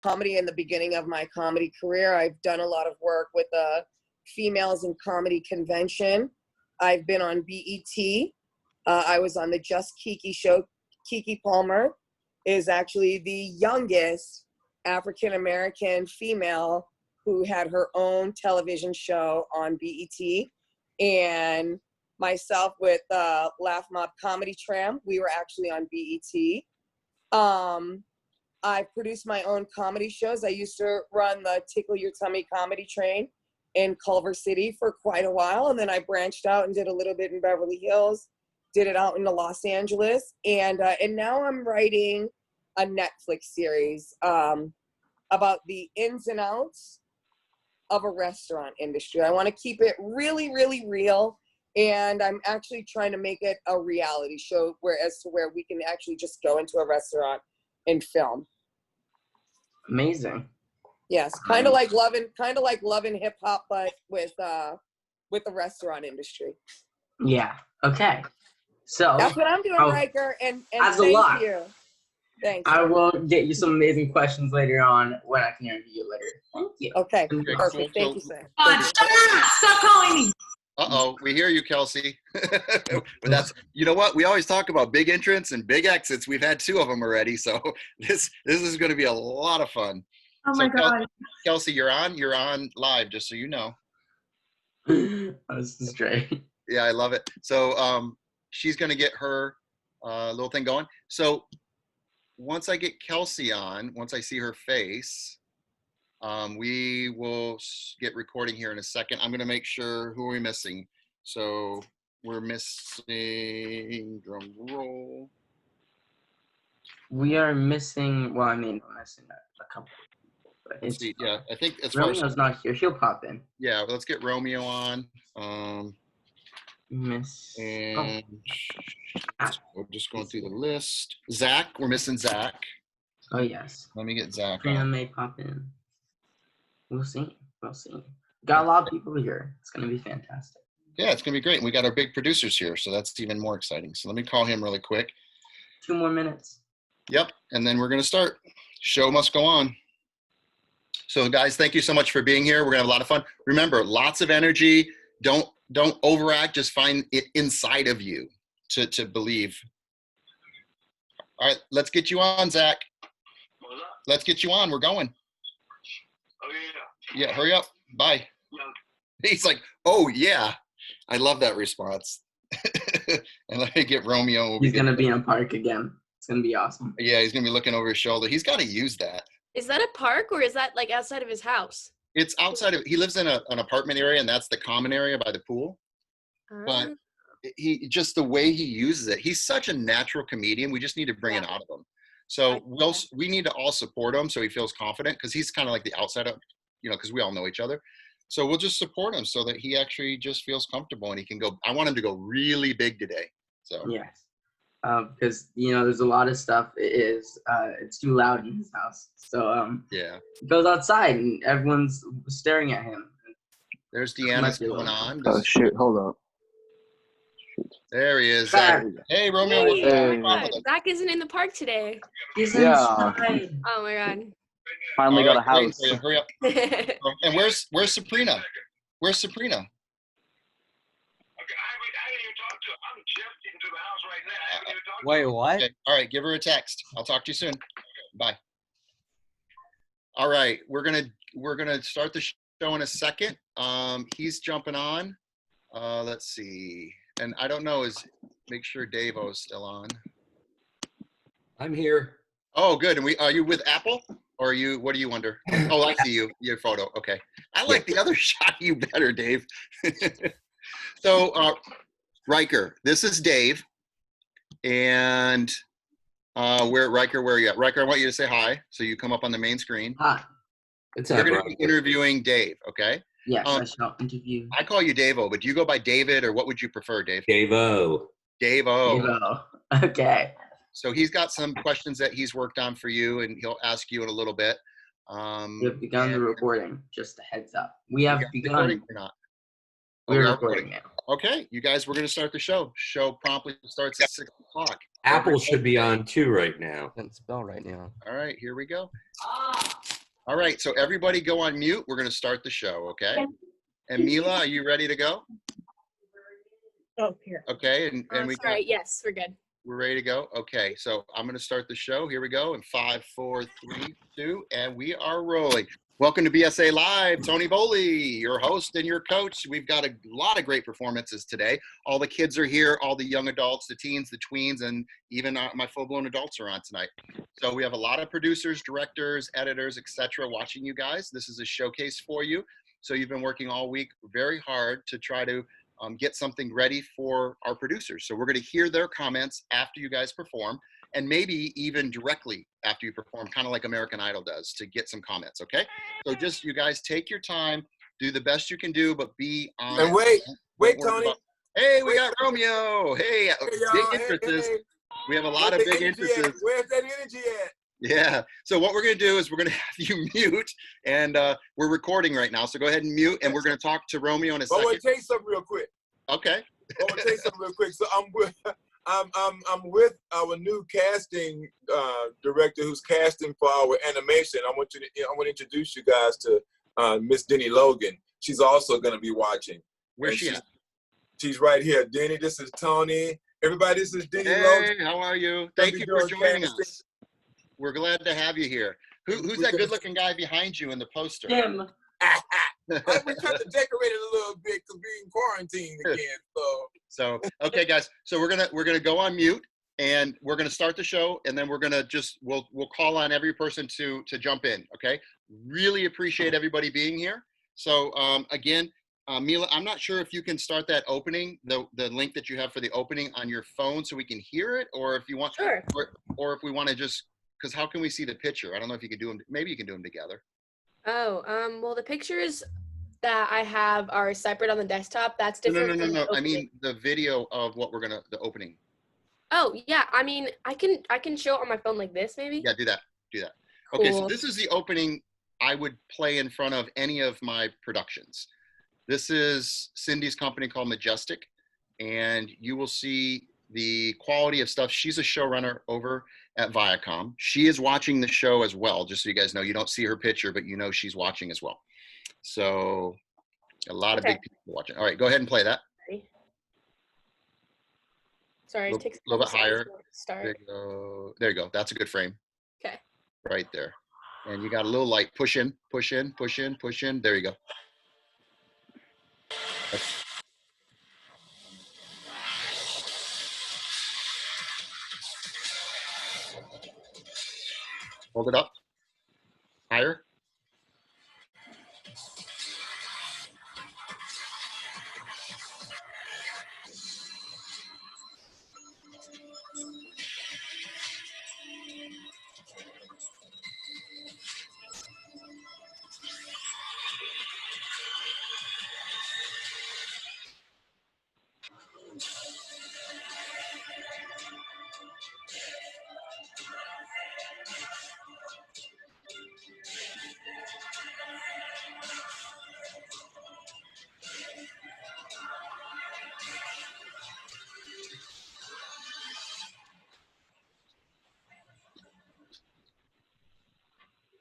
comedy in the beginning of my comedy career. I've done a lot of work with the Females in Comedy Convention. I've been on BET. I was on the Just Kiki show. Kiki Palmer is actually the youngest African-American female who had her own television show on BET. And myself with Laugh Mob Comedy Tram, we were actually on BET. I produced my own comedy shows. I used to run the Tickle Your Tummy comedy train in Culver City for quite a while. And then I branched out and did a little bit in Beverly Hills, did it out in Los Angeles. And now I'm writing a Netflix series about the ins and outs of a restaurant industry. I want to keep it really, really real. And I'm actually trying to make it a reality show where we can actually just go into a restaurant and film. Amazing. Yes, kind of like loving hip hop, but with the restaurant industry. Yeah. Okay. So that's what I'm doing, Riker. And as thank a lot. you. Thanks. I will get you some amazing questions later on when I can interview you later. Thank you. Okay. Perfect. Thank you, sir. Stop calling me. Uh-oh, we hear you, Kelsey. But that's, you know what? We always talk about big entrants and big exits. We've had 2 of them already, so this is going to be a lot of fun. Oh my God. Kelsey, you're on live, just so you know. This is great. Yeah, I love it. So she's going to get her little thing going. So once I get Kelsey on, once I see her face, we will get recording here in a second. I'm going to make sure, who are we missing? So we're missing, drum roll. We are missing, well, I mean, we're missing a couple. Let's see, yeah, I think as Romeo's not here. She'll pop in. Yeah, let's get Romeo on. And we're just going through the list. Zach, we're missing Zach. Oh, yes. Let me get Zach Sabrina on. may pop in. We'll see. We'll see. Got a lot of people here. It's going to be fantastic. Yeah, it's going to be great. We got our big producers here, so that's even more exciting. So let me call him really quick. 2 more minutes. Yep, and then we're going to start. Show must go on. So guys, thank you so much for being here. We're going to have a lot of fun. Remember, lots of energy. Don't overact. Just find it inside of you to believe. All right, let's get you on, Zach. Let's get you on. We're going. Oh, yeah, hurry up. Bye. He's like, oh, yeah. I love that response. And let me get Romeo. He's going to be in a park again. It's going to be awesome. Yeah, he's going to be looking over his shoulder. He's got to use that. Is that a park or is that like outside of his house? It's outside of, he lives in an apartment area, and that's the common area by the pool. But he, just the way he uses it, he's such a natural comedian. We just need to bring it out of him. So we need to all support him so he feels confident, because he's kind of like the outside of, because we all know each other. So we'll just support him so that he actually just feels comfortable and he can go. I want him to go really big today. So yes, because there's a lot of stuff. It's too loud in his house. So yeah, he goes outside and everyone's staring at him. There's Deanna's going on. Oh shoot! Hold up. There he is. Zach. Hey, Romeo. Hey. Zach isn't in the park today. He's inside. Oh my God. Finally got a house. Hurry up. And where's Sabrina? Where's Sabrina? Wait, what? Okay. All right, give her a text. I'll talk to you soon. Bye. All right, we're gonna start the show in a second. He's jumping on. Let's see. And I don't know, make sure DaveO's still on. I'm here. Oh, good. And are you with Apple? Or are you, what do you under? Oh, I see your photo. Okay. I like the other shot of you better, Dave. So, Riker, this is Dave. And Riker, where are you at? Riker, I want you to say hi. So you come up on the main screen. Hi. You're going to be interviewing Dave, okay? Yes, I shall interview. I call you DaveO, but do you go by David, or what would you prever, Dave? DaveO. DaveO. Okay. So he's got some questions that he's worked on for you, and he'll ask you in a little bit. We have begun the recording, just a heads up. We have begun. Or not? We're recording now. Okay, you guys, we're going to start the show. Show promptly starts at 6 o'clock. Apple should be on too right now. It's bell right now. All right, here we go. All right, so everybody go on mute. We're going to start the show, okay? And Mila, are you ready to go? Oh, here. Okay, and we got, Sorry, yes, we're good. we're ready to go. Okay, so I'm going to start the show. Here we go in 5, 4, 3, 2, and we are rolling. Welcome to BSA Live. Tony Boley, your host and your coach. We've got a lot of great performances today. All the kids are here, all the young adults, the teens, the tweens, and even my full-blown adults are on tonight. So we have a lot of producers, directors, editors, etc. watching you guys. This is a showcase for you. So you've been working all week very hard to try to get something ready for our producers. So we're going to hear their comments after you guys perform, and maybe even directly after you perform, kind of like American Idol does, to get some comments, okay? So just, you guys take your time, do the best you can do, but be honest. And wait, Tony. Hey, we got Romeo. Hey, big entrances. Hey. We have a lot of big entrances. Where's that energy at? Yeah. So what we're going to do is we're going to have you mute, and we're recording right now. So go ahead and mute, and we're going to talk to Romeo in a second. I want to tell you something real quick. Okay. I want to tell you something real quick. So I'm with our new casting director who's casting for our animation. I want to introduce you guys to Miss Denny Logan. She's also going to be watching. Where's she at? She's right here. Denny, this is Tony. Everybody, this is Denny Hey, Logan. how are you? Thank you for joining us. We're glad to have you here. Who's that good-looking guy behind you in the poster? Jim. We tried to decorate it a little bit because we're in quarantine again. So okay, guys. So we're gonna go on mute, and we're gonna start the show, and then we're gonna we'll call on every person to jump in. Okay. Really appreciate everybody being here. So again, Mila, I'm not sure if you can start that opening, the link that you have for the opening on your phone, so we can hear it, or if you want, Sure. or if we want to just, because how can we see the picture? I don't know if you can do them. Maybe you can do them together. Oh, well, the pictures that I have are separate on the desktop. That's different. No. I mean the video of what we're the opening. Oh, yeah. I mean, I can show it on my phone like this, maybe. Yeah, do that. Cool. Okay, so this is the opening I would play in front of any of my productions. This is Cindy's company called Majestic, and you will see the quality of stuff. She's a showrunner over at Viacom. She is watching the show as well, just so you guys know. You don't see her picture, but you know she's watching as well. So a lot of big people watching. All right, go ahead and play that. Ready? Sorry, it takes a little bit higher. Start. There you go. There you go. That's a good frame. Okay. Right there. And you got a little light. Push in, push in, push in, push in. There you go. Hold it up. Higher.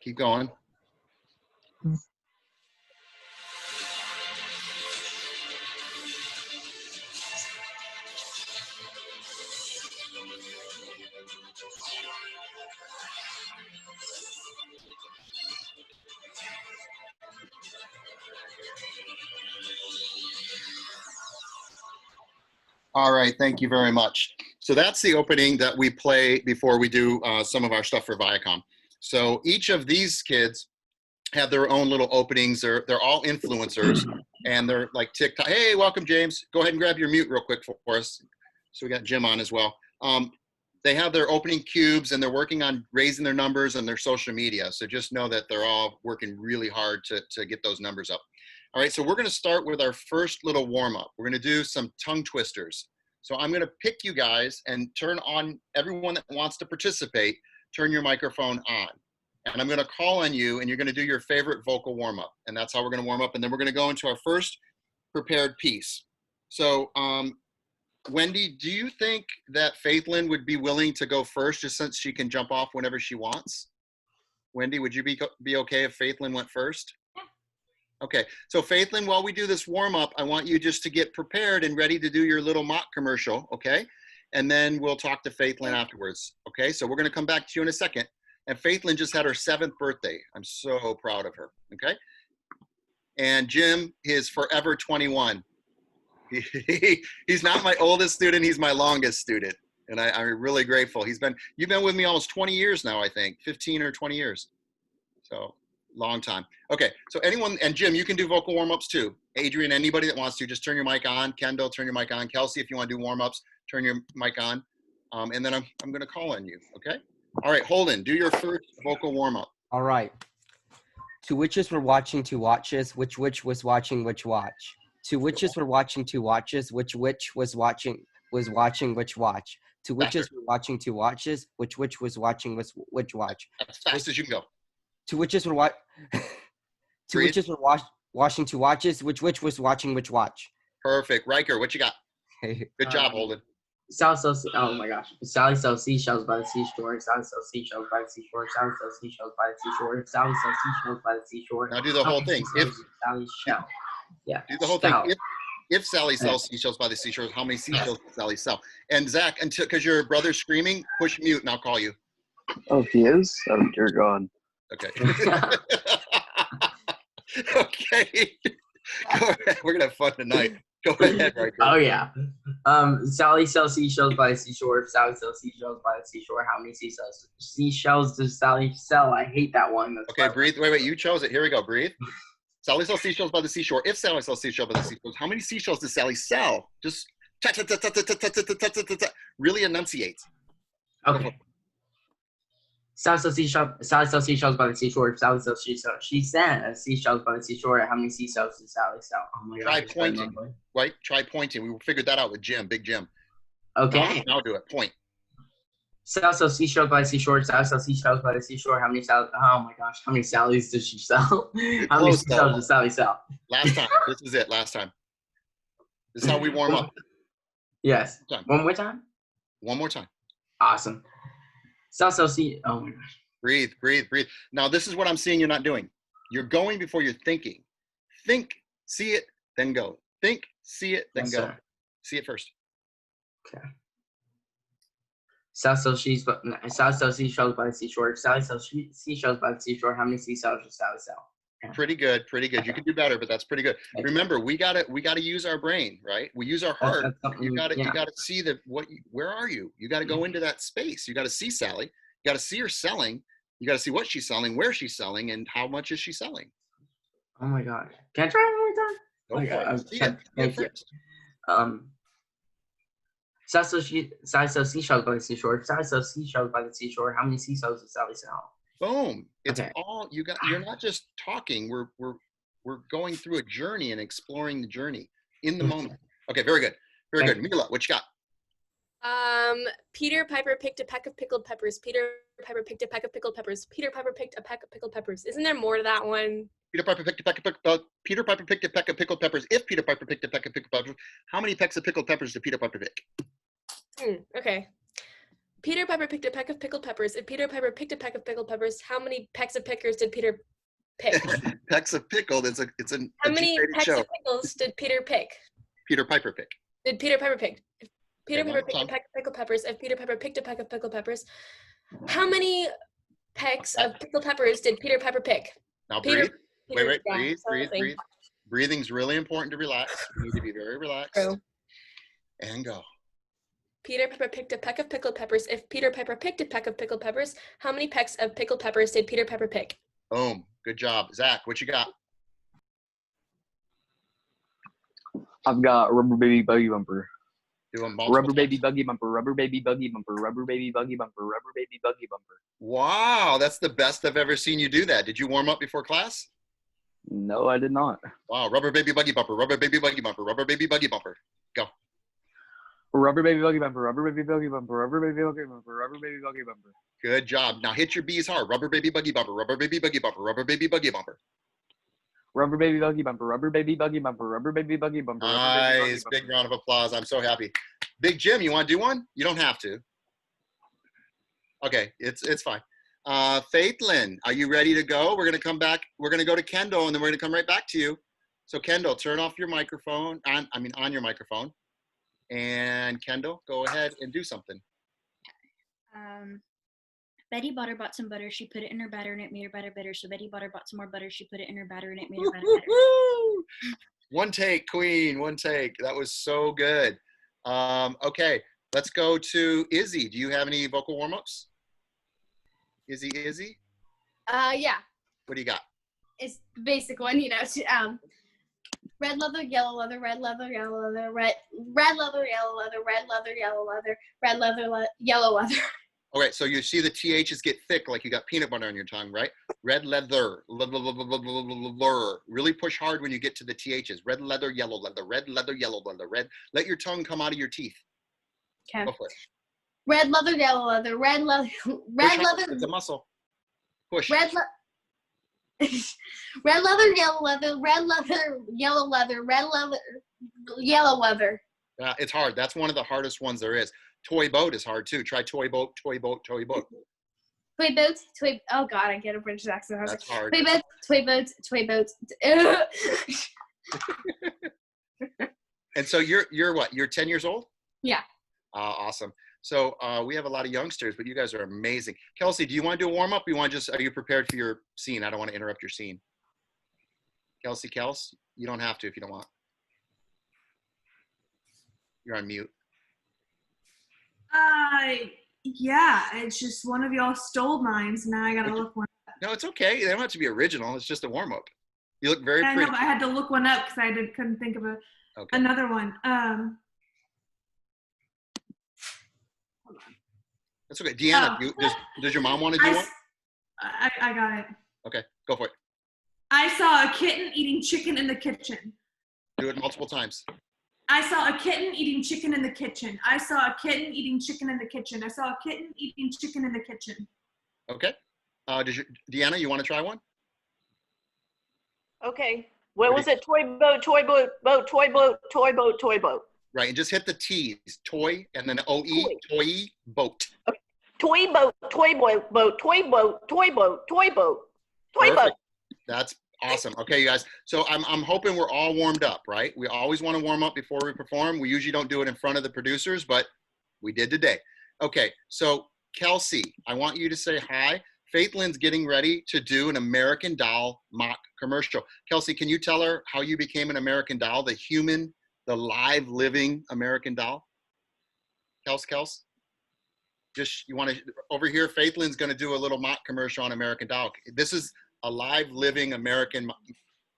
Keep going. All right, thank you very much. So that's the opening that we play before we do some of our stuff for Viacom. So each of these kids have their own little openings. They're all influencers, and they're like TikTok. Hey, welcome, James. Go ahead and grab your mute real quick for us. So we got Jim on as well. They have their opening cubes, and they're working on raising their numbers and their social media. So just know that they're all working really hard to get those numbers up. All right, so we're gonna start with our first little warm-up. We're gonna do some tongue twisters. So I'm gonna pick you guys and turn on, everyone that wants to participate, turn your microphone on. And I'm gonna call on you, and you're gonna do your favorite vocal warm-up. And that's how we're gonna warm up. And then we're gonna go into our first prepared piece. So Wendy, do you think that Faithlyn would be willing to go first, just since she can jump off whenever she wants? Wendy, would you be okay if Faithlin went first? Okay, so Faithlin, while we do this warm up, I want you just to get prepared and ready to do your little mock commercial, okay? And then we'll talk to Faithlin afterwards, okay? So we're gonna come back to you in a second. And Faithlin just had her 7th birthday. I'm so proud of her, okay? And Jim is forever 21. He's not my oldest student, he's my longest student. And I'm really grateful. You've been with me almost 20 years now, I think, 15 or 20 years. So long time. Okay, so anyone, and Jim, you can do vocal warm-ups too. Adrian, anybody that wants to, just turn your mic on. Kendall, turn your mic on. Kelsey, if you want to do warm-ups, turn your mic on. And then I'm gonna call on you, okay? All right, Holden, do your first vocal warm-up. All right. Two witches were watching two watches. Which witch was watching which watch? Two witches were watching two watches. Which witch was watching which watch? Two witches were watching two watches. Which witch was watching which watch? As fast as you can go. Two witches were washing two watches. Which witch was watching which watch? Perfect. Riker, what you got? Good job, Holden. Oh my gosh. Sally sells seashells by the seashore. Sally sells seashells by the seashore. Sally sells seashells by the seashore. Sally sells seashells by the seashore. Now do the whole thing. Sally shell. Yeah. Do the whole thing. If Sally sells seashells by the seashore, how many seashells does Sally sell? And Zach, because your brother's screaming, push mute and I'll call you. Oh, he is? Oh, dear God. Okay. Okay. Go ahead. We're gonna have fun tonight. Go ahead, Riker. Oh yeah. Sally sells seashells by the seashore. Sally sells seashells by the seashore. How many seashells does Sally sell? I hate that one. Okay, breathe. Wait. You chose it. Here we go. Breathe. Sally sells seashells by the seashore. If Sally sells seashells by the seashore, how many seashells does Sally sell? Just really enunciate. Okay. Sally sells seashells by the seashore. Sally sells seashells by the seashore. How many seashells does Sally sell? Oh my Try God. pointing. Right? Try pointing. We figured that out with Jim, Big Jim. Okay. Now do it. Point. Sally sells seashells by the seashore. Sally sells seashells by the seashore. How many Oh my gosh. How many Sallys does she sell? How many seashells does Sally sell? Last time. This is it. Last time. This is how we warm up. Yes. One more time? One more time. Awesome. Sally sells Oh my gosh. Breathe. Now this is what I'm seeing you're not doing. You're going before you're thinking. Think, see it, then go. Think, see it, then go. Sir. See it first. Okay. Sally sells seashells by the seashore. Sally sells seashells by the seashore. How many seashells does Sally sell? Yeah. Pretty good. You can do better, but that's pretty good. Remember, we gotta use our brain, right? We use our heart. You gotta see where are you? You gotta go into that space. You gotta see Sally. You gotta see her selling. You gotta see what she's selling, where she's selling, and how much is she selling. Oh my God. Can I try it one more time? Thank you. Sally sells seashells by the seashore. Sally sells seashells by the seashore. How many seashells does Sally sell? Boom. It's all you got. You're not just talking. We're going through a journey and exploring the journey in the moment. Okay, very good. Very good. Mila, what you got? Peter Piper picked a peck of pickled peppers. Peter Piper picked a peck of pickled peppers. Peter Piper picked a peck of pickled peppers. Isn't there more to that one? Peter Piper picked a peck of pickled peppers. If Peter Piper picked a peck of pickled peppers, how many pecks of pickled peppers did Peter Piper pick? Okay. Peter Piper picked a peck of pickled peppers. If Peter Piper picked a peck of pickled peppers, how many pecks of pickers did Peter pick? Pecks of pickled. How many pecks of pickles did Peter pick? Peter Piper pick. Did Peter Piper pick? If Peter Piper picked a peck of pickled peppers. If Peter Piper picked a peck of pickled peppers, how many pecks of pickled peppers did Peter Piper pick? Now breathe. Wait. Breathe. Breathing's really important to relax. You need to be very relaxed. True. And go. Peter Piper picked a peck of pickled peppers. If Peter Piper picked a peck of pickled peppers, how many pecks of pickled peppers did Peter Piper pick? Boom. Good job. Zach, what you got? I've got rubber baby buggy bumper. Rubber baby buggy bumper. Rubber baby buggy bumper. Rubber baby buggy bumper. Rubber baby buggy bumper. Wow, that's the best I've ever seen you do that. Did you warm up before class? No, I did not. Wow, rubber baby buggy bumper. Rubber baby buggy bumper. Rubber baby buggy bumper. Go. Rubber baby buggy bumper. Rubber baby buggy bumper. Rubber baby buggy bumper. Rubber baby buggy bumper. Good job. Now hit your B's hard. Rubber baby buggy bumper. Rubber baby buggy bumper. Rubber baby buggy bumper. Rubber baby buggy bumper. Rubber baby buggy bumper. Rubber baby buggy bumper. Nice. Big round of applause. I'm so happy. Big Jim, you want to do one? You don't have to. Okay, it's fine. Faithlin, are you ready to go? We're going to come back. We're going to go to Kendall, and then we're going to come right back to you. So Kendall, turn off your microphone. On your microphone. And Kendall, go ahead and do something. Betty bought some butter. She put it in her batter, and it made her batter better. So Betty bought some more butter. She put it in her batter, and it made her batter better. One take, Queen. One take. That was so good. Okay, let's go to Izzy. Do you have any vocal warm-ups? Izzy? Yeah. What do you got? It's the basic one, you know. Red leather, yellow leather, red leather, yellow leather, red leather, yellow leather, red leather, yellow leather, red leather, yellow leather. Okay, so you see the THs get thick like you got peanut butter on your tongue, right? Red leather, really push hard when you get to the THs. Red leather, yellow leather, red leather, yellow leather, red. Let your tongue come out of your teeth. Okay. Go for it. Red leather, yellow leather, red leather, red leather. It's a muscle. Push. Red leather, yellow leather, red leather, yellow leather, red leather, yellow leather. Yeah, it's hard. That's one of the hardest ones there is. Toy boat is hard too. Try toy boat, toy boat, toy boat. Toy boats, toy. Oh God, I get a British accent. That's hard. Toy boats, toy boats, toy boats. And so you're what? You're 10 years old? Yeah. Awesome. So we have a lot of youngsters, but you guys are amazing. Kelsey, do you want to do a warm up? You want are you prepared for your scene? I don't want to interrupt your scene. Kelsey, you don't have to if you don't want. You're on mute. Yeah, it's just one of y'all stole mine, so now I gotta look one up. No, it's okay. They don't have to be original. It's just a warm up. You look very I pretty. know, but I had to look one up because couldn't think of another one. Hold on. That's okay. Deanna, does your mom want to do one? I got it. Okay, go for it. I saw a kitten eating chicken in the kitchen. Do it multiple times. I saw a kitten eating chicken in the kitchen. I saw a kitten eating chicken in the kitchen. I saw a kitten eating chicken in the kitchen. Okay. Deanna, you want to try one? Okay. What was it? Toy boat, toy boat, boat, toy boat, toy boat, toy boat. Right, and just hit the T's. Toy, and then O-E, toy, boat. Okay. Toy boat, toy boat, boat, toy boat, toy boat, toy boat, toy boat. That's awesome. Okay, you guys. So I'm hoping we're all warmed up, right? We always want to warm up before we perform. We usually don't do it in front of the producers, but we did today. Okay, so Kelsey, I want you to say hi. Faithlin's getting ready to do an American Doll mock commercial. Kelsey, can you tell her how you became an American Doll, the human, the live living American Doll? Kels? Just, you want to, over here, Faithlin's going to do a little mock commercial on American Doll. This is a live living American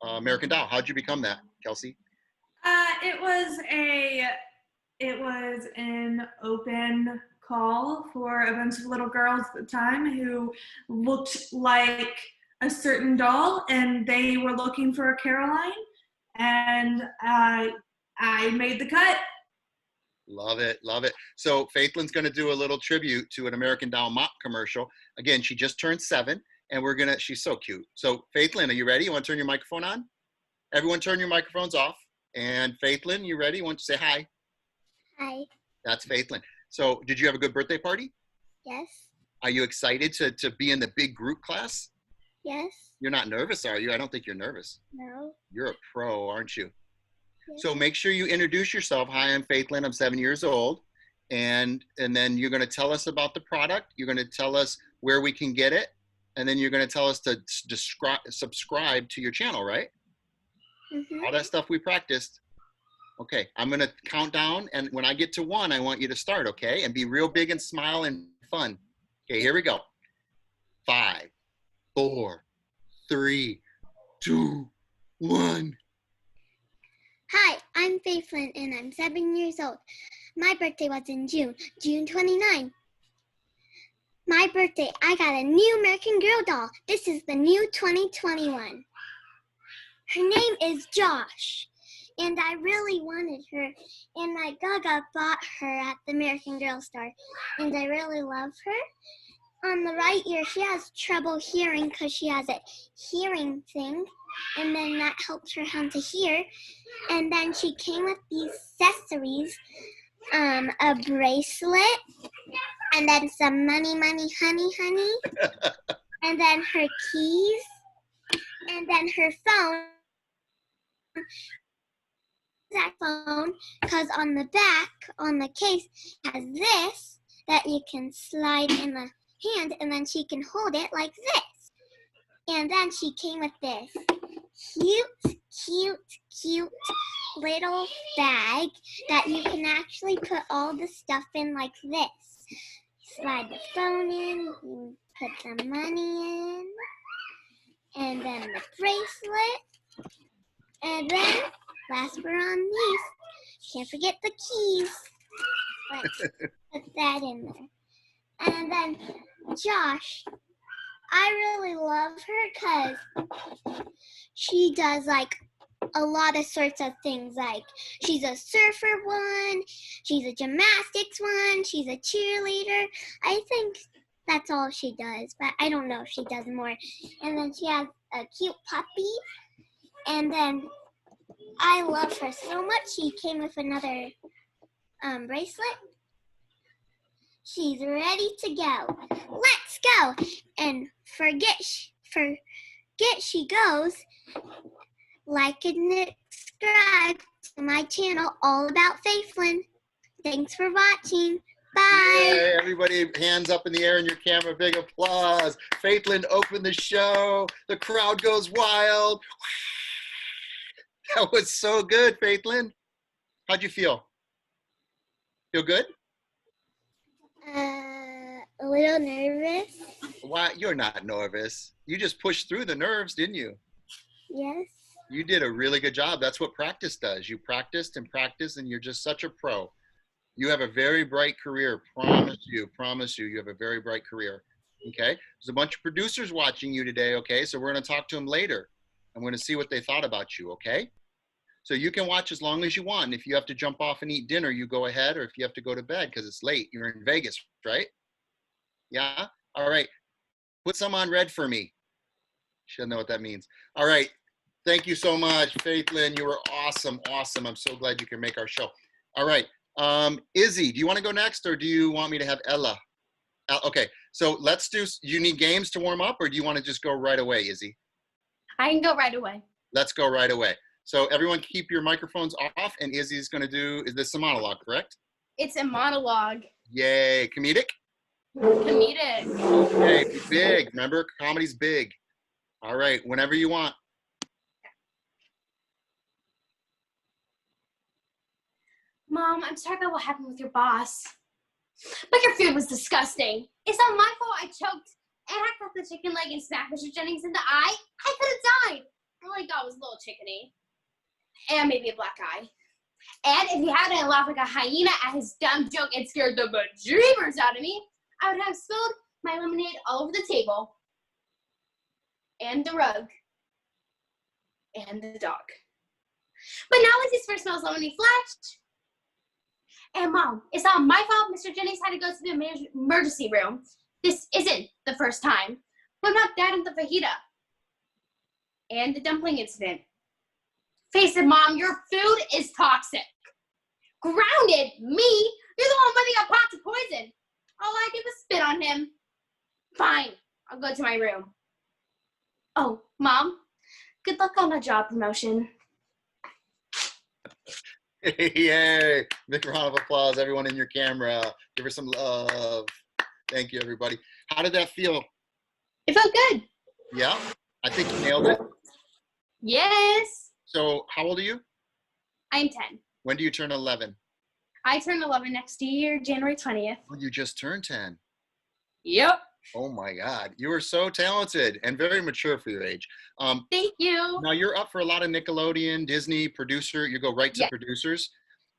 Doll. How'd you become that, Kelsey? It was an open call for a bunch of little girls at the time who looked like a certain doll, and they were looking for a Caroline, and I made the cut. Love it. So Faithlin's going to do a little tribute to an American Doll mock commercial. Again, she just turned 7. And she's so cute. So Faithlin, are you ready? You want to turn your microphone on? Everyone turn your microphones off. And Faithlin, you ready? You want to say hi? Hi. That's Faithlin. So did you have a good birthday party? Yes. Are you excited to be in the big group class? Yes. You're not nervous, are you? I don't think you're nervous. No. You're a pro, aren't you? Yes. So make sure you introduce yourself. Hi, I'm Faithlin. I'm 7 years old. And then you're going to tell us about the product. You're going to tell us where we can get it. And then you're going to tell us to subscribe to your channel, right? Mm-hmm. All that stuff we practiced. Okay, I'm going to count down. And when I get to 1, I want you to start, okay? And be real big and smile and fun. Okay, here we go. 5, 4, 3, 2, 1. Hi, I'm Faithlin, and I'm 7 years old. My birthday was in June 29. My birthday, I got a new American Girl doll. This is the new 2021. Her name is Josh, and I really wanted her, and my Gaga bought her at the American Girl store, and I really love her. On the right ear, she has trouble hearing because she has a hearing thing, and then that helps her how to hear. And then she came with these accessories a bracelet, and then some money, honey, and then her keys, and then her phone. That phone, because on the back, on the case, has this that you can slide in the hand, and then she can hold it like this. And then she came with this cute little bag that you can actually put all the stuff in like this. Slide the phone in, you put the money in, and then the bracelet, and then last but not least, can't forget the keys. Let's put that in there. And then Josh, I really love her because she does like a lot of sorts of things. Like she's a surfer one, she's a gymnastics one, she's a cheerleader. I think that's all she does, but I don't know if she does more. And then she has a cute puppy. And then I love her so much. She came with another bracelet. She's ready to go. Let's go. And forget she goes. Like and subscribe to my channel, all about Faithlyn. Thanks for watching. Bye. Yay, everybody, hands up in the air in your camera. Big applause. Faithlyn opened the show. The crowd goes wild. That was so good, Faithlyn. How'd you feel? Feel good? A little nervous. Why? You're not nervous. You just pushed through the nerves, didn't you? Yes. You did a really good job. That's what practice does. You practiced and practiced, and you're just such a pro. You have a very bright career. Promise you, you have a very bright career. Okay? There's a bunch of producers watching you today, okay? So we're going to talk to them later. I'm going to see what they thought about you, okay? So you can watch as long as you want. And if you have to jump off and eat dinner, you go ahead, or if you have to go to bed because it's late. You're in Vegas, right? Yeah? All right. Put some on red for me. She'll know what that means. All right. Thank you so much, Faithlyn. You were awesome, awesome. I'm so glad you can make our show. All right. Izzy, do you want to go next, or do you want me to have Ella? Okay. So let's do, you need games to warm up, or do you want to just go right away, Izzy? I can go right away. Let's go right away. So everyone keep your microphones off, and Izzy's going to do, is this a monologue, correct? It's a monologue. Yay. Comedic? Comedic. Okay, be big. Remember, comedy's big. All right, whenever you want. Mom, I'm sorry about what happened with your boss. But your food was disgusting. It's not my fault I choked and I cut the chicken leg and smacked Mr. Jennings in the eye. I could have died. All I got was a little chickeny. And maybe a black eye. And if he hadn't laughed like a hyena at his dumb joke and scared the bejeebers out of me, I would have spilled my lemonade all over the table. And the rug. And the dog. But now Lizzie's first smells lemonade flashed. And Mom, it's not my fault Mr. Jennings had to go to the emergency room. This isn't the first time. What about Dad and the fajita? And the dumpling incident. Face it, Mom, your food is toxic. Grounded? Me? You're the one putting up pots of poison. All I did was spit on him. Fine, I'll go to my room. Oh, Mom, good luck on the job promotion. Yay. Big round of applause, everyone in your camera. Give her some love. Thank you, everybody. How did that feel? It felt good. Yeah? I think you nailed it. Yes. So how old are you? I'm 10. When do you turn 11? I turn 11 next year, January 20th. Oh, you just turned 10. Yep. Oh my God. You are so talented and very mature for your age. Thank you. Now you're up for a lot of Nickelodeon, Disney, producer. You go right to producers.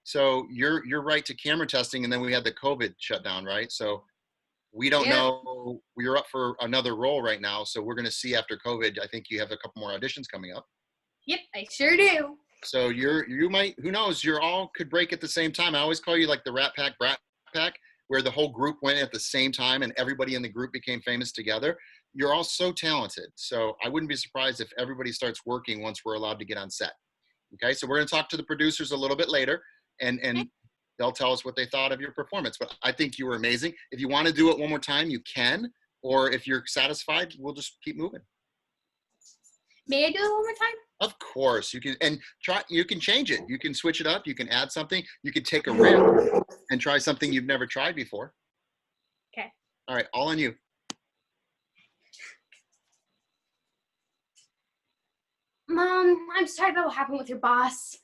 So you're right to camera testing, and then we had the COVID shutdown, right? So we don't know. You're up for another role right now. So we're going to see after COVID. I think you have a couple more auditions coming up. Yep, I sure do. So you might, who knows, you're all could break at the same time. I always call you like the Rat Pack, Brat Pack, where the whole group went at the same time and everybody in the group became famous together. You're all so talented. So I wouldn't be surprised if everybody starts working once we're allowed to get on set. Okay, so we're going to talk to the producers a little bit later. And they'll tell us what they thought of your performance. But I think you were amazing. If you want to do it one more time, you can. Or if you're satisfied, we'll just keep moving. May I do it one more time? Of course, you can, and try. You can change it. You can switch it up. You can add something. You can take a risk and try something you've never tried before. Okay. All right, all on you. Mom, I'm sorry about what happened with your boss.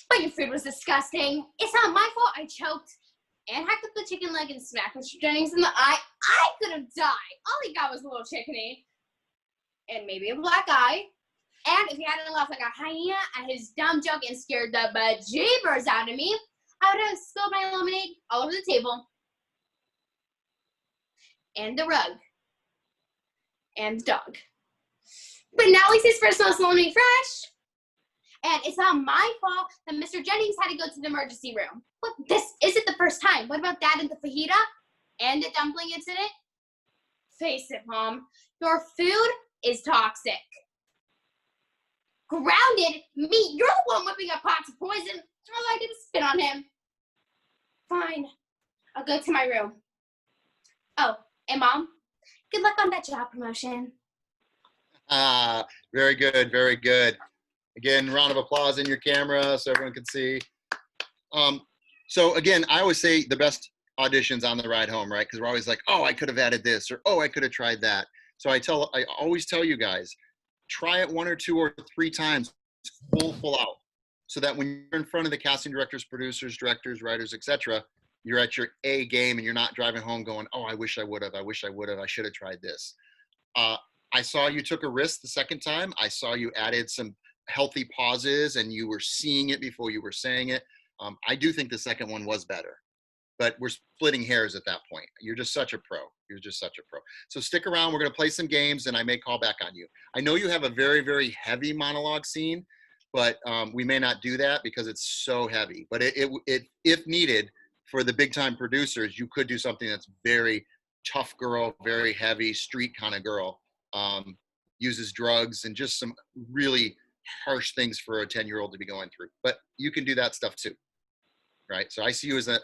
But your food was disgusting. It's not my fault I choked and hacked up the chicken leg and smacked Mr. Jennings in the eye. I could have died. All he got was a little chickeny. And maybe a black eye. And if he hadn't laughed like a hyena at his dumb joke and scared the bejeebers out of me, I would have spilled my lemonade all over the table. And the rug. And the dog. But now at least his first smells lemonade fresh. And it's not my fault that Mr. Jennings had to go to the emergency room. But this isn't the first time. What about that and the fajita? And the dumpling incident? Face it, Mom. Your food is toxic. Grounded? Me? You're the one whipping up pots of poison. All I did was spit on him. Fine. I'll go to my room. Oh, and Mom, good luck on that job promotion. Ah, very good, very good. Again, round of applause in your camera so everyone can see. So again, I always say the best auditions on the ride home, right? Because we're always like, oh, I could have added this, or oh, I could have tried that. So I always tell you guys, try it 1 or 2 or 3 times, full out, so that when you're in front of the casting directors, producers, directors, writers, etc., you're at your A game and you're not driving home going, oh, I wish I would have, I should have tried this. I saw you took a risk the second time. I saw you added some healthy pauses and you were seeing it before you were saying it. I do think the second one was better, but we're splitting hairs at that point. You're just such a pro. You're just such a pro. So stick around. We're going to play some games and I may call back on you. I know you have a very, very heavy monologue scene, but we may not do that because it's so heavy. But if needed for the big time producers, you could do something that's very tough girl, very heavy street kind of girl. Uses drugs and just some really harsh things for a 10-year-old to be going through. But you can do that stuff too, right? So I see you as a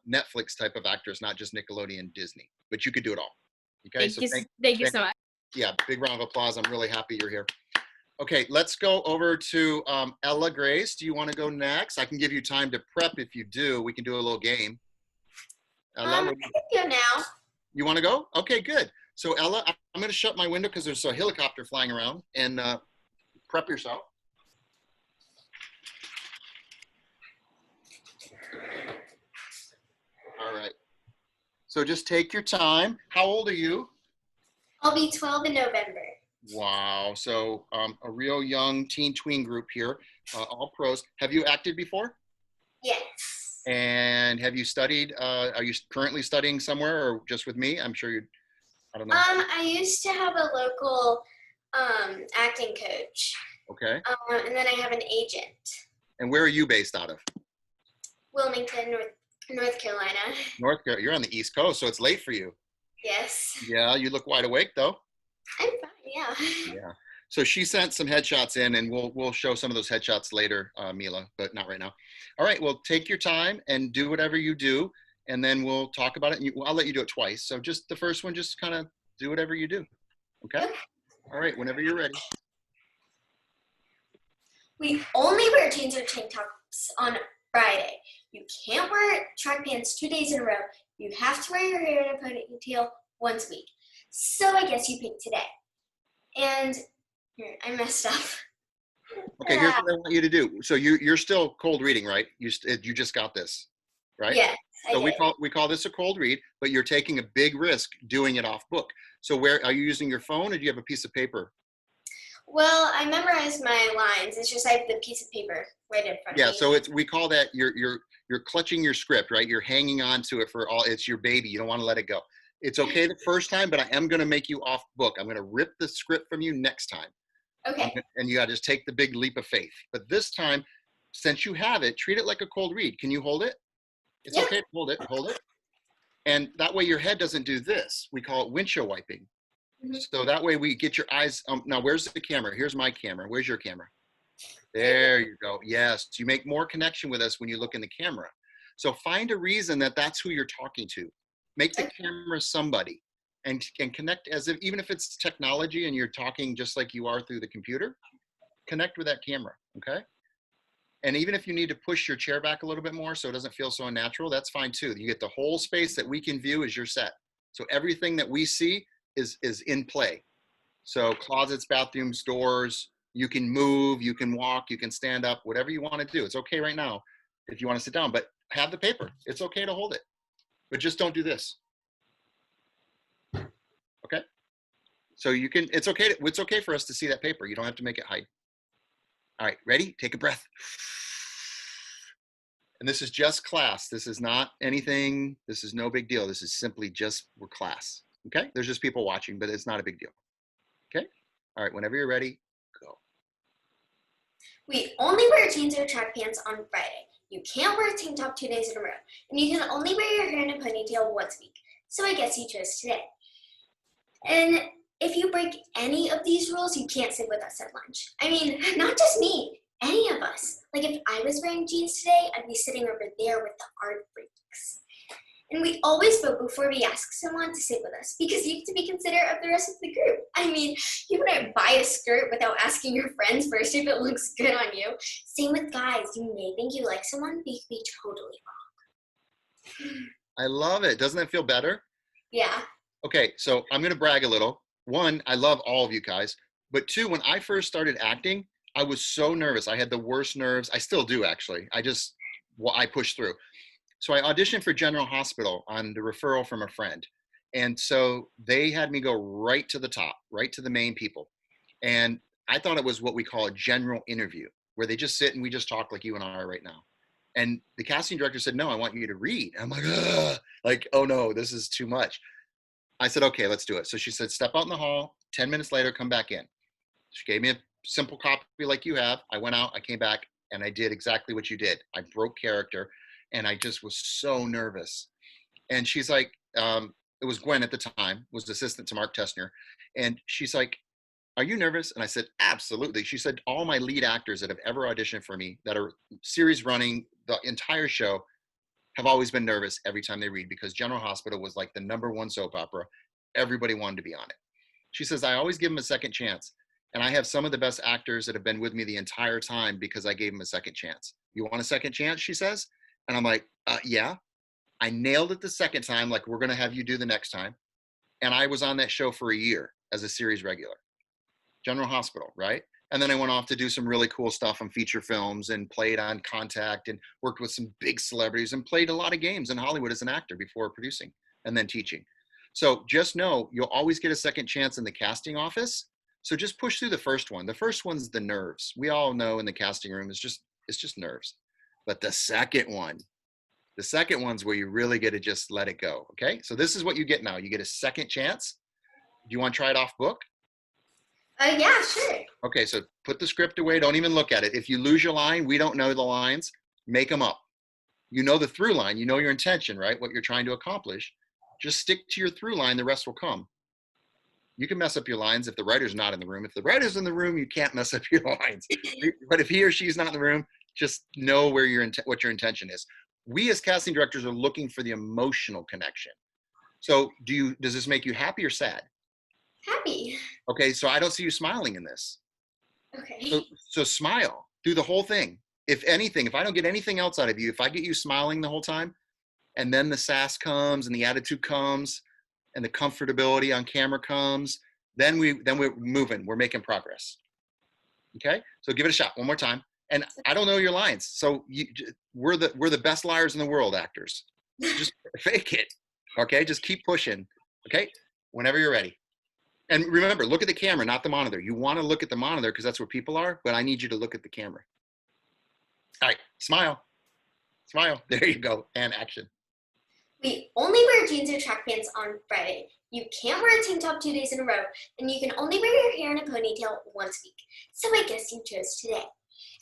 Netflix type of actress, not just Nickelodeon, Disney. But you could do it all. Okay. Thank you so much. Yeah, big round of applause. I'm really happy you're here. Okay, let's go over to Ella Grace. Do you want to go next? I can give you time to prep if you do. We can do a little game. Ella, I can go now. You want to go? Okay, good. So Ella, I'm going to shut my window because there's a helicopter flying around, and prep yourself. All right. So just take your time. How old are you? I'll be 12 in November. Wow. So a real young teen tween group here, all pros. Have you acted before? Yes. And have you studied? Are you currently studying somewhere or just with me? I'm sure you're. I don't know. I used to have a local acting coach. Okay. And then I have an agent. And where are you based out of? Wilmington, North Carolina. North Carolina. You're on the East Coast, so it's late for you. Yes. Yeah, you look wide awake though. I'm fine, yeah. Yeah. So she sent some headshots in, and we'll show some of those headshots later, Mila, but not right now. All right. Well, take your time and do whatever you do. And then we'll talk about it. And I'll let you do it twice. So just the first one, just kind of do whatever you do. Okay? All right. Whenever you're ready. We only wear jeans or tank tops on Friday. You can't wear track pants 2 days in a row. You have to wear your hair in a ponytail once a week. So I guess you picked today. And here, I messed up. Okay, here's what I want you to do. So you're still cold reading, right? You just got this, right? Yes. So we call this a cold read, but you're taking a big risk doing it off book. So where are you using your phone, or do you have a piece of paper? Well, I memorized my lines. It's just I have the piece of paper right in front of me. Yeah, so we call that you're clutching your script, right? You're hanging on to it it's your baby. You don't want to let it go. It's okay the first time, but I am going to make you off book. I'm going to rip the script from you next time. Okay. And you got to just take the big leap of faith. But this time, since you have it, treat it like a cold read. Can you hold it? It's okay. Hold it. And that way your head doesn't do this. We call it windshield wiping. So that way we get your eyes. Now, where's the camera? Here's my camera. Where's your camera? There you go. Yes, you make more connection with us when you look in the camera. So find a reason that that's who you're talking to. Make the camera somebody, and connect as if, even if it's technology and you're talking just like you are through the computer, connect with that camera, okay? And even if you need to push your chair back a little bit more so it doesn't feel so unnatural, that's fine too. You get the whole space that we can view as your set. So everything that we see is in play. So closets, bathrooms, doors, you can move, you can walk, you can stand up, whatever you want to do. It's okay right now if you want to sit down, but have the paper. It's okay to hold it, but just don't do this. Okay? So you can, it's okay for us to see that paper. You don't have to make it hide. All right, ready? Take a breath. And this is just class. This is not anything, this is no big deal. This is simply just, we're class. Okay? There's just people watching, but it's not a big deal. Okay? All right, whenever you're ready, go. We only wear jeans or track pants on Friday. You can't wear a tank top 2 days in a row. And you can only wear your hair in a ponytail once a week. So I guess you chose today. And if you break any of these rules, you can't sit with us at lunch. I mean, not just me, any of us. Like if I was wearing jeans today, I'd be sitting over there with the art freaks. And we always vote before we ask someone to sit with us because you have to be considerate of the rest of the group. I mean, you wouldn't buy a skirt without asking your friends first if it looks good on you. Same with guys. You may think you like someone, but you could be totally wrong. I love it. Doesn't it feel better? Yeah. Okay, so I'm gonna brag a little. One, I love all of you guys. But two, when I first started acting, I was so nervous. I had the worst nerves. I still do, actually. I pushed through. So I auditioned for General Hospital on the referral from a friend. And so they had me go right to the top, right to the main people. And I thought it was what we call a general interview, where they just sit and we just talk like you and I are right now. And the casting director said, no, I want you to read. I'm like, ugh. Like, oh no, this is too much. I said, okay, let's do it. So she said, step out in the hall, 10 minutes later, come back in. She gave me a simple copy like you have. I went out, I came back, and I did exactly what you did. I broke character, and I just was so nervous. And she's like, it was Gwen at the time, was assistant to Mark Tessner. And she's like, are you nervous? And I said, absolutely. She said, all my lead actors that have ever auditioned for me, that are series running the entire show, have always been nervous every time they read, because General Hospital was like the #1 soap opera. Everybody wanted to be on it. She says, I always give them a second chance. And I have some of the best actors that have been with me the entire time because I gave them a second chance. You want a second chance, she says? And I'm like, yeah. I nailed it the second time, like we're gonna have you do the next time. And I was on that show for a year as a series regular. General Hospital, right? And then I went off to do some really cool stuff on feature films and played on Contact and worked with some big celebrities and played a lot of games in Hollywood as an actor before producing and then teaching. So just know you'll always get a second chance in the casting office. So just push through the first one. The first one's the nerves. We all know in the casting room, it's just nerves. But the second one's where you really get to just let it go, okay? So this is what you get now. You get a second chance. Do you want to try it off book? Yeah, sure. Okay, so put the script away. Don't even look at it. If you lose your line, we don't know the lines. Make them up. You know the through line. You know your intention, right? What you're trying to accomplish. Just stick to your through line. The rest will come. You can mess up your lines if the writer's not in the room. If the writer's in the room, you can't mess up your lines. But if he or she's not in the room, just know where what your intention is. We as casting directors are looking for the emotional connection. So does this make you happy or sad? Happy. Okay, so I don't see you smiling in this. Okay. So smile through the whole thing. If anything, if I don't get anything else out of you, if I get you smiling the whole time, and then the sass comes and the attitude comes and the comfortability on camera comes, then we're moving, we're making progress. Okay, so give it a shot one more time. And I don't know your lines, so we're the best liars in the world, actors. Just fake it. Okay, just keep pushing. Okay, whenever you're ready. And remember, look at the camera, not the monitor. You want to look at the monitor because that's where people are, but I need you to look at the camera. All right, smile. Smile. There you go. And action. We only wear jeans or track pants on Friday. You can't wear a tank top 2 days in a row, and you can only wear your hair in a ponytail once a week. So I guess you chose today.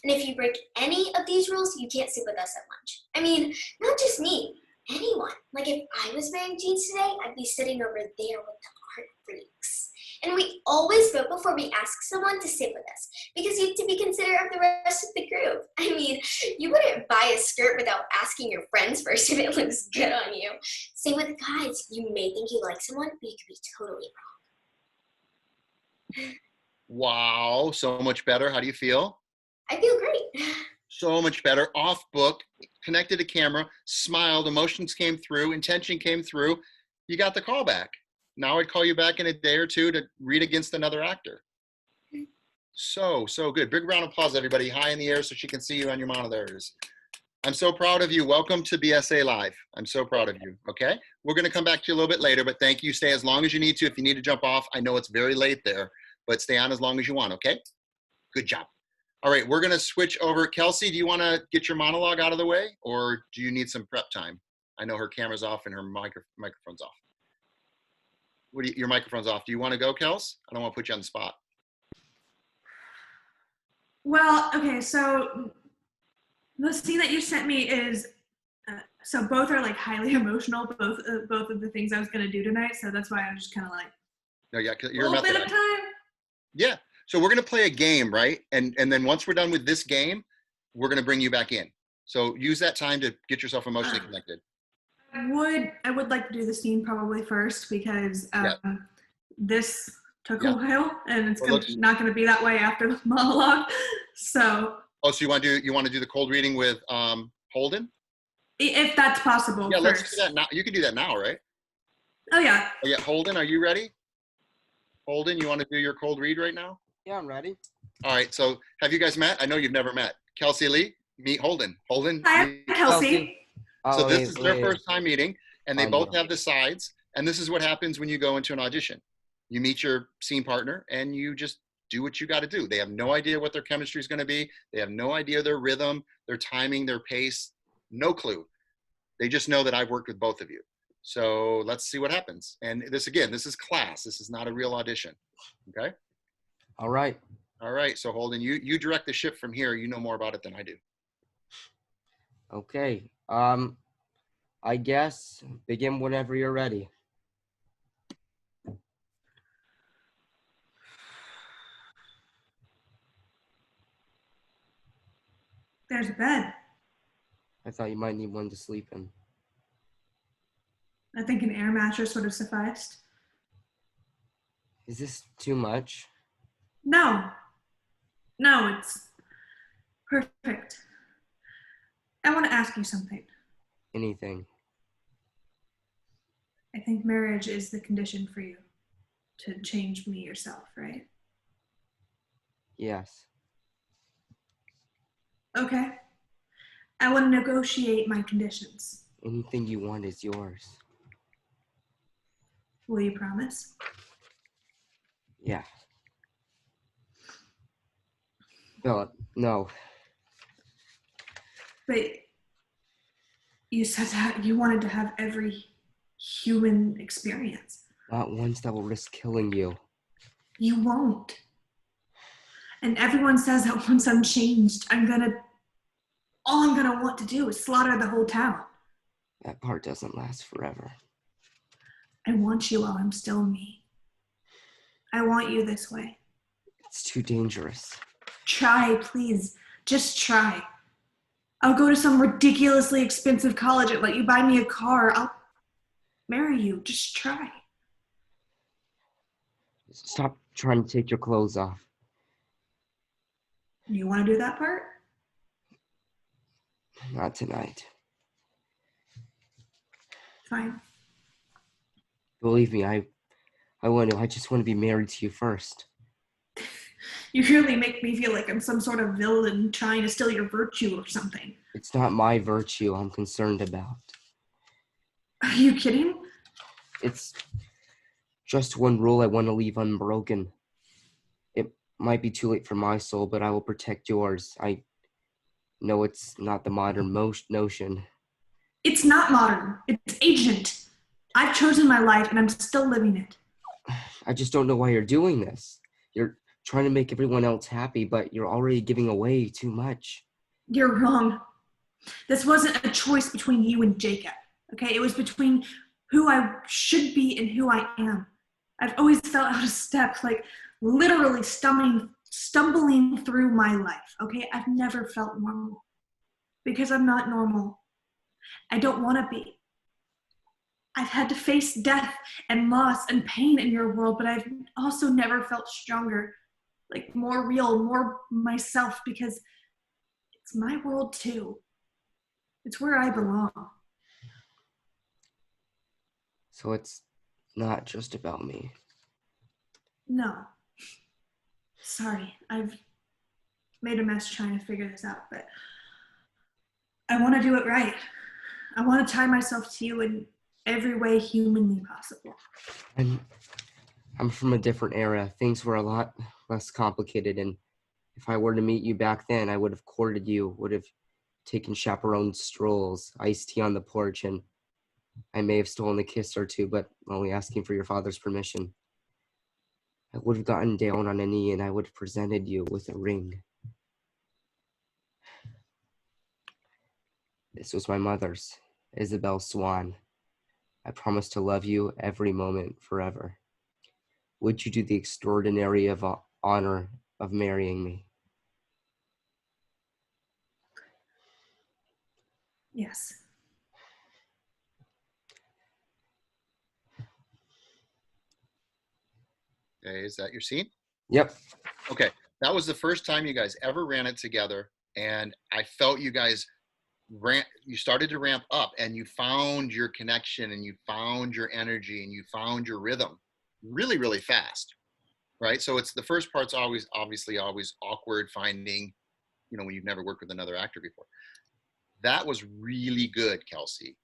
And if you break any of these rules, you can't sit with us at lunch. I mean, not just me, anyone. Like if I was wearing jeans today, I'd be sitting over there with the art freaks. And we always vote before we ask someone to sit with us because you have to be considerate of the rest of the group. I mean, you wouldn't buy a skirt without asking your friends first if it looks good on you. Same with guys. You may think you like someone, but you could be totally wrong. Wow, so much better. How do you feel? I feel great. So much better. Off book, connected to camera, smiled, emotions came through, intention came through. You got the call back. Now I'd call you back in a day or two to read against another actor. So good. Big round of applause, everybody. High in the air so she can see you on your monitors. I'm so proud of you. Welcome to BSA Live. I'm so proud of you. Okay. We're going to come back to you a little bit later, but thank you. Stay as long as you need to. If you need to jump off, I know it's very late there, but stay on as long as you want. Okay. Good job. All right. We're going to switch over. Kelsey, do you want to get your monologue out of the way or do you need some prep time? I know her camera's off and her microphone's off. Your microphone's off. Do you want to go, Kels? I don't want to put you on the spot. Well, okay, so the scene that you sent me is, so both are like highly emotional, both of the things I was going to do tonight. So that's why I was just kind of like, No, yeah, you're a little bit of time. Yeah. So we're going to play a game, right? And then once we're done with this game, we're going to bring you back in. So use that time to get yourself emotionally connected. I would like to do the scene probably first because this took a while and it's not going to be that way after the monologue. So. Oh, so you want to do the cold reading with Holden? If that's possible. Yeah, first. Let's do that now. You can do that now, right? Oh yeah. Oh, yeah, Holden, are you ready? Holden, you want to do your cold read right now? Yeah, I'm ready. All right. So have you guys met? I know you've never met. Kelsey Lee, meet Holden. Holden. Hi, Kelsey. So this is their first time meeting, and they both have the sides. And this is what happens when you go into an audition. You meet your scene partner, and you just do what you got to do. They have no idea what their chemistry is going to be. They have no idea their rhythm, their timing, their pace. No clue. They just know that I've worked with both of you. So let's see what happens. And this is class. This is not a real audition. Okay? All right. All right. So Holden, you direct the ship from here. You know more about it than I do. Okay. I guess begin whenever you're ready. There's a bed. I thought you might need one to sleep in. I think an air mattress would have sufficed. Is this too much? No, it's perfect. I want to ask you something. Anything. I think marriage is the condition for you to change me yourself, right? Yes. Okay. I want to negotiate my conditions. Anything you want is yours. Will you promise? Yeah. No. But you said that you wanted to have every human experience. Not ones that will risk killing you. You won't. And everyone says that once I'm changed, all I'm gonna want to do is slaughter the whole town. That part doesn't last forever. I want you while I'm still me. I want you this way. It's too dangerous. Try, please. Just try. I'll go to some ridiculously expensive college and let you buy me a car. I'll marry you. Just try. Stop trying to take your clothes off. You want to do that part? Not tonight. Fine. Believe me, I just want to be married to you first. You really make me feel like I'm some sort of villain trying to steal your virtue or something. It's not my virtue I'm concerned about. Are you kidding? It's just one rule I want to leave unbroken. It might be too late for my soul, but I will protect yours. I know it's not the modern notion. It's not modern. It's ancient. I've chosen my life and I'm still living it. I just don't know why you're doing this. You're trying to make everyone else happy, but you're already giving away too much. You're wrong. This wasn't a choice between you and Jacob, okay? It was between who I should be and who I am. I've always felt out of step, like literally stumbling through my life, okay? I've never felt normal because I'm not normal. I don't want to be. I've had to face death and loss and pain in your world, but I've also never felt stronger, like more real, more myself, because it's my world too. It's where I belong. So it's not just about me. No. Sorry, I've made a mess trying to figure this out, but I want to do it right. I want to tie myself to you in every way humanly possible. I'm from a different era. Things were a lot less complicated, and if I were to meet you back then, I would have courted you, would have taken chaperone strolls, iced tea on the porch, and I may have stolen a kiss or two, but only asking for your father's permission. I would have gotten down on a knee and I would have presented you with a ring. This was my mother's, Isabel Swan. I promise to love you every moment forever. Would you do the extraordinary honor of marrying me? Yes. Okay, is that your scene? Yep. Okay, that was the first time you guys ever ran it together, and I felt you guys you started to ramp up, and you found your connection, and you found your energy, and you found your rhythm really, really fast, right? So it's the first part's obviously always awkward finding, when you've never worked with another actor before. That was really good, Kelsey.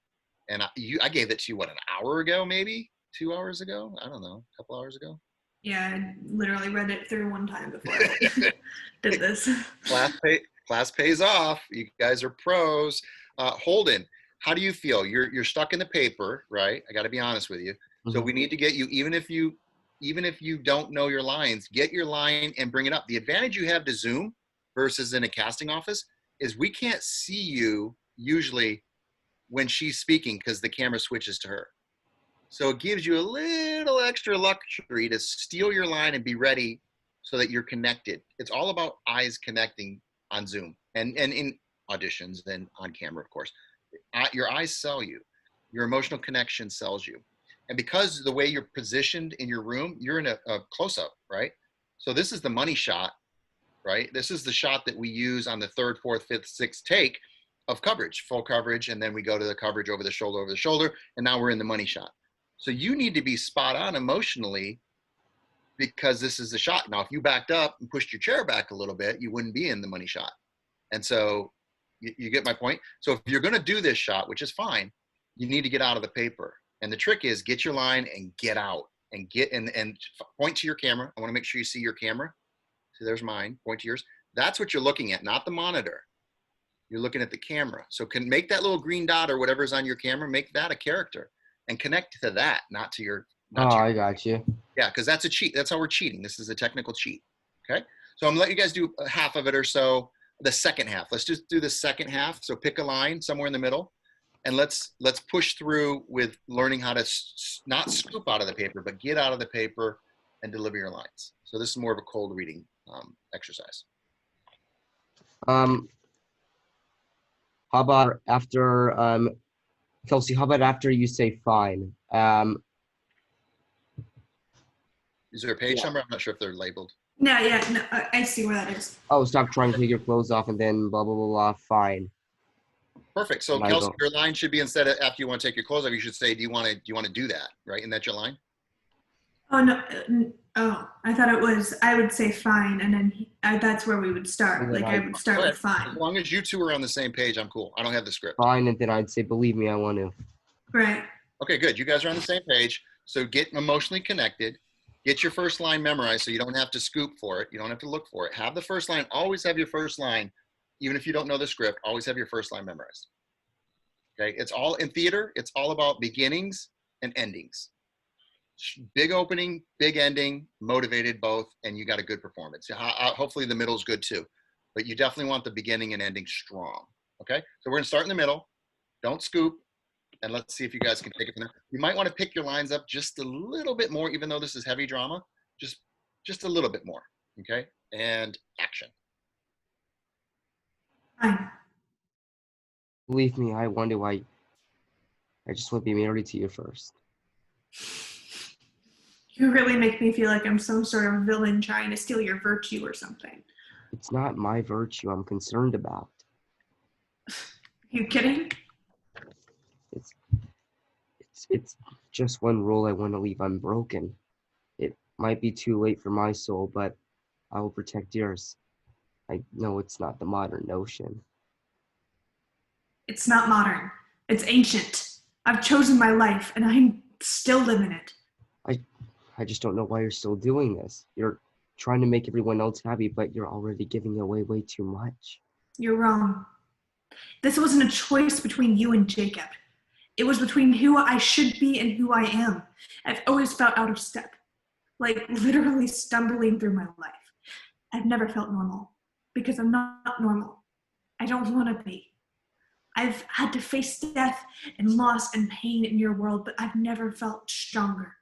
And I gave it to you, what, an hour ago, maybe 2 hours ago? I don't know, a couple hours ago. Yeah, I literally read it through one time before I did this. Class pays off. You guys are pros. Holden, how do you feel? You're stuck in the paper, right? I got to be honest with you. So we need to get you, even if you don't know your lines, get your line and bring it up. The advantage you have to Zoom versus in a casting office is we can't see you usually when she's speaking because the camera switches to her. So it gives you a little extra luxury to steal your line and be ready so that you're connected. It's all about eyes connecting on Zoom and in auditions and on camera, of course. Your eyes sell you. Your emotional connection sells you. And because the way you're positioned in your room, you're in a close-up, right? So this is the money shot, right? This is the shot that we use on the 3rd, 4th, 5th, 6th take of coverage, full coverage, and then we go to the coverage over the shoulder, and now we're in the money shot. So you need to be spot on emotionally because this is the shot. Now, if you backed up and pushed your chair back a little bit, you wouldn't be in the money shot. And so you get my point? So if you're going to do this shot, which is fine, you need to get out of the paper. And the trick is get your line and get out and and point to your camera. I want to make sure you see your camera. So there's mine, point to yours. That's what you're looking at, not the monitor. You're looking at the camera. So can make that little green dot or whatever's on your camera, make that a character and connect to that, not to your. I got you. Yeah, because that's a cheat. That's how we're cheating. This is a technical cheat. Okay. So I'm gonna let you guys do half of it or so. The second half. Let's just do the second half. So pick a line somewhere in the middle, and let's push through with learning how to not scoop out of the paper, but get out of the paper and deliver your lines. So this is more of a cold reading exercise. How about after Kelsey? How about after you say fine? Is there a page number? I'm not sure if they're labeled. No, I see where that is. Oh, stop trying to take your clothes off and then blah, blah, blah, blah, fine. Perfect. So Kelsey, your line should be instead of after you want to take your clothes off, you should say, do you want to do that? Right? Isn't that your line? Oh, no. Oh, I thought it was, I would say fine. And then that's where we would start. Like I would start with fine. As long as you two are on the same page, I'm cool. I don't have the script. Fine. And then I'd say, believe me, I want to. Right. Okay, good. You guys are on the same page. So get emotionally connected. Get your first line memorized so you don't have to scoop for it. You don't have to look for it. Have the first line. Always have your first line. Even if you don't know the script, always have your first line memorized. Okay, it's all in theater. It's all about beginnings and endings. Big opening, big ending, motivated both, and you got a good performance. Hopefully the middle is good too, but you definitely want the beginning and ending strong. Okay, so we're gonna start in the middle. Don't scoop. and let's see if you guys can take it from there. You might want to pick your lines up just a little bit more, even though this is heavy drama, just a little bit more, okay? And action. Fine. Believe me, I wonder why I just want to be married to you first. You really make me feel like I'm some sort of villain trying to steal your virtue or something. It's not my virtue I'm concerned about. You kidding? It's just one rule I want to leave unbroken. It might be too late for my soul, but I will protect yours. I know it's not the modern notion. It's not modern. It's ancient. I've chosen my life, and I'm still living it. I just don't know why you're still doing this. You're trying to make everyone else happy, but you're already giving away way too much. You're wrong. This wasn't a choice between you and Jacob. It was between who I should be and who I am. I've always felt out of step, like literally stumbling through my life. I've never felt normal because I'm not normal. I don't want to be. I've had to face death and loss and pain in your world, but I've never felt stronger,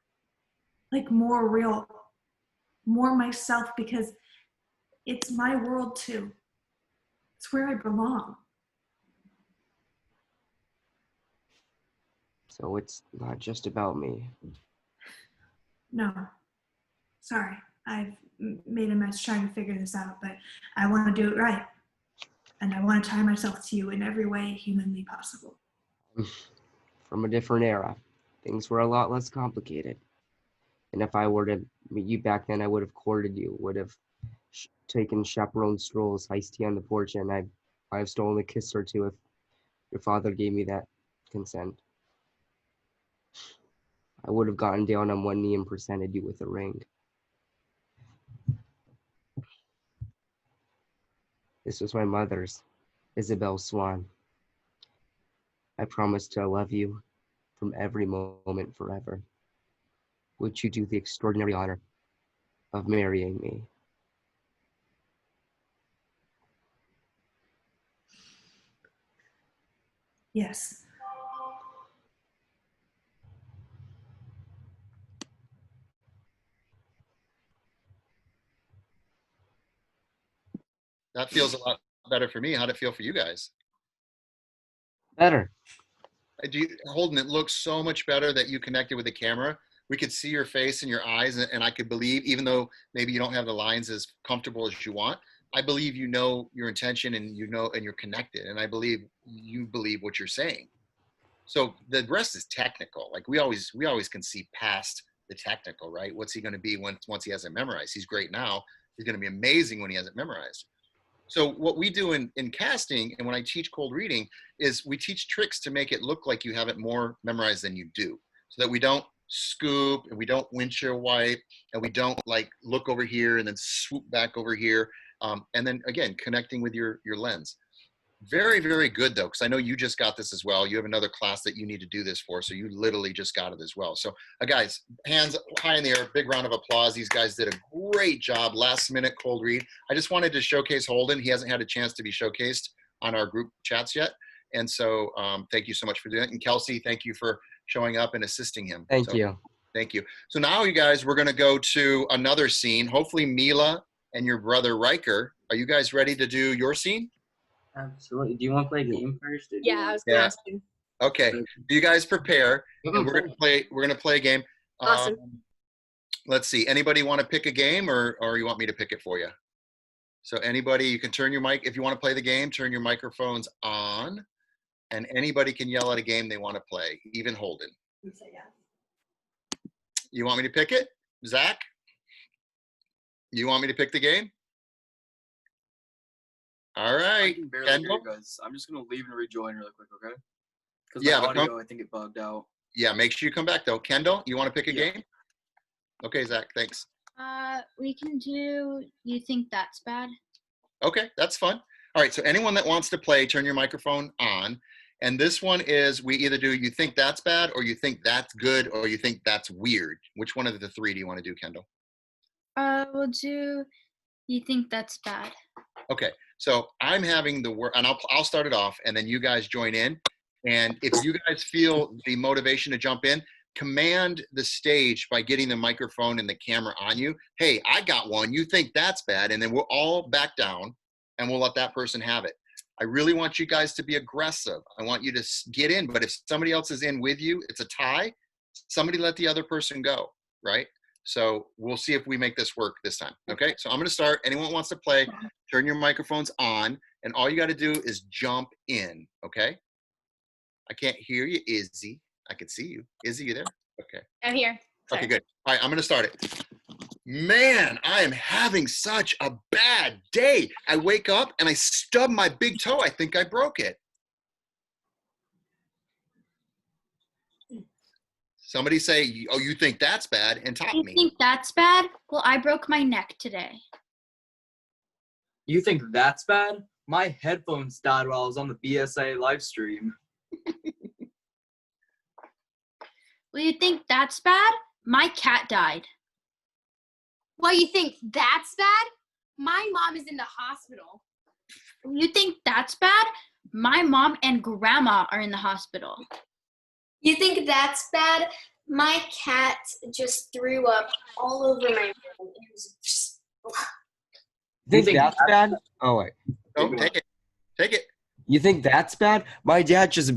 like more real, more myself, because it's my world too. It's where I belong. So it's not just about me. No, sorry. I've made a mess trying to figure this out, but I want to do it right. And I want to tie myself to you in every way humanly possible. From a different era. Things were a lot less complicated. And if I were to meet you back then, I would have courted you, would have taken chaperone strolls, iced tea on the porch, and I'd have stolen a kiss or two if your father gave me that consent. I would have gotten down on one knee and presented you with a ring. This was my mother's, Isabel Swan. I promised to love you from every moment forever. Would you do the extraordinary honor of marrying me? Yes. That feels a lot better for me. How'd it feel for you guys? Better. Holden, it looks so much better that you connected with the camera. We could see your face and your eyes, and I could believe, even though maybe you don't have the lines as comfortable as you want, I believe you know your intention, and you know, and you're connected, and I believe you believe what you're saying. So the rest is technical. Like we always can see past the technical, right? What's he going to be once he has it memorized? He's great now. He's going to be amazing when he has it memorized. So what we do in casting, and when I teach cold reading, is we teach tricks to make it look like you have it more memorized than you do, so that we don't scoop and we don't windshield wipe and we don't like look over here and then swoop back over here. And then again, connecting with your lens. Very, very good though, because I know you just got this as well. You have another class that you need to do this for, so you literally just got it as well. So guys, hands high in the air, big round of applause. These guys did a great job. Last minute cold read. I just wanted to showcase Holden. He hasn't had a chance to be showcased on our group chats yet. And so thank you so much for doing it. And Kelsey, thank you for showing up and assisting him. Thank you. Thank you. So now you guys, we're gonna go to another scene. Hopefully Mila and your brother Riker, are you guys ready to do your scene? Absolutely. Do you want to play a game first? Yeah, I was gonna ask you. Okay. You guys prepare, and we're gonna play a game. Awesome. Let's see. Anybody want to pick a game, or you want me to pick it for you? So anybody, you can turn your mic if you want to play the game. Turn your microphones on, and anybody can yell at a game they want to play. Even Holden. You want me to pick it, Zach? You want me to pick the game? All right. I can barely hear you guys. I'm just gonna leave and rejoin really quick, okay? Because Yeah, my but audio, I think it bugged out. Yeah, make sure you come back though. Kendall, you want to pick a game? Okay, Zach, thanks. We can do You Think That's Bad? Okay, that's fun. All right, so anyone that wants to play, turn your microphone on. And this one is, we either do You Think That's Bad, or You Think That's Good, or You Think That's Weird. Which one of the three do you want to do, Kendall? We'll do You Think That's Bad. Okay, so I'm having the word, and I'll start it off, and then you guys join in. And if you guys feel the motivation to jump in, command the stage by getting the microphone and the camera on you. Hey, I got one. You think that's bad? And then we'll all back down and we'll let that person have it. I really want you guys to be aggressive. I want you to get in, but if somebody else is in with you, it's a tie. Somebody let the other person go, right? So we'll see if we make this work this time, okay? So I'm gonna start. Anyone wants to play, turn your microphones on, and all you gotta do is jump in, okay? I can't hear you, Izzy. I can see you. Izzy, you there? Okay. I'm here. Sorry. Okay, good. All right, I'm gonna start it. Man, I am having such a bad day. I wake up and I stub my big toe. I think I broke it. Somebody say, oh, you think that's bad, and top You me. think that's bad? Well, I broke my neck today. You think that's bad? My headphones died while I was on the BSA-LIVE stream. Well, you think that's bad? My cat died. Well, you think that's bad? My mom is in the hospital. You think that's bad? My mom and grandma are in the hospital. You think that's bad? My cat just threw up all over my room. It was just... You think that's bad? Oh, wait. Oh, take it. Take it. You think that's bad? My dad just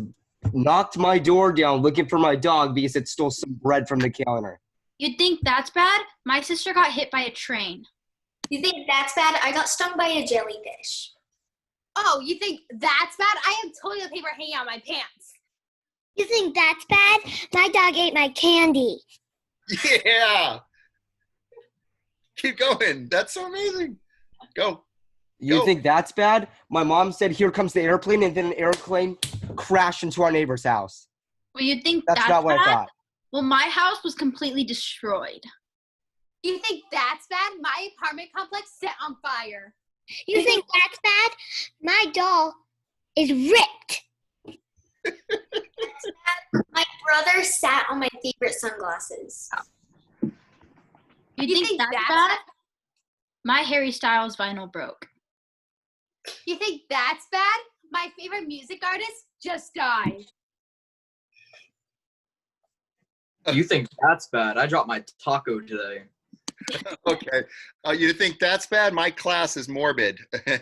knocked my door down looking for my dog because it stole some bread from the counter. You think that's bad? My sister got hit by a train. You think that's bad? I got stung by a jellyfish. Oh, you think that's bad? I have toilet paper hanging out my pants. You think that's bad? My dog ate my candy. Yeah. Keep going. That's so amazing. Go. You think that's bad? My mom said, here comes the airplane, and then an airplane crashed into our neighbor's house. Well, you think That's that's not what I bad? thought. Well, my house was completely destroyed. You think that's bad? My apartment complex set on fire. You think that's bad? My doll is ripped. My brother sat on my favorite sunglasses. You think that's bad? My Harry Styles vinyl broke. You think that's bad? My favorite music artist just died. You think that's bad? I dropped my taco today. Okay. You think that's bad? My class is morbid.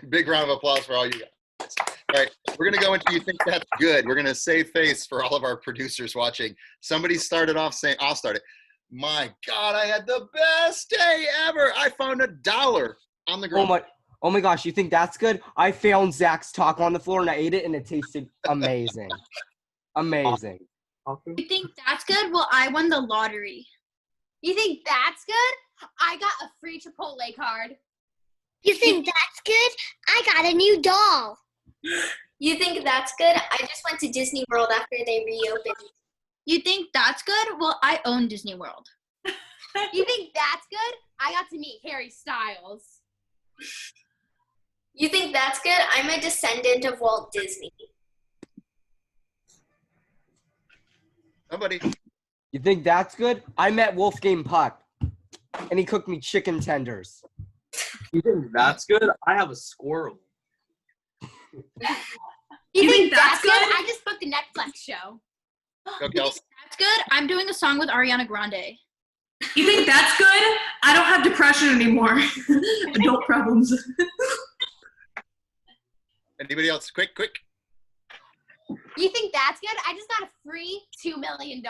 Big round of applause for all you guys. All right, we're going to go into you think that's good. We're going to save face for all of our producers watching. Somebody started off saying, I'll start it. My God, I had the best day ever. I found $1 on the ground. Oh my gosh, you think that's good? I found Zach's taco on the floor and I ate it and it tasted amazing. Amazing. You think that's good? Well, I won the lottery. You think that's good? I got a free Chipotle card. You think that's good? I got a new doll. You think that's good? I just went to Disney World after they reopened. You think that's good? Well, I own Disney World. You think that's good? I got to meet Harry Styles. You think that's good? I'm a descendant of Walt Disney. Somebody. You think that's good? I met Wolfgang Puck and he cooked me chicken tenders. You think that's good? I have a squirrel. You think that's good? I just booked a Netflix show. Go, Kels. That's good? I'm doing a song with Ariana Grande. You think that's good? I don't have depression anymore. Adult problems. Anybody else? Quick. You think that's good? I just got a free $2 million.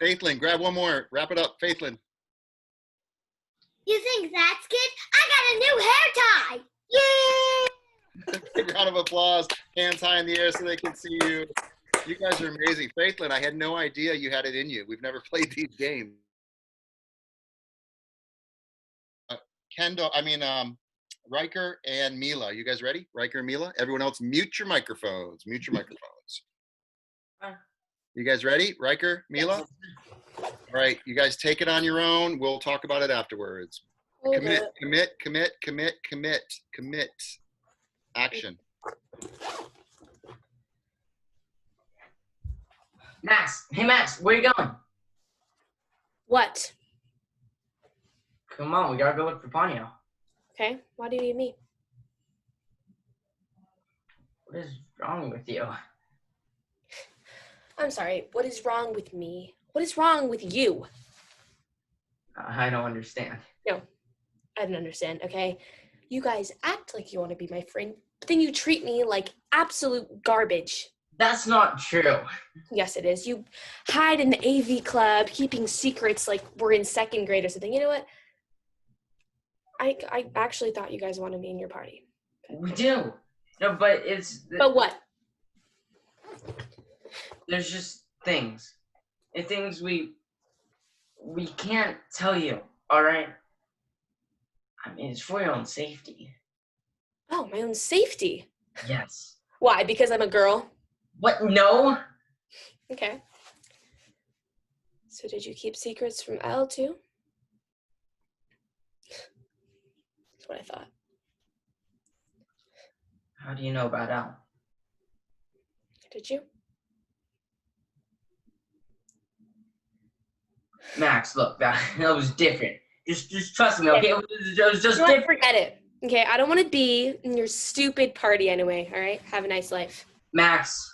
Faithlin, grab one more. Wrap it up, Faithlin. You think that's good? I got a new hair tie. Yay! Big round of applause. Hands high in the air so they can see you. You guys are amazing. Faithlin, I had no idea you had it in you. We've never played these games. Riker and Mila. You guys ready? Riker and Mila? Everyone else, mute your microphones. Mute your microphones. You guys ready? Riker, Mila? All right, you guys take it on your own. We'll talk about it afterwards. Commit. Action. Max. Hey, Max, where you going? What? Come on, we gotta go look for Ponyo. Okay, why do you need me? What is wrong with you? I'm sorry. What is wrong with me? What is wrong with you? I don't understand. No, I don't understand, okay? You guys act like you want to be my friend, but then you treat me like absolute garbage. That's not true. Yes, it is. You hide in the AV club, keeping secrets like we're in second grade or something. You know what? I actually thought you guys wanted me in your party. We do. No, but it's... But what? There's just things. And things we can't tell you, all right? I mean, it's for your own safety. Oh, my own safety? Yes. Why? Because I'm a girl? What? No. Okay. So did you keep secrets from Elle too? That's what I thought. How do you know about Elle? Did you? Max, look, that was different. Just trust me, okay? It was just You know what? different. Forget it. Okay, I don't want to be in your stupid party anyway, all right? Have a nice life. Max!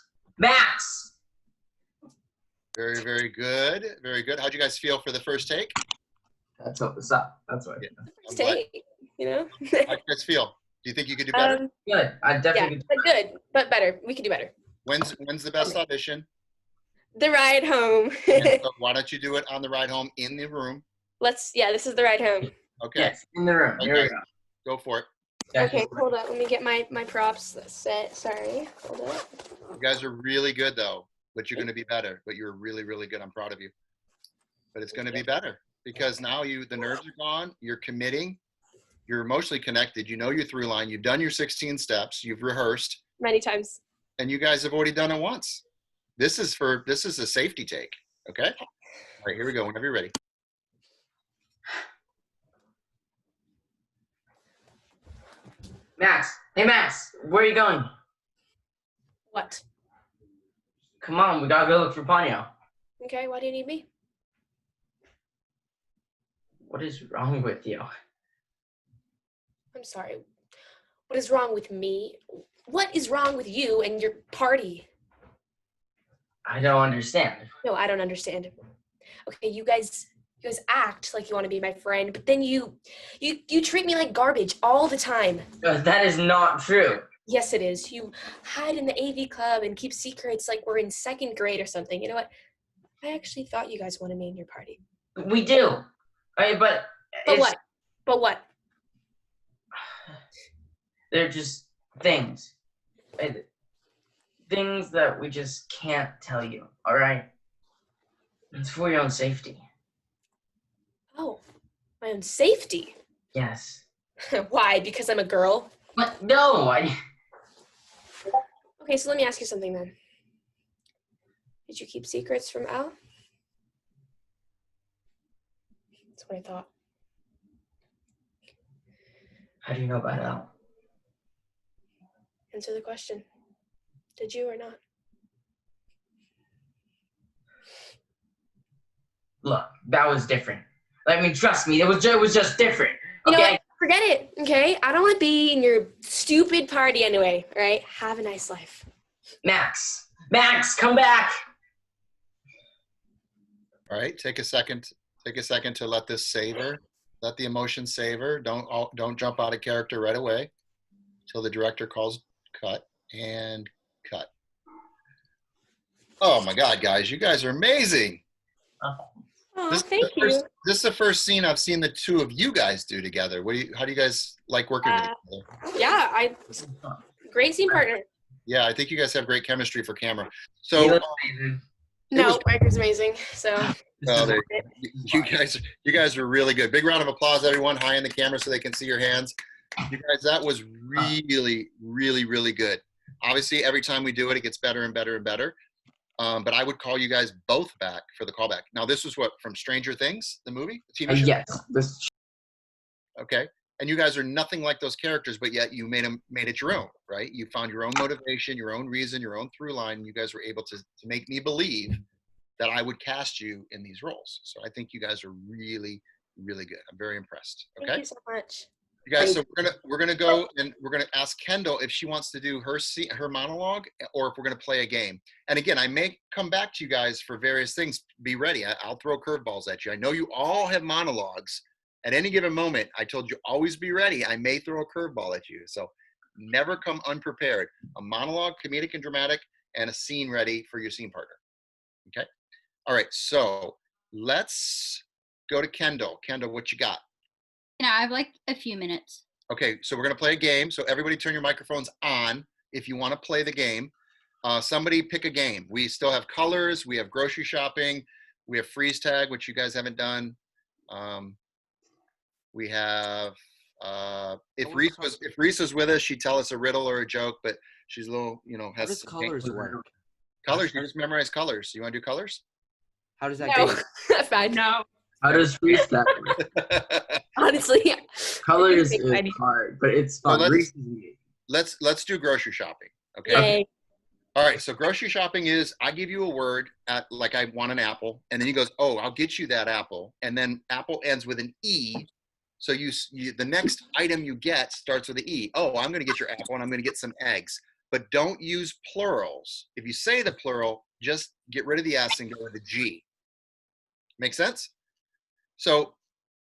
Very, very good. Very good. How'd you guys feel for the first take? That's what's up. That's what. Yeah. First take, you know? How'd you guys feel? Do you think you could do better? Good. I definitely. Yeah, but good, but better. We could do better. When's the best audition? The ride home. And so why don't you do it on the ride home in the room? This is the ride home. Okay. Yes, in the room. Here we go. Go for it. Okay, hold up. Let me get my props set. Sorry. Hold up. You guys are really good though, but you're going to be better. But you're really, really good. I'm proud of you. But it's going to be better because now the nerves are gone. You're committing. You're emotionally connected. You know your through line. You've done your 16 steps. You've rehearsed. Many times. And you guys have already done it once. This is a safety take. Okay. All right, here we go. Whenever you're ready. Max. Hey, Max. Where are you going? What? Come on, we gotta go look for Ponyo. Okay, why do you need me? What is wrong with you? I'm sorry. What is wrong with me? What is wrong with you and your party? I don't understand. No, I don't understand. Okay, you guys act like you want to be my friend, but then you treat me like garbage all the time. That is not true. Yes, it is. You hide in the AV club and keep secrets like we're in second grade or something. You know what? I actually thought you guys wanted me in your party. We do. But what? But what? They're just things. Things that we just can't tell you, all right? It's for your own safety. Oh, my own safety? Yes. Why? Because I'm a girl? But no, Okay, so let me ask you something then. Did you keep secrets from Al? That's what I thought. How do you know about Al? Answer the question. Did you or not? Look, that was different. I mean, trust me, it was just different. You know Okay? what? Forget it, okay? I don't want to be in your stupid party anyway, all right? Have a nice life. Max, come back. All right, take a second to let this savor. Let the emotion savor. Don't jump out of character right away until the director calls cut and cut. Oh my God, guys, you guys are amazing. Oh, thank you. This is the first scene I've seen the two of you guys do together. How do you guys like working with each other? Yeah, great scene partner. Yeah, I think you guys have great chemistry for camera. So No, Riker's amazing. So you guys are really good. Big round of applause, everyone. High in the camera so they can see your hands. You guys, that was really, really, really good. Obviously, every time we do it, it gets better and better and better. But I would call you guys both back for the callback. Now, this was what, from Stranger Things, the movie, the TV show? Yes. Okay. And you guys are nothing like those characters, but yet you made it your own, right? You found your own motivation, your own reason, your own through line. And you guys were able to make me believe that I would cast you in these roles. So I think you guys are really, really good. I'm very impressed. Okay. Thank you so much. You guys, so we're gonna go and we're gonna ask Kendall if she wants to do her monologue, or if we're gonna play a game. And again, I may come back to you guys for various things. Be ready. I'll throw curveballs at you. I know you all have monologues at any given moment. I told you always be ready. I may throw a curveball at you, so never come unprepared. A monologue, comedic and dramatic, and a scene ready for your scene partner. Okay. All right. So let's go to Kendall. Kendall, what you got? I have like a few minutes. Okay, so we're going to play a game. So everybody turn your microphones on if you want to play the game. Somebody pick a game. We still have colors. We have grocery shopping. We have freeze tag, which you guys haven't done. We have, if Reese was with us, she'd tell us a riddle or a joke, but she's a little, How does colors work? Colors, you just memorize colors. You want to do colors? How does that go? Fine. No. How does freeze tag work? Honestly, Colors is hard, but it's fun. So let's do grocery shopping. Okay. Yay. All right. So grocery shopping is I give you a word like I want an apple, and then he goes, "Oh, I'll get you that apple," and then apple ends with an E. So you the next item you get starts with an E. Oh, I'm going to get your apple, and I'm going to get some eggs. But don't use plurals. If you say the plural, just get rid of the S and go with the G. Make sense? So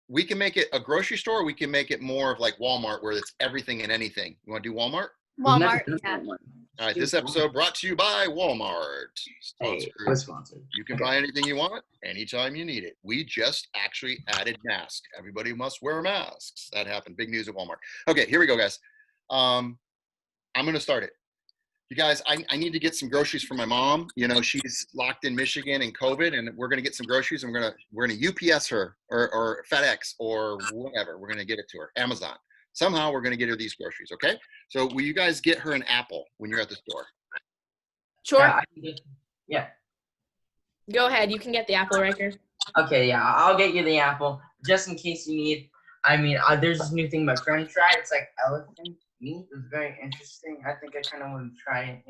we can make it a grocery store. Or we can make it more of like Walmart, where it's everything and anything. You want to do Walmart? Walmart. Yeah. All right. This episode brought to you by Walmart. Hey, we're sponsored. You can buy anything you want anytime you need it. We just actually added masks. Everybody must wear masks. That happened. Big news at Walmart. Okay, here we go, guys. I'm going to start it. You guys, I need to get some groceries for my mom. She's locked in Michigan and COVID, and we're gonna get some groceries, and we're gonna UPS her or FedEx or whatever. We're gonna get it to her, Amazon. Somehow we're gonna get her these groceries. Okay. So will you guys get her an apple when you're at the store? Sure. Yeah. Go ahead. You can get the apple, Riker. Okay, yeah, I'll get you the apple just in case you need. I mean, there's this new thing my friend tried. It's like elephant meat. It's very interesting. I think I kind of want to try it,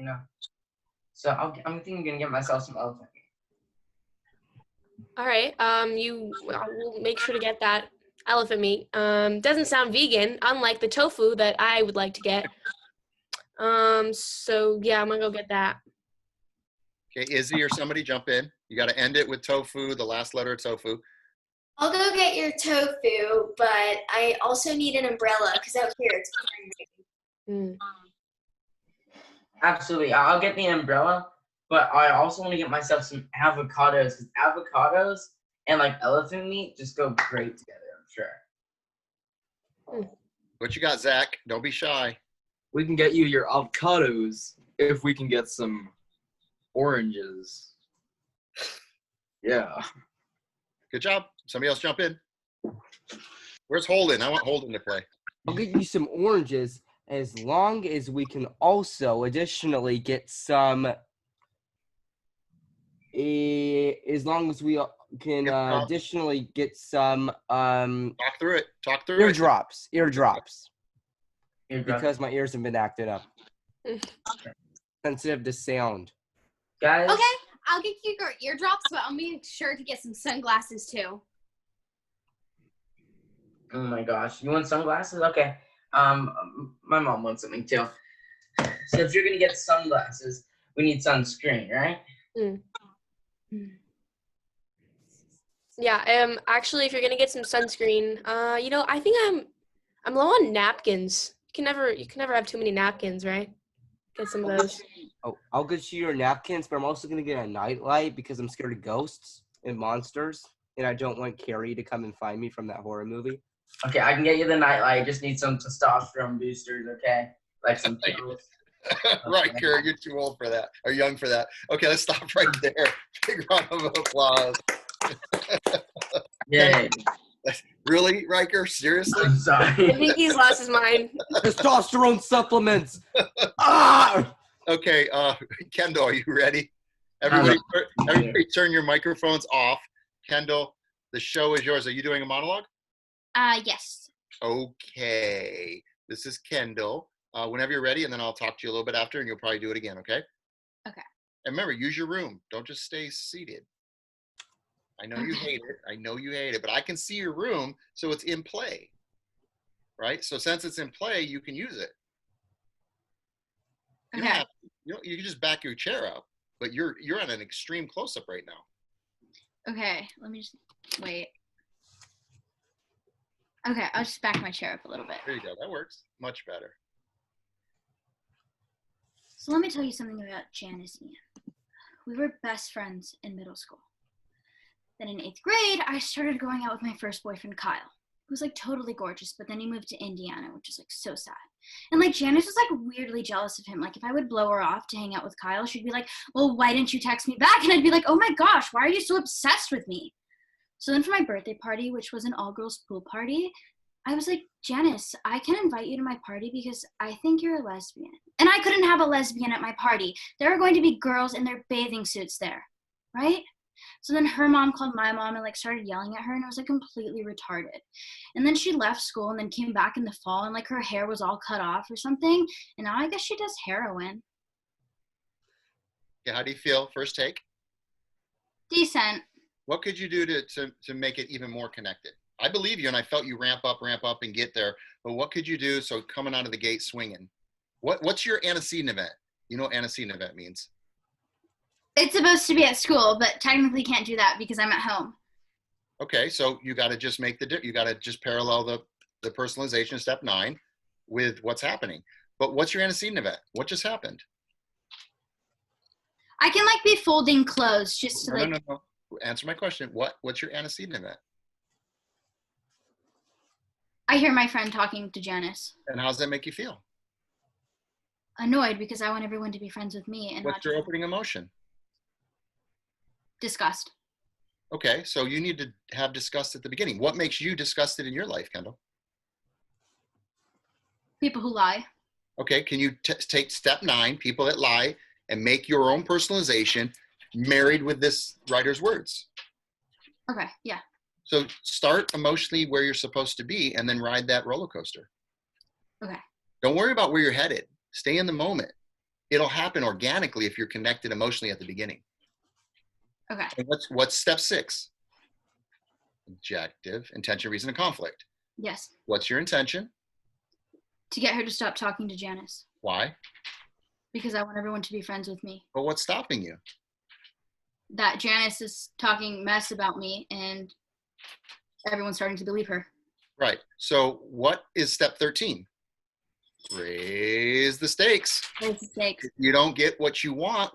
So I'm thinking I'm gonna get myself some elephant meat. All right. We'll make sure to get that elephant meat. Doesn't sound vegan, unlike the tofu that I would like to get. So yeah, I'm gonna go get that. Okay, Izzy or somebody jump in. You got to end it with tofu, the last letter of tofu. I'll go get your tofu, but I also need an umbrella because out here it's pouring. Absolutely, I'll get the umbrella, but I also want to get myself some avocados, because avocados and like elephant meat just go great together, I'm sure. What you got, Zach? Don't be shy. We can get you your avocados if we can get some oranges. Yeah. Good job. Somebody else jump in. Where's Holden? I want Holden to play. I'll get you some oranges as long as we can also additionally get some. As long as we can additionally get some. Talk through it. Eardrops. Because my ears have been acting up. Sensitive to sound. Guys. Okay, I'll get you your eardrops, but I'll make sure to get some sunglasses too. Oh my gosh, you want sunglasses? Okay. My mom wants something too. So if you're gonna get sunglasses, we need sunscreen, right? Yeah. Actually, if you're gonna get some sunscreen, I think I'm low on napkins. You can never have too many napkins, right? Get some of those. Oh, I'll get you your napkins, but I'm also gonna get a nightlight because I'm scared of ghosts and monsters, and I don't want Carrie to come and find me from that horror movie. Okay, I can get you the nightlight. Just need some testosterone boosters, okay? Like some pills. Right, Carrie, you're too old for that, or young for that. Okay, let's stop right there. Big round of applause. Yay. Really, Riker? Seriously? I'm sorry. I think he's lost his mind. Testosterone supplements. Ah! Okay, Kendall, are you ready? Everybody turn your microphones off. Kendall, the show is yours. Are you doing a monologue? Yes. Okay. This is Kendall. Whenever you're ready, and then I'll talk to you a little bit after, and you'll probably do it again, okay? Okay. And remember, use your room. Don't just stay seated. I know you hate it. I know you hate it, but I can see your room, so it's in play. right? So since it's in play, you can use it. You Okay. you can just back your chair up, but you're on an extreme close-up right now. Okay, let me just wait. Okay, I'll just back my chair up a little bit. There you go. That works. Much better. So let me tell you something about Janice and Ian. We were best friends in middle school. Then in 8th grade, I started going out with my first boyfriend, Kyle. He was like totally gorgeous, but then he moved to Indiana, which is like so sad. And like Janice was like weirdly jealous of him. Like if I would blow her off to hang out with Kyle, she'd be like, well, why didn't you text me back? And I'd be like, oh my gosh, why are you so obsessed with me? So then for my birthday party, which was an all-girls pool party, I was like, Janice, I can invite you to my party because I think you're a lesbian. And I couldn't have a lesbian at my party. There are going to be girls in their bathing suits there, right? So then her mom called my mom and like started yelling at her, and it was like completely retarded. And then she left school and then came back in the fall, and like her hair was all cut off or something. And now I guess she does heroin. Yeah, how do you feel? First take? Decent. What could you do to make it even more connected? I believe you, and I felt you ramp up and get there. But what could you do so coming out of the gate swinging? What's your antecedent event? You know what antecedent event means? It's supposed to be at school, but technically can't do that because I'm at home. Okay, so you got to just you got to just parallel the personalization of step 9 with what's happening. But what's your antecedent event? What just happened? I can like be folding clothes just to No. Answer my question. What's your antecedent event? I hear my friend talking to Janice. And how does that make you feel? Annoyed because I want everyone to be friends with me and what's your opening emotion? Disgust. Okay, so you need to have disgust at the beginning. What makes you disgusted in your life, Kendall? People who lie. Okay, can you take step 9, people that lie, and make your own personalization married with this writer's words? Okay, yeah. So start emotionally where you're supposed to be and then ride that roller coaster. Okay. Don't worry about where you're headed. Stay in the moment. It'll happen organically if you're connected emotionally at the beginning. Okay. And what's step 6? Objective, intention, reason, and conflict. Yes. What's your intention? To get her to stop talking to Janice. Why? Because I want everyone to be friends with me. But what's stopping you? That Janice is talking mess about me and everyone's starting to believe her. Right. So what is step 13? Raise the stakes. Raise the stakes. If you don't get what you want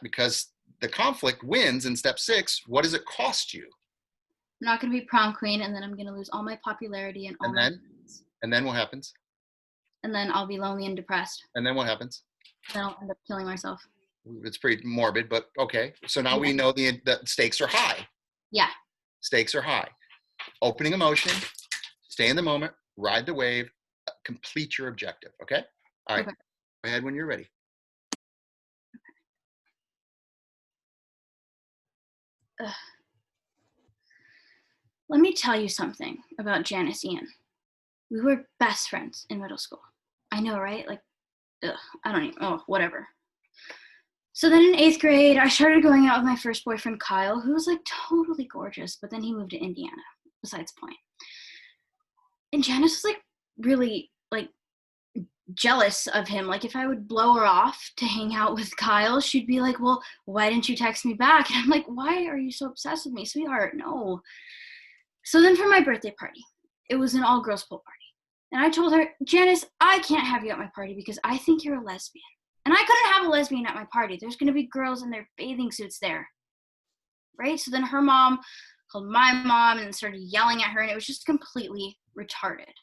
because the conflict wins in step 6, what does it cost you? I'm not going to be prom queen, and then I'm going to lose all my popularity and all my friends. And then what happens? And then I'll be lonely and depressed. And then what happens? Then I'll end up killing myself. It's pretty morbid, but okay. So now we know the stakes are high. Yeah. Stakes are high. Opening emotion, stay in the moment, ride the wave, complete your objective, okay? All right, okay. Go ahead when you're ready. Ugh. Let me tell you something about Janice Ian. We were best friends in middle school. I know, right? Like, I don't even, whatever. So then in 8th grade, I started going out with my first boyfriend, Kyle, who was like totally gorgeous, but then he moved to Indiana, besides the point. And Janice was like really like jealous of him. Like if I would blow her off to hang out with Kyle, she'd be like, well, why didn't you text me back? And I'm like, why are you so obsessed with me, sweetheart? No. So then for my birthday party, it was an all-girls pool party. And I told her, Janice, I can't have you at my party because I think you're a lesbian. And I couldn't have a lesbian at my party. There's going to be girls in their bathing suits there. Right? So then her mom called my mom and started yelling at her, and it was just completely retarded.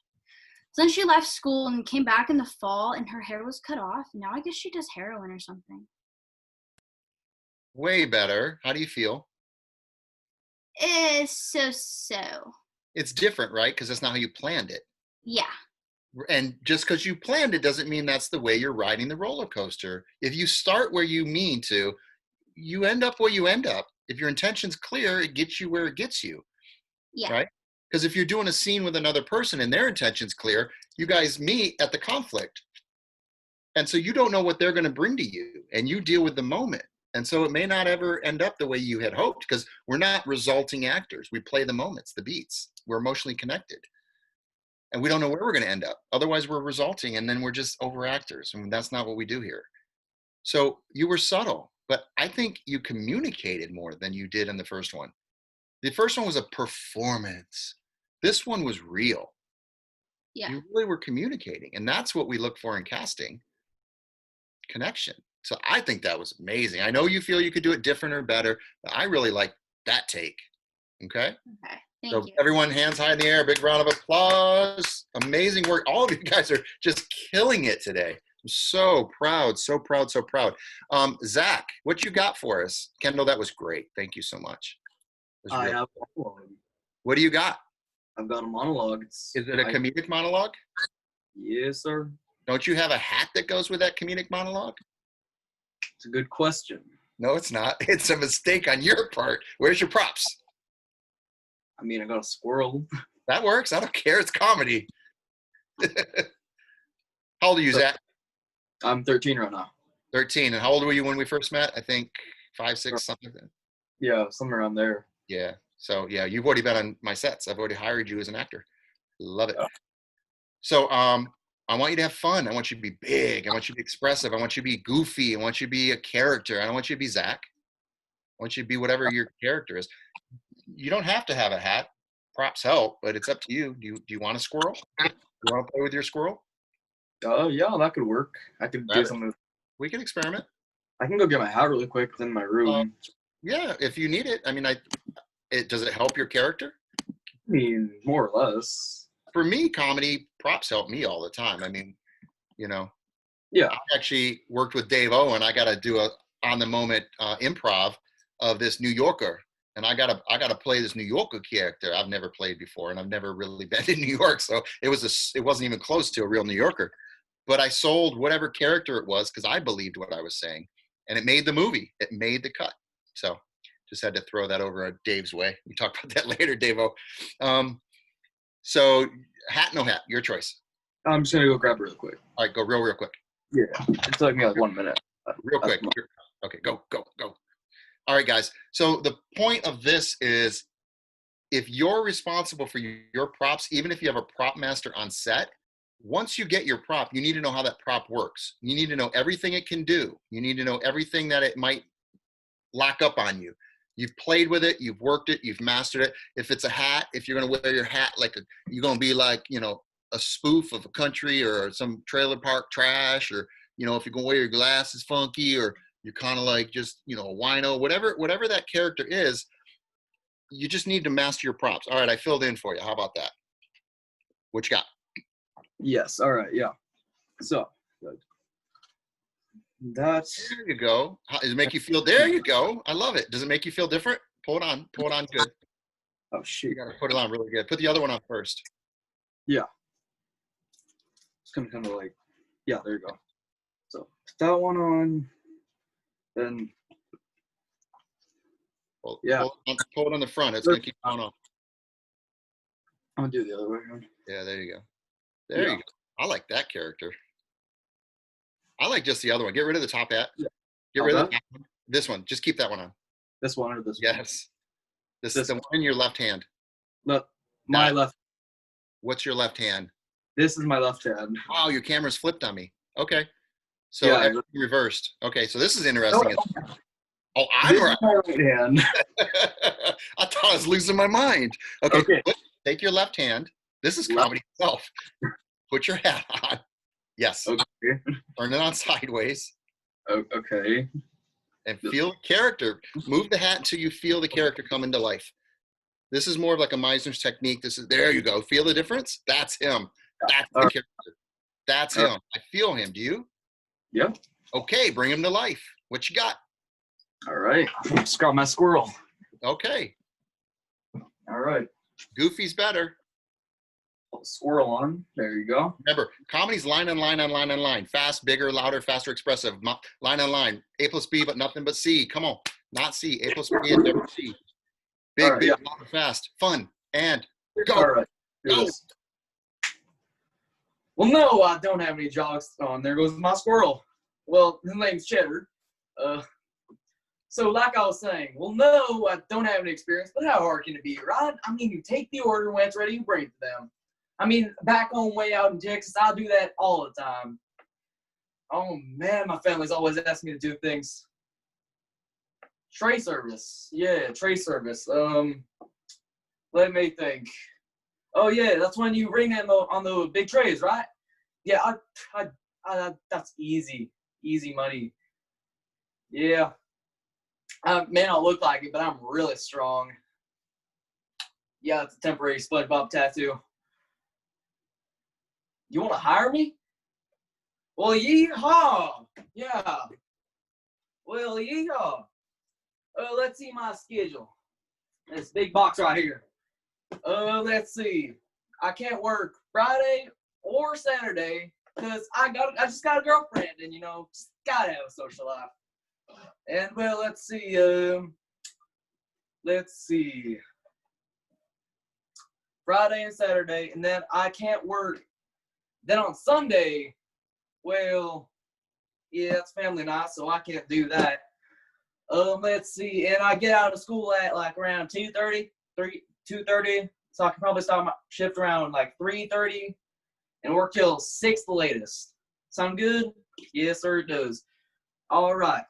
So then she left school and came back in the fall, and her hair was cut off. Now I guess she does heroin or something. Way better. How do you feel? It's so. It's different, right? Because that's not how you planned it. Yeah. And just because you planned it doesn't mean that's the way you're riding the roller coaster. If you start where you mean to, you end up where you end up. If your intention's clear, it gets you where it gets you. Yeah. Right? Because if you're doing a scene with another person and their intention's clear, you guys meet at the conflict. And so you don't know what they're going to bring to you, and you deal with the moment. And so it may not ever end up the way you had hoped, because we're not resulting actors. We play the moments, the beats. We're emotionally connected. And we don't know where we're going to end up. Otherwise, we're resulting, and then we're just overactors. And that's not what we do here. So you were subtle, but I think you communicated more than you did in the first one. The first one was a performance. This one was real. Yeah. You really were communicating. And that's what we look for in casting, connection. So I think that was amazing. I know you feel you could do it different or better, but I really like that take. Okay? Okay. Thank So you. everyone, hands high in the air, big round of applause. Amazing work. All of you guys are just killing it today. I'm so proud, so proud, so proud. Zach, what you got for us? Kendall, that was great. Thank you so much. It was I real. have a monologue. What do you got? I've got a monologue. Is it a comedic monologue? Yes, sir. Don't you have a hat that goes with that comedic monologue? It's a good question. No, it's not. It's a mistake on your part. Where's your props? I mean, I got a squirrel. That works. I don't care. It's comedy. How old are you, Zach? I'm 13 right now. 13. And how old were you when we first met? I think 5, 6, something like that. Yeah, somewhere around there. Yeah. So, yeah, you've already been on my sets. I've already hired you as an actor. Love it. So, I want you to have fun. I want you to be big. I want you to be expressive. I want you to be goofy. I want you to be a character. I don't want you to be Zach. I want you to be whatever your character is. You don't have to have a hat. Props help, but it's up to you. Do you want a squirrel? You want to play with your squirrel? Yeah, that could work. I could do something. We can experiment. I can go get my hat really quick. It's in my room. Yeah, if you need it. I mean, does it help your character? I mean, more or less. For me, comedy props help me all the time. I mean, Yeah. I actually worked with DaveO, and I got to do a on the moment improv of this New Yorker, and I gotta play this New Yorker character I've never played before, and I've never really been in New York, so it wasn't even close to a real New Yorker. But I sold whatever character it was because I believed what I was saying, and it made the movie. It made the cut. So just had to throw that over Dave's way. We talk about that later, DaveO. So hat, no hat, your choice. I'm just gonna go grab it real quick. All right, go real quick. Yeah, it took me like 1 minute. Real quick. Okay, go. All right, guys. So the point of this is if you're responsible for your props, even if you have a prop master on set, once you get your prop, you need to know how that prop works. You need to know everything it can do. You need to know everything that it might lock up on you. You've played with it, you've worked it, you've mastered it. If it's a hat, if you're going to wear your hat you're going to be like, a spoof of a country or some trailer park trash, or, if you're going to wear your glasses funky, or you're kind of like just, a wino, whatever that character is, you just need to master your props. All right, I filled in for you. How about that? What you got? Yes, all right, yeah. So, that's... There you go. How does it make you feel? There you go. I love it. Does it make you feel different? Pull it on good. Oh, shoot. You got to put it on really good. Put the other one on first. Yeah. It's going to kind of like, yeah, there you go. So, put that one on, then... Pull it on the front. It's going to keep going off. I'll do the other way around. Yeah, there you go. There you go. I like that character. I like just the other one. Get rid of the top hat. Yeah. Get rid of this one. Just keep that one on. This one or this one? Yes. This is the one in your left hand. Look, my left. What's your left hand? This is my left hand. Wow, your camera's flipped on me. Okay. So everything reversed. Okay, so this is interesting. Oh, I'm right. My right hand. I thought I was losing my mind. Okay. Take your left hand. This is comedy itself. Put your hat on. Yes. Okay. Turn it on sideways. Okay. And feel the character. Move the hat until you feel the character come into life. This is more of like a Meisner's technique. There you go. Feel the difference? That's him. That's the character. That's him. I feel him. Do you? Yep. Okay, bring him to life. What you got? All right. Just got my squirrel. Okay. All right. Goofy's better. Put the squirrel on. There you go. Remember, comedy's line on line on line on line. Fast, bigger, louder, faster, expressive. Line on line. A plus B, but nothing but C. Come on. Not C. A plus B and never C. Big, big, louder, fast. Fun. And go. All right. Go. Well, no, I don't have any jogs on. There goes my squirrel. Well, his name's Cheddar. So like I was saying, well, no, I don't have any experience, but how hard can it be, right? I mean, you take the order when it's ready, you bring it to them. I mean, back home way out in Texas, I'll do that all the time. Oh man, my family's always asking me to do things. Tray service. Yeah, tray service. Let me think. Oh yeah, that's when you ring on the big trays, right? Yeah, I that's easy money. Yeah. May not look like it, but I'm really strong. Yeah, it's a temporary SpongeBob tattoo. You want to hire me? Well, yeehaw! Yeah. Well, yeehaw. Let's see my schedule. This big box right here. Let's see. I can't work Friday or Saturday because I just got a girlfriend, and just gotta have a social life. And well, let's see. Friday and Saturday, and then I can't work. Then on Sunday, well, yeah, it's family night, so I can't do that. Let's see, and I get out of school at like around 2:30, so I can probably start my shift around like 3:30 and work till 6 the latest. Sound good? Yes, sir, it does. All right.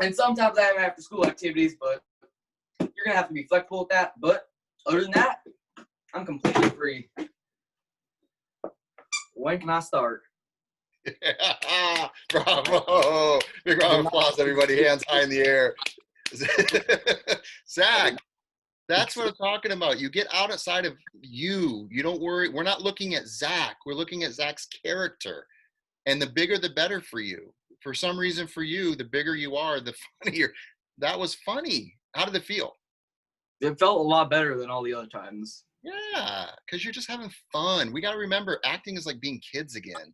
And sometimes I have after school activities, but you're gonna have to be flexible with that. But other than that, I'm completely free. When can I start? Bravo! Big round of applause, everybody. Hands high in the air. Zach, that's what I'm talking about. You get outside of you. You don't worry. We're not looking at Zach. We're looking at Zach's character. And the bigger, the better for you. For some reason, for you, the bigger you are, the funnier. That was funny. How did it feel? It felt a lot better than all the other times. Yeah, because you're just having fun. We got to remember, acting is like being kids again.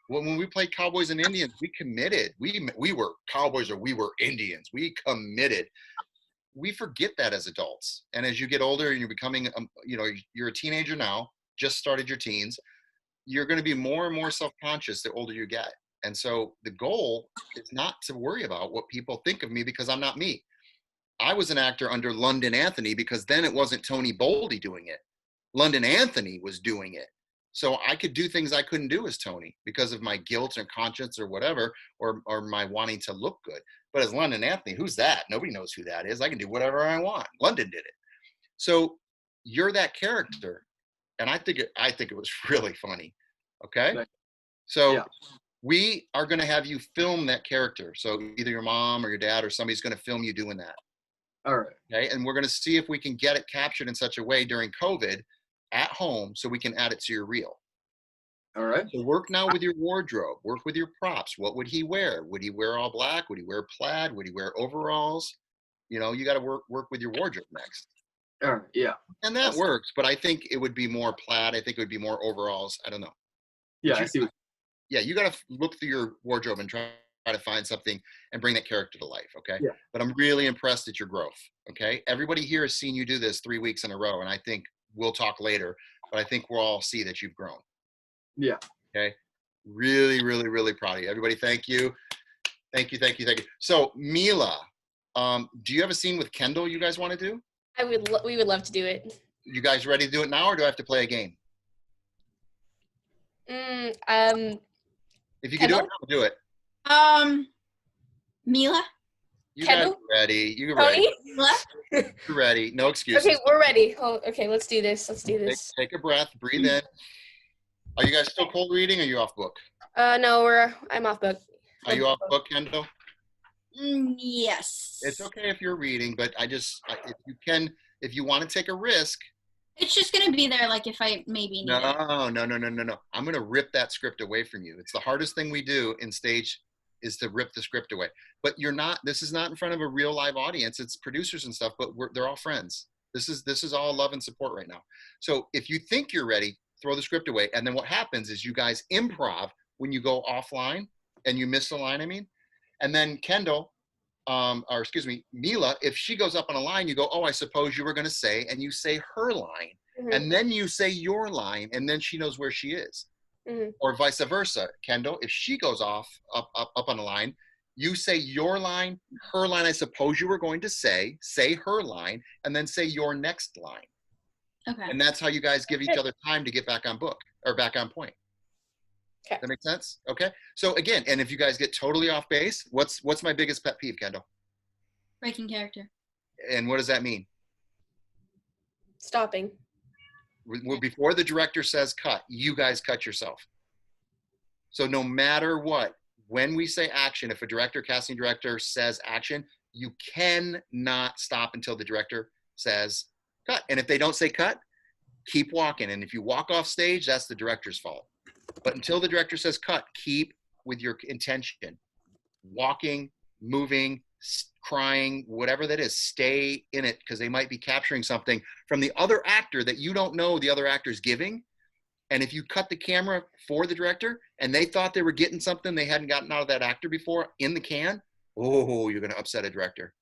When we played Cowboys and Indians, we committed. We were Cowboys or we were Indians. We committed. We forget that as adults. And as you get older and you're becoming, you're a teenager now, just started your teens, you're going to be more and more self-conscious the older you get. And so the goal is not to worry about what people think of me because I'm not me. I was an actor under London Anthony because then it wasn't Tony Boldy doing it. London Anthony was doing it. So I could do things I couldn't do as Tony because of my guilt or conscience or whatever, or my wanting to look good. But as London Anthony, who's that? Nobody knows who that is. I can do whatever I want. London did it. So you're that character. And I think it was really funny. Okay. So yeah. We are going to have you film that character. So either your mom or your dad or somebody's going to film you doing that. All right. Okay. And we're going to see if we can get it captured in such a way during COVID at home so we can add it to your reel. All right. So work now with your wardrobe. Work with your props. What would he wear? Would he wear all black? Would he wear plaid? Would he wear overalls? You got to work with your wardrobe next. All right. Yeah. And that works, but I think it would be more plaid. I think it would be more overalls. I don't know. Yeah, I see. Yeah, you got to look through your wardrobe and try to find something and bring that character to life, okay? Yeah. But I'm really impressed at your growth, okay? Everybody here has seen you do this 3 weeks in a row, and I think we'll talk later, but I think we'll all see that you've grown. Yeah. Okay? Really, really, really proud of you. Everybody, thank you. Thank you. So, Mila, do you have a scene with Kendall you guys want to do? We would love to do it. You guys ready to do it now, or do I have to play a game? If you can do it, I'll do it. Mila? You guys are ready. You're ready. You're ready. No excuses. Okay, we're ready. Oh, okay, let's do this. Take a breath. Breathe in. Are you guys still cold reading, or are you off book? No, I'm off book. Are you off book, Kendall? Yes. It's okay if you're reading, but if you want to take a risk. It's just going to be there, like, if I maybe need it. No. I'm going to rip that script away from you. It's the hardest thing we do in stage is to rip the script away. But this is not in front of a real live audience. It's producers and stuff, but they're all friends. This is all love and support right now. So if you think you're ready, throw the script away. And then what happens is you guys improv when you go offline and you miss a line, And then Kendall, Mila, if she goes up on a line, you go, oh, I suppose you were going to say, and you say her line. Mm-hmm. And then you say your line, and then she knows where she is. Mm-hmm. Or vice versa. Kendall, if she goes up on a line, you say your line, her line, I suppose you were going to say her line, and then say your next line. Okay. And that's how you guys give each other time to get back on book or back on point. Okay. That makes sense? Okay. So again, and if you guys get totally off base, what's my biggest pet peeve, Kendall? Breaking character. And what does that mean? Stopping. Before the director says cut, you guys cut yourself. So no matter what, when we say action, if a director, casting director says action, you cannot stop until the director says cut. And if they don't say cut, keep walking. And if you walk off stage, that's the director's fault. But until the director says cut, keep with your intention. Walking, moving, crying, whatever that is, stay in it, because they might be capturing something from the other actor that you don't know the other actor's giving. And if you cut the camera for the director and they thought they were getting something they hadn't gotten out of that actor before in the can, oh, you're going to upset a director.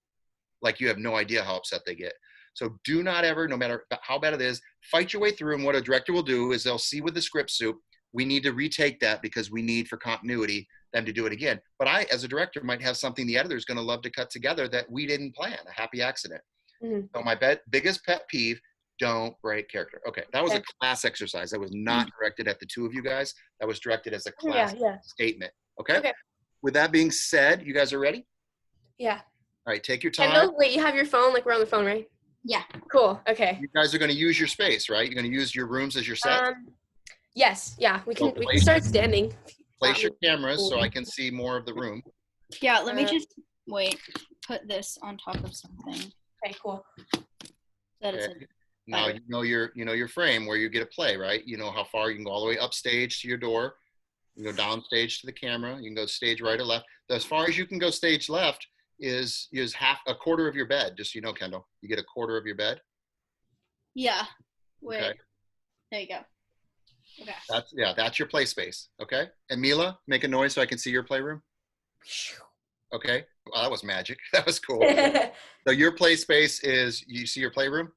Like you have no idea how upset they get. So do not ever, no matter how bad it is, fight your way through. And what a director will do is they'll see with the script soup, we need to retake that because we need for continuity them to do it again. But I, as a director, might have something the editor is going to love to cut together that we didn't plan, a happy accident. Mm-hmm. So my biggest pet peeve, don't break character. Okay, that was a class exercise. That was not directed at the two of you guys. That was directed as a class statement. Okay? With that being said, you guys are ready? Yeah. All right, take your time. Kendall, wait, you have your phone? Like we're on the phone, right? Yeah. Cool, okay. You guys are going to use your space, right? You're going to use your rooms as your set? Yes, yeah, we can start standing. Place your cameras so I can see more of the room. Yeah, let me just, put this on top of something. Okay, cool. That is Okay. Now you know your frame where you get a play, right? You know how far you can go all the way up stage to your door. You can go down stage to the camera. You can go stage right or left. As far as you can go stage left is a quarter of your bed. Just so you know, Kendall, you get a quarter of your bed. Yeah. Wait. Okay. There you go. Okay. That's your play space. Okay. And Mila, make a noise so I can see your playroom. Okay. Well, that was magic. That was cool. So your play space is, you see your playroom?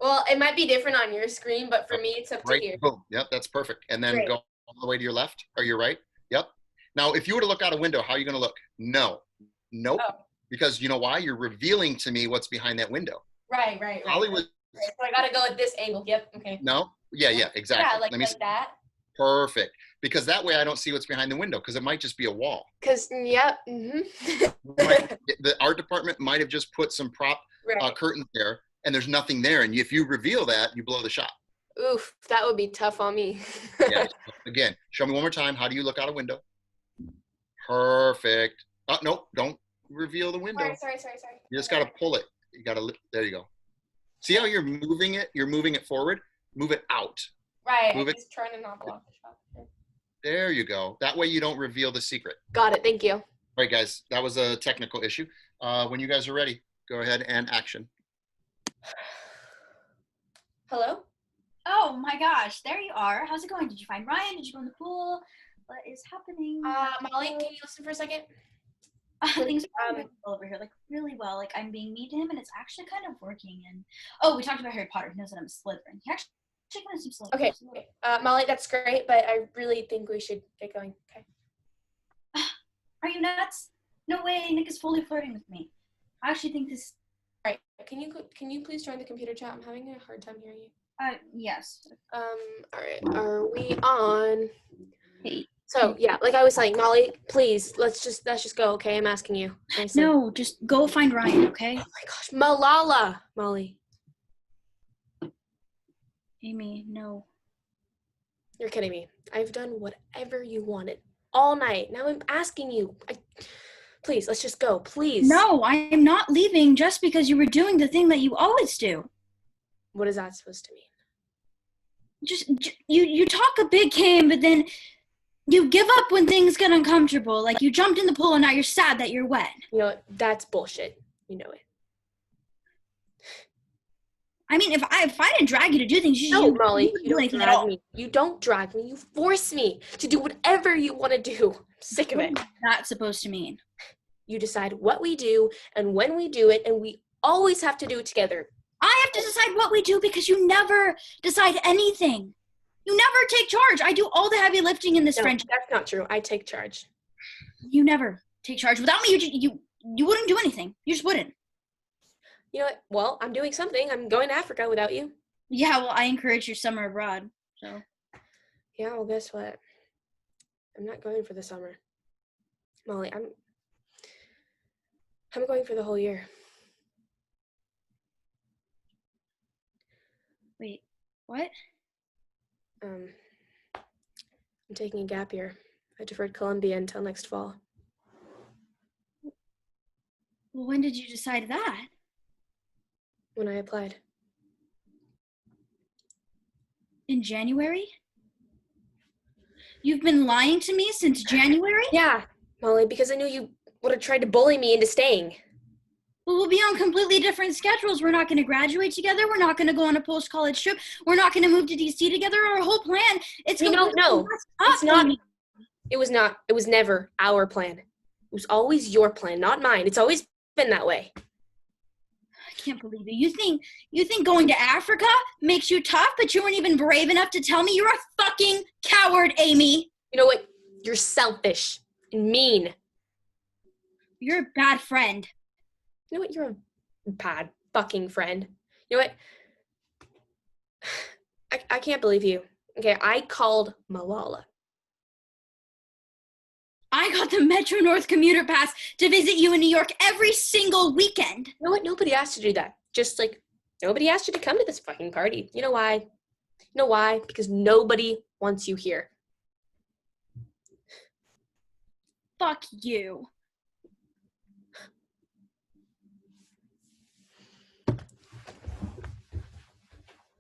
Well, it might be different on your screen, but for me, it's up to here. Boom. Yep, that's perfect. And then Great. go all the way to your left or your right. Yep. Now, if you were to look out a window, how are you going to look? No. Nope. Oh. Because you know why? You're revealing to me what's behind that window. Right. Hollywood. Right. So I got to go at this angle. Yep. Okay. No? Yeah, exactly. Yeah, like that. Perfect. Because that way I don't see what's behind the window because it might just be a wall. Because, yep. Mm-hmm. The art department might have just put some prop curtains there and there's nothing there. And if you reveal that, you blow the shot. Oof, that would be tough on me. Yeah. Again, show me one more time. How do you look out a window? Perfect. Oh, no, don't reveal the window. Sorry. You just got to pull it. You got to, there you go. See how you're moving it? You're moving it forward. Move it out. Right. Move I'm it. just trying to not block the shot. There you go. That way you don't reveal the secret. Got it. Thank you. All right, guys. That was a technical issue. When you guys are ready, go ahead and action. Hello? Oh my gosh, there you are. How's it going? Did you find Ryan? Did you go in the pool? What is happening? Molly, can you listen for a second? Things are going well over here, like really well. Like I'm being mean to him, and it's actually kind of working. And we talked about Harry Potter. He knows that I'm a Slytherin. He actually kind of seems Slytherin. Okay, Molly, that's great, but I really think we should get going. Okay. Are you nuts? No way. Nick is fully flirting with me. I actually think this. All right. Can you please join the computer chat? I'm having a hard time hearing you. Yes. All right. Are we on? Hey. So yeah, like I was saying, Molly, please let's just go. Okay, I'm asking you. Nicely. No, just go find Ryan. Okay. Oh my gosh, Malala, Molly. Amy, no. You're kidding me. I've done whatever you wanted all night. Now I'm asking you. Please, let's just go. Please. No, I am not leaving just because you were doing the thing that you always do. What is that supposed to mean? Just you talk a big game, but then you give up when things get uncomfortable. Like you jumped in the pool and now you're sad that you're wet. You know what? That's bullshit. You know it. I mean, if I didn't drag you to do things, Molly, you don't drag me. You don't drag me. You force me to do whatever you want to do. I'm sick of it. What is that supposed to mean? You decide what we do and when we do it, and we always have to do it together. I have to decide what we do because you never decide anything. You never take charge. I do all the heavy lifting in this friendship. That's not true. I take charge. You never take charge. Without me, you wouldn't do anything. You just wouldn't. You know what? Well, I'm doing something. I'm going to Africa without you. Yeah, well, I encourage your summer abroad, so. Yeah, well, guess what? I'm not going for the summer. Molly, I'm going for the whole year. Wait, what? I'm taking a gap year. I deferred Columbia until next fall. Well, when did you decide that? When I applied. In January? You've been lying to me since January? Yeah, Molly, because I knew you would have tried to bully me into staying. Well, we'll be on completely different schedules. We're not going to graduate together. We're not going to go on a post-college trip. We're not going to move to DC together. Our whole plan, it's No, it's not. Amy. It was not. It was never our plan. It was always your plan, not mine. It's always been that way. I can't believe it. You think going to Africa makes you tough, but you weren't even brave enough to tell me? You're a fucking coward, Amy. You know what? You're selfish and mean. You're a bad friend. You know what? You're a bad fucking friend. You know what? I can't believe you. Okay, I called Malala. I got the Metro North commuter pass to visit you in New York every single weekend. You know what? Nobody asked you to do that. Just like nobody asked you to come to this fucking party. You know why? You know why? Because nobody wants you here. Fuck you.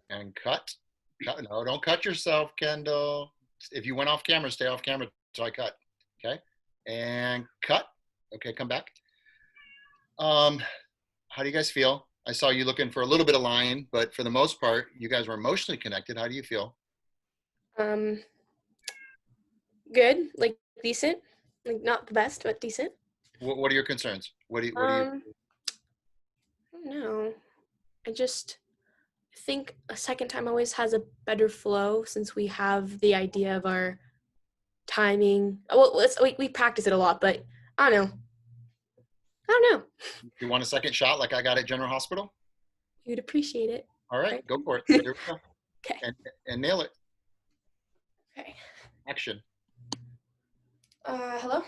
And cut. No, don't cut yourself, Kendall. If you went off camera, stay off camera until I cut. Okay. And cut. Okay, come back. How do you guys feel? I saw you looking for a little bit of lying, but for the most part, you guys were emotionally connected. How do you feel? Good. Like decent. Like not the best, but decent. What are your concerns? What do you? I don't know. I just think a second time always has a better flow since we have the idea of our timing. Well, we practice it a lot, but I don't know. You want a second shot like I got at General Hospital? You'd appreciate it. All right, go for it. Here we go. Okay. And nail it. Okay. Action. Hello?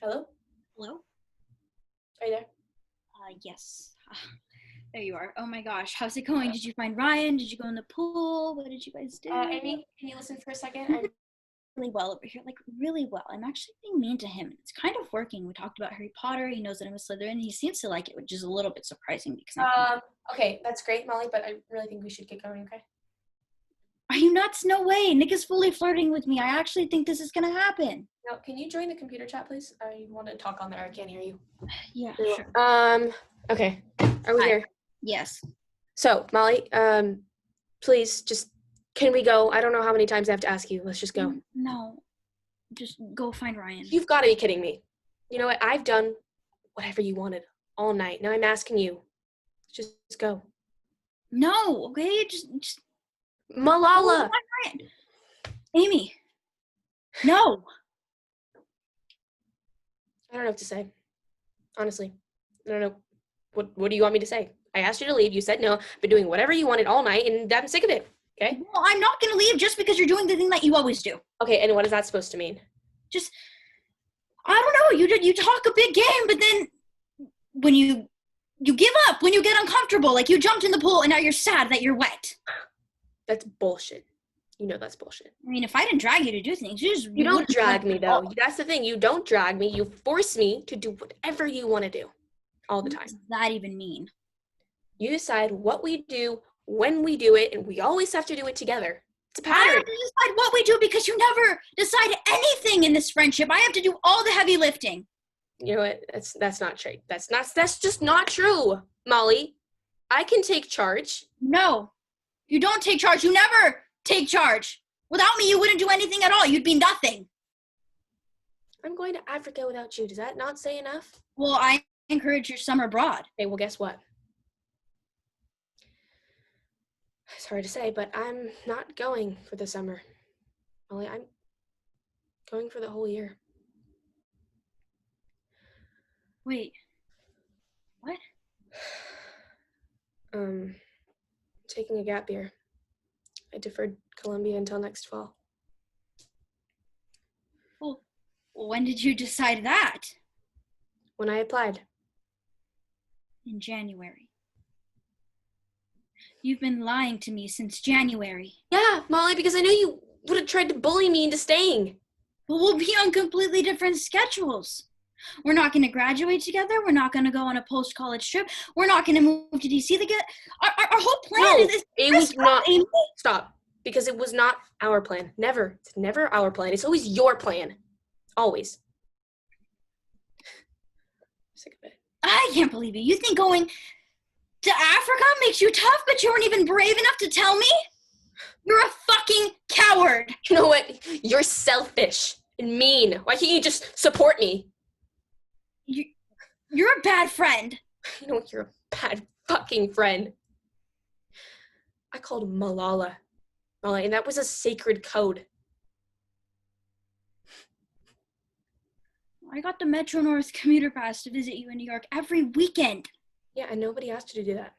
Hello? Hello? Are you there? Yes. There you are. Oh my gosh. How's it going? Did you find Ryan? Did you go in the pool? What did you guys do? Amy, can you listen for a second? I'm really well over here, like really well. I'm actually being mean to him. It's kind of working. We talked about Harry Potter. He knows that I'm a Slytherin. He seems to like it, which is a little bit surprising because okay, that's great, Molly, but I really think we should get going, okay? Are you nuts? No way. Nick is fully flirting with me. I actually think this is gonna happen. Now, can you join the computer chat, please? I want to talk on there. I can't hear you. Yeah, sure. Okay. Are we here? Yes. So, Molly, please just, can we go? I don't know how many times I have to ask you. Let's just go. No. Just go find Ryan. You've got to be kidding me. You know what? I've done whatever you wanted all night. Now I'm asking you. Just go. No, okay? Just Malala. Amy. No. I don't know what to say. Honestly. I don't know. What do you want me to say? I asked you to leave. You said no. I've been doing whatever you wanted all night, and I'm sick of it. Okay? Well, I'm not going to leave just because you're doing the thing that you always do. Okay, and what is that supposed to mean? Just, I don't know. You talk a big game, but then when you give up, when you get uncomfortable, like you jumped in the pool and now you're sad that you're wet. That's bullshit. You know that's bullshit. I mean, if I didn't drag you to do things, you don't drag me, though. That's the thing. You don't drag me. You force me to do whatever you want to do all the time. What does that even mean? You decide what we do, when we do it, and we always have to do it together. It's a pattern. I have to decide what we do because you never decide anything in this friendship. I have to do all the heavy lifting. You know what? That's not true. That's just not true, Molly. I can take charge. No, you don't take charge. You never take charge. Without me, you wouldn't do anything at all. You'd be nothing. I'm going to Africa without you. Does that not say enough? Well, I encourage your summer abroad. Okay, well, guess what? Sorry to say, but I'm not going for the summer. Molly, I'm going for the whole year. Wait. What? taking a gap year. I deferred Columbia until next fall. Well, when did you decide that? When I applied. In January. You've been lying to me since January. Yeah, Molly, because I knew you would have tried to bully me into staying. But we'll be on completely different schedules. We're not going to graduate together. We're not going to go on a post-college trip. We're not going to move to DC together. Our whole plan is... It was not... Stop. Because it was not our plan. Never. It's never our plan. It's always your plan. Always. Sick of it. I can't believe it. You think going to Africa makes you tough, but you weren't even brave enough to tell me? You're a fucking coward. You know what? You're selfish and mean. Why can't you just support me? You're a bad friend. You know what? You're a bad fucking friend. I called Malala. Molly, and that was a sacred code. I got the Metro North commuter pass to visit you in New York every weekend. Yeah, and nobody asked you to do that.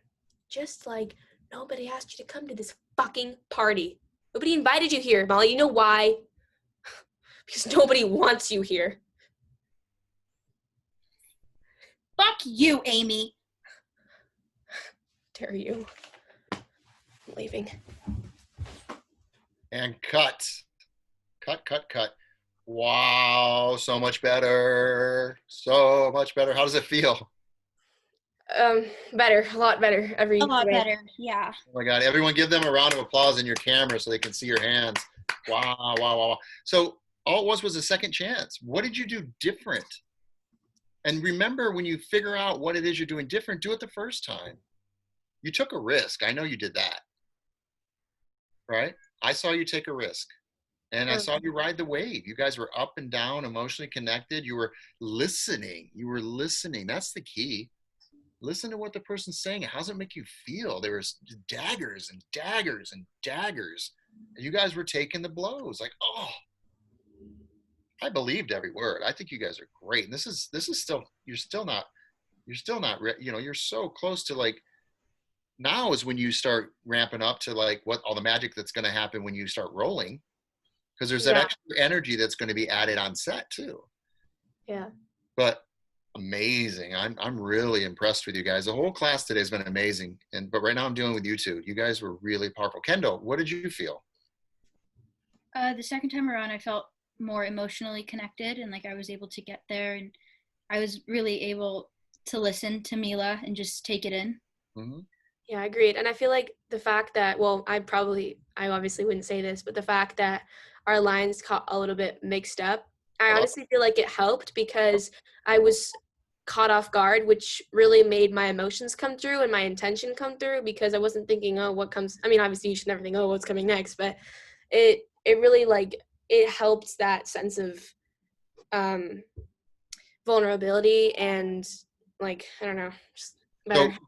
Just like nobody asked you to come to this fucking party. Nobody invited you here, Molly. You know why? Because nobody wants you here. Fuck you, Amy. Dare you. I'm leaving. And cut. Cut. Wow, so much better. So much better. How does it feel? Better. A lot better. A lot better, yeah. Oh my God, everyone give them a round of applause in your camera so they can see your hands. Wow. So all it was a second chance. What did you do different? And remember, when you figure out what it is you're doing different, do it the first time. You took a risk. I know you did that. Right? I saw you take a risk. And I saw you ride the wave. You guys were up and down, emotionally connected. You were listening. That's the key. Listen to what the person's saying. How does it make you feel? There was daggers and daggers and daggers. And you guys were taking the blows. Like, oh, I believed every word. I think you guys are great. And this is still, you're still not, you're so close to like, now is when you start ramping up to like what all the magic that's going to happen when you start rolling. Because there's that extra energy that's going to be added on set too. Yeah. But amazing. I'm really impressed with you guys. The whole class today has been amazing. But right now I'm dealing with you two. You guys were really powerful. Kendall, what did you feel? The second time around, I felt more emotionally connected and like I was able to get there, and I was really able to listen to Mila and just take it in. Mm-hmm. Yeah, I agreed. And I feel like the fact that, well, I obviously wouldn't say this, but the fact that our lines got a little bit mixed up, I honestly feel like it helped because I was caught off guard, which really made my emotions come through and my intention come through, because I wasn't thinking, oh, what comes, I mean, obviously you should never think, oh, what's coming next, but it really like, it helped that sense of vulnerability and like, I don't know, just better.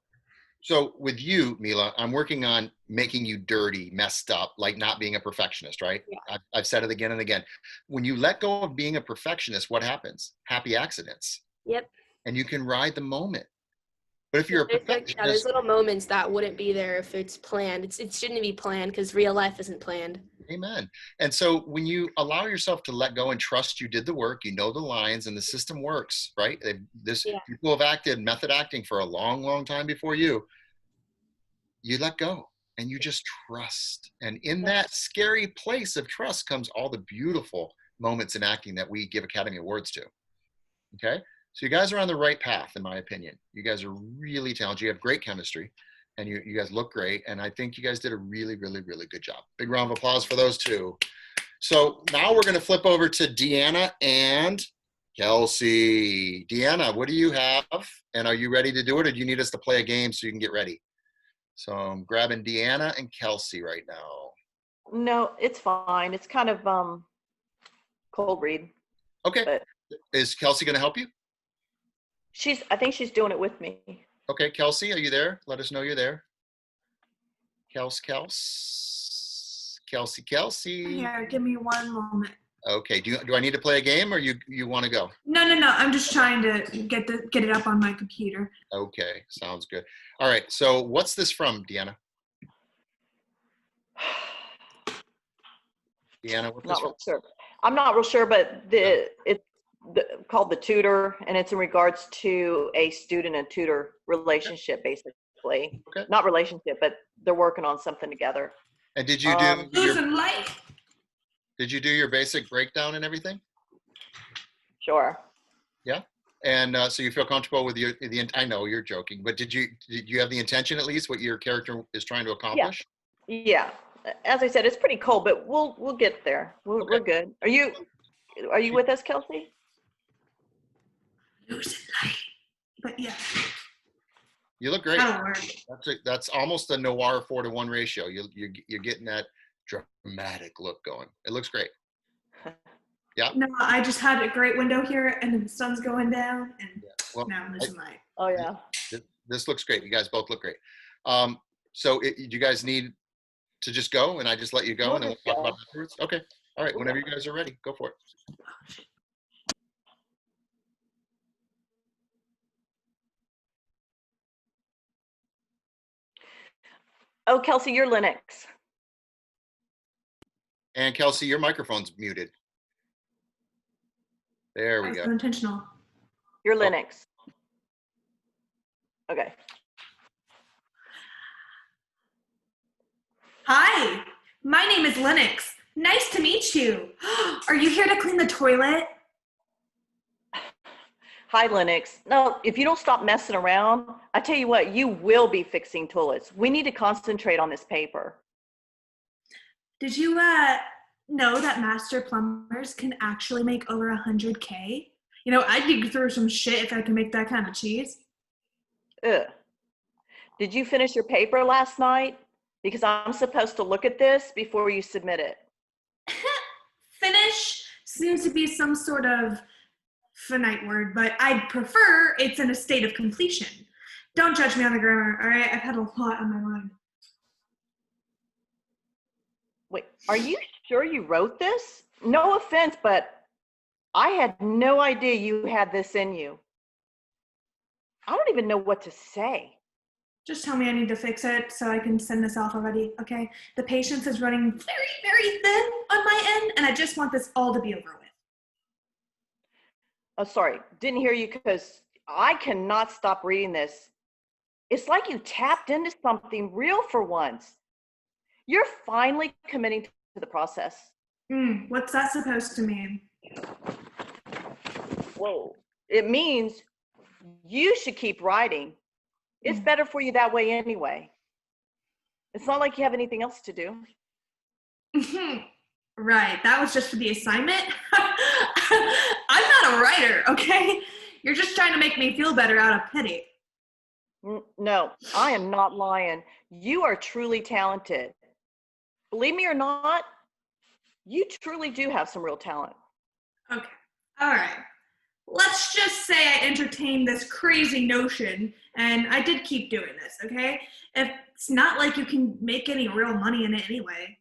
So with you, Mila, I'm working on making you dirty, messed up, like not being a perfectionist, right? Yeah. I've said it again and again. When you let go of being a perfectionist, what happens? Happy accidents. Yep. And you can ride the moment. But if you're a perfectionist, there's little moments that wouldn't be there if it's planned. It shouldn't be planned because real life isn't planned. Amen. And so when you allow yourself to let go and trust you did the work, you know the lines and the system works, right? People have acted method acting for a long, long time before you. You let go and you just trust. And in that scary place of trust comes all the beautiful moments in acting that we give Academy Awards to. Okay? So you guys are on the right path, in my opinion. You guys are really talented. You have great chemistry. And you guys look great. And I think you guys did a really, really, really good job. Big round of applause for those two. So now we're going to flip over to Deanna and Kelsey. Deanna, what do you have? And are you ready to do it, or do you need us to play a game so you can get ready? So I'm grabbing Deanna and Kelsey right now. No, it's fine. It's kind of cold read. Okay. But is Kelsey going to help you? I think she's doing it with me. Okay, Kelsey, are you there? Let us know you're there. Kelsey. Here, give me one moment. Okay, do I need to play a game, or you want to go? No. I'm just trying to get it up on my computer. Okay, sounds good. All right, so what's this from, Deanna? Deanna, what Not this real sure. I'm not real sure, but it's called the tutor, and it's in regards to a student and tutor relationship, basically. Okay. Not relationship, but they're working on something together. And did you do Losing light. did you do your basic breakdown and everything? Sure. Yeah. And so you feel comfortable with I know you're joking, but did you have the intention at least what your character is trying to accomplish? Yeah. As I said, it's pretty cold, but we'll get there. We're good. Are you with us, Kelsey? Losing light. But yeah. You look great. That'll work. That's almost a noir 4-to-1 ratio. You're getting that dramatic look going. It looks great. Yeah. No, I just had a great window here, and the sun's going down, and Well, now I'm losing light. Oh yeah. This looks great. You guys both look great. So you guys need to just go, and I just let you go, and then we'll talk about it afterwards. Okay. All right. Whenever you guys are ready, go for it. Oh, Kelsey, you're Linux. And Kelsey, your microphone's muted. There we That's go. unintentional. You're Linux. Okay. Hi, my name is Linux. Nice to meet you. Are you here to clean the toilet? Hi, Linux. No, if you don't stop messing around, I tell you what, you will be fixing toilets. We need to concentrate on this paper. Did you know that master plumbers can actually make over 100K? You know, I'd dig through some shit if I can make that kind of cheese. Ugh. Did you finish your paper last night? Because I'm supposed to look at this before you submit it. Finish seems to be some sort of finite word, but I'd prefer it's in a state of completion. Don't judge me on the grammar, all right? I've had a lot on my mind. Wait, are you sure you wrote this? No offense, but I had no idea you had this in you. I don't even know what to say. Just tell me I need to fix it so I can send this off already, okay? The patience is running very, very thin on my end, and I just want this all to be over with. Oh, sorry, didn't hear you because I cannot stop reading this. It's like you tapped into something real for once. You're finally committing to the process. What's that supposed to mean? Whoa, it means you should keep writing. It's better for you that way anyway. It's not like you have anything else to do. Right, that was just for the assignment? I'm not a writer, okay? You're just trying to make me feel better out of pity. No, I am not lying. You are truly talented. Believe me or not, you truly do have some real talent. Okay, all right. Let's just say I entertained this crazy notion, and I did keep doing this, okay? It's not like you can make any real money in it anyway.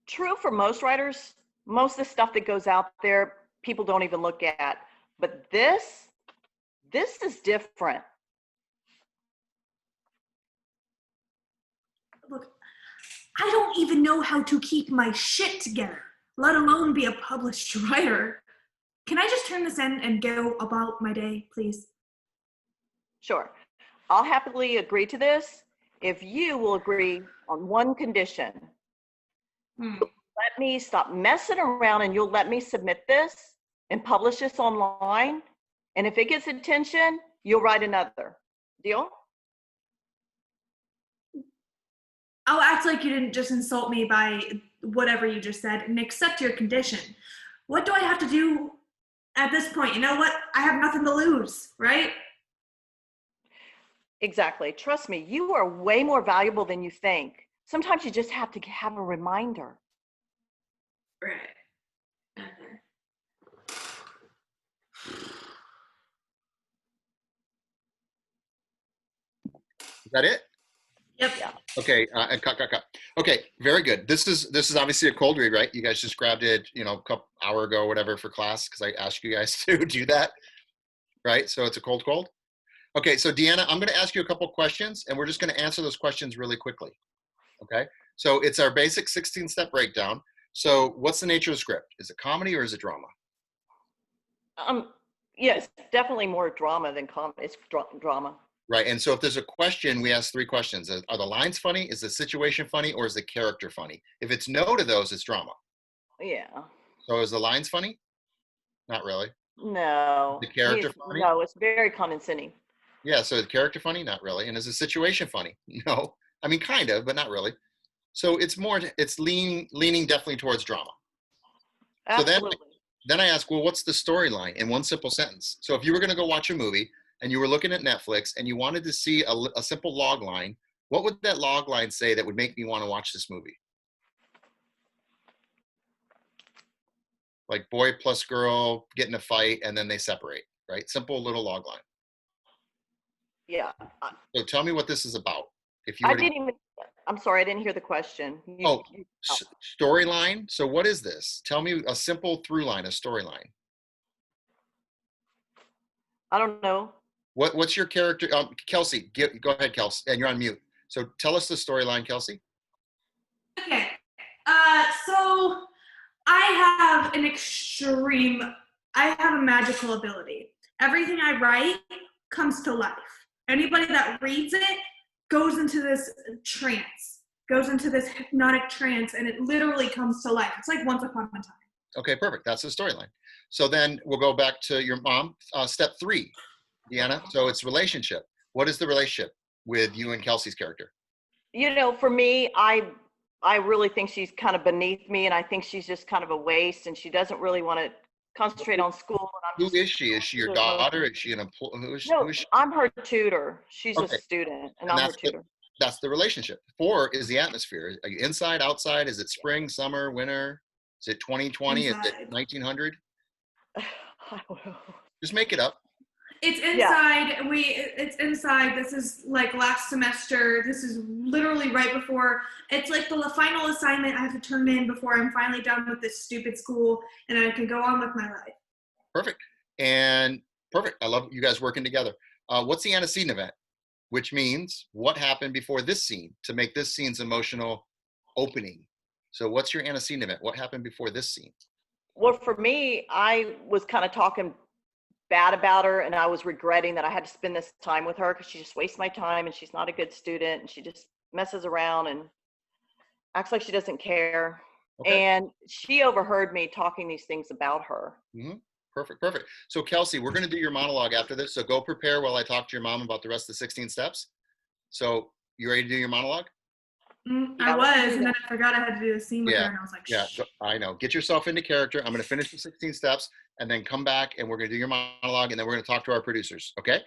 True for most writers. Most of the stuff that goes out there, people don't even look at. But this is different. Look, I don't even know how to keep my shit together, let alone be a published writer. Can I just turn this in and go about my day, please? Sure. I'll happily agree to this if you will agree on one condition. Let me stop messing around and you'll let me submit this and publish this online. And if it gets attention, you'll write another. Deal? I'll act like you didn't just insult me by whatever you just said and accept your condition. What do I have to do at this point? You know what? I have nothing to lose, right? Exactly. Trust me, you are way more valuable than you think. Sometimes you just have to have a reminder. Right. Is that it? Yep. Yeah. Okay. And cut. Okay. Very good. This is obviously a cold read, right? You guys just grabbed it, a couple hour ago, or whatever, for class because I asked you guys to do that, right? So it's a cold. Okay. So Deanna, I'm going to ask you a couple questions, and we're just going to answer those questions really quickly. Okay. So it's our basic 16-step breakdown. So what's the nature of the script? Is it comedy or is it drama? Yes, definitely more drama than comedy. It's drama. Right. And so if there's a question, we ask 3 questions. Are the lines funny? Is the situation funny? Or is the character funny? If it's no to those, it's drama. Yeah. So is the lines funny? Not really. No. The character funny? No, it's very condescending. Yeah. So the character funny? Not really. And is the situation funny? No. I mean, kind of, but not really. So it's leaning definitely towards drama. Absolutely. So then I ask, well, what's the storyline in one simple sentence? So if you were going to go watch a movie and you were looking at Netflix and you wanted to see a simple log line, what would that log line say that would make me want to watch this movie? Like boy plus girl get in a fight and then they separate, right? Simple little log line. Yeah. So tell me what this is about. If you were I'm sorry, I didn't hear the question. Storyline. So what is this? Tell me a simple through line, a storyline. I don't know. What's your character? Kelsey, go ahead, Kelsey, and you're on mute. So tell us the storyline, Kelsey. Okay. So I have a magical ability. Everything I write comes to life. Anybody that reads it goes into this trance, goes into this hypnotic trance, and it literally comes to life. It's like Once Upon a Time. Okay, perfect. That's the storyline. So then we'll go back to your mom. Step 3, Deanna. So it's relationship. What is the relationship with you and Kelsey's character? You know, for me, I really think she's kind of beneath me, and I think she's just kind of a waste, and she doesn't really want to concentrate on school. Who is she? Is she your daughter? Is she an employee? Who is she? No, I'm her tutor. She's a student, and I'm her tutor. That's the relationship. 4 is the atmosphere. Are you inside, outside? Is it spring, summer, winter? Is it 2020? Inside. Is it 1900? I don't know. Just make it up. It's inside. It's inside. This is like last semester. This is literally right before. It's like the final assignment I have to turn in before I'm finally done with this stupid school and I can go on with my life. Perfect. And perfect. I love you guys working together. What's the antecedent event? Which means what happened before this scene to make this scene's emotional opening. So what's your antecedent event? What happened before this scene? Well, for me, I was kind of talking bad about her, and I was regretting that I had to spend this time with her because she just wastes my time, and she's not a good student, and she just messes around and acts like she doesn't care. Okay. And she overheard me talking these things about her. Mm-hmm. Perfect. So Kelsey, we're going to do your monologue after this. So go prepare while I talk to your mom about the rest of the 16 steps. So you ready to do your monologue? I was, and then I forgot I had to do the scene with her, and I was like, shh. I know. Get yourself into character. I'm going to finish the 16 steps and then come back and we're going to do your monologue and then we're going to talk to our producers. Okay?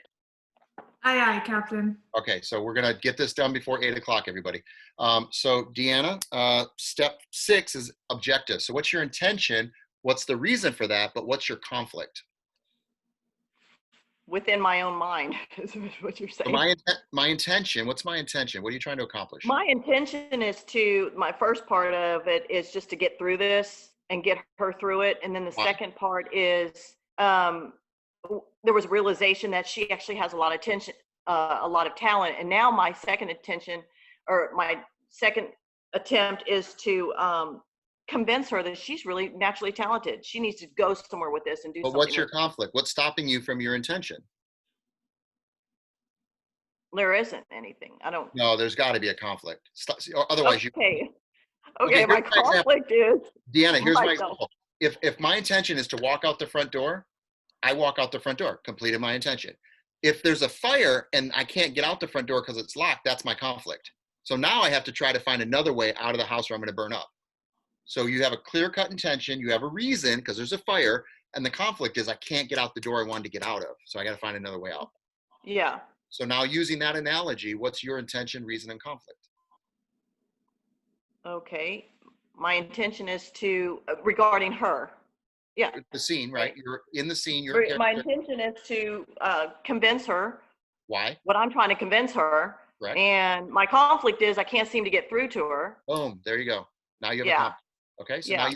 Aye, Captain. Okay, so we're going to get this done before 8 o'clock, everybody. So Deanna, step 6 is objective. So what's your intention? What's the reason for that? But what's your conflict? Within my own mind, is what you're saying. So my intention, what's my intention? What are you trying to accomplish? My intention is my first part of it is just to get through this and get her through it. And then the second part is there was realization that she actually has a lot of talent. And now my second attempt is to convince her that she's really naturally talented. She needs to go somewhere with this and do something. But what's your conflict? What's stopping you from your intention? There isn't anything. No, there's got to be a conflict. Otherwise, Okay, my conflict is. Deanna, here's my example. If my intention is to walk out the front door, I walk out the front door, completed my intention. If there's a fire and I can't get out the front door because it's locked, that's my conflict. So now I have to try to find another way out of the house where I'm going to burn up. So you have a clear-cut intention, you have a reason because there's a fire, and the conflict is I can't get out the door I wanted to get out of. So I got to find another way out. Yeah. So now using that analogy, what's your intention, reason, and conflict? Okay. My intention is regarding her. Yeah. The scene, right? You're in the scene. My intention is to convince her. Why? What I'm trying to convince her. Right. And my conflict is I can't seem to get through to her. Boom. There you go. Now you have a conflict. Okay. So now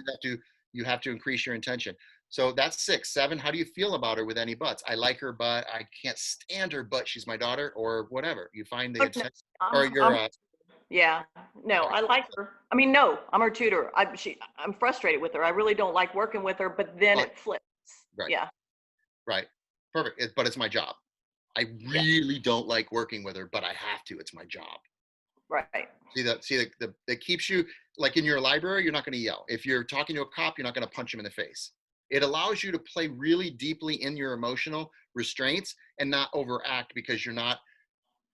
you have to increase your intention. So that's 6. 7, how do you feel about her with any buts? I like her, but I can't stand her, but she's my daughter or whatever. You find the Yeah. No, I like her. I mean, no, I'm her tutor. I'm frustrated with her. I really don't like working with her, but then it flips. Right. Yeah. Right. Perfect. But it's my job. I really don't like working with her, but I have to. It's my job. Right. That keeps you, like in your library, you're not going to yell. If you're talking to a cop, you're not going to punch him in the face. It allows you to play really deeply in your emotional restraints and not overact, because you're not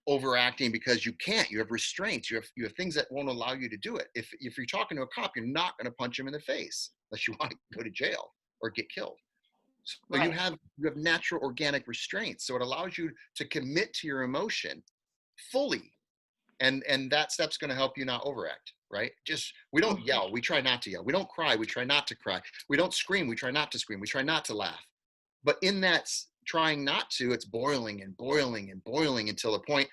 overacting because you can't. You have restraints. You have things that won't allow you to do it. If you're talking to a cop, you're not going to punch him in the face unless you want to go to jail or get killed. So Right. you have natural organic restraints. So it allows you to commit to your emotion fully. And that step's going to help you not overact, right? We don't yell. We try not to yell. We don't cry. We try not to cry. We don't scream. We try not to scream. We try not to laugh. But in that trying not to, it's boiling and boiling and boiling until a point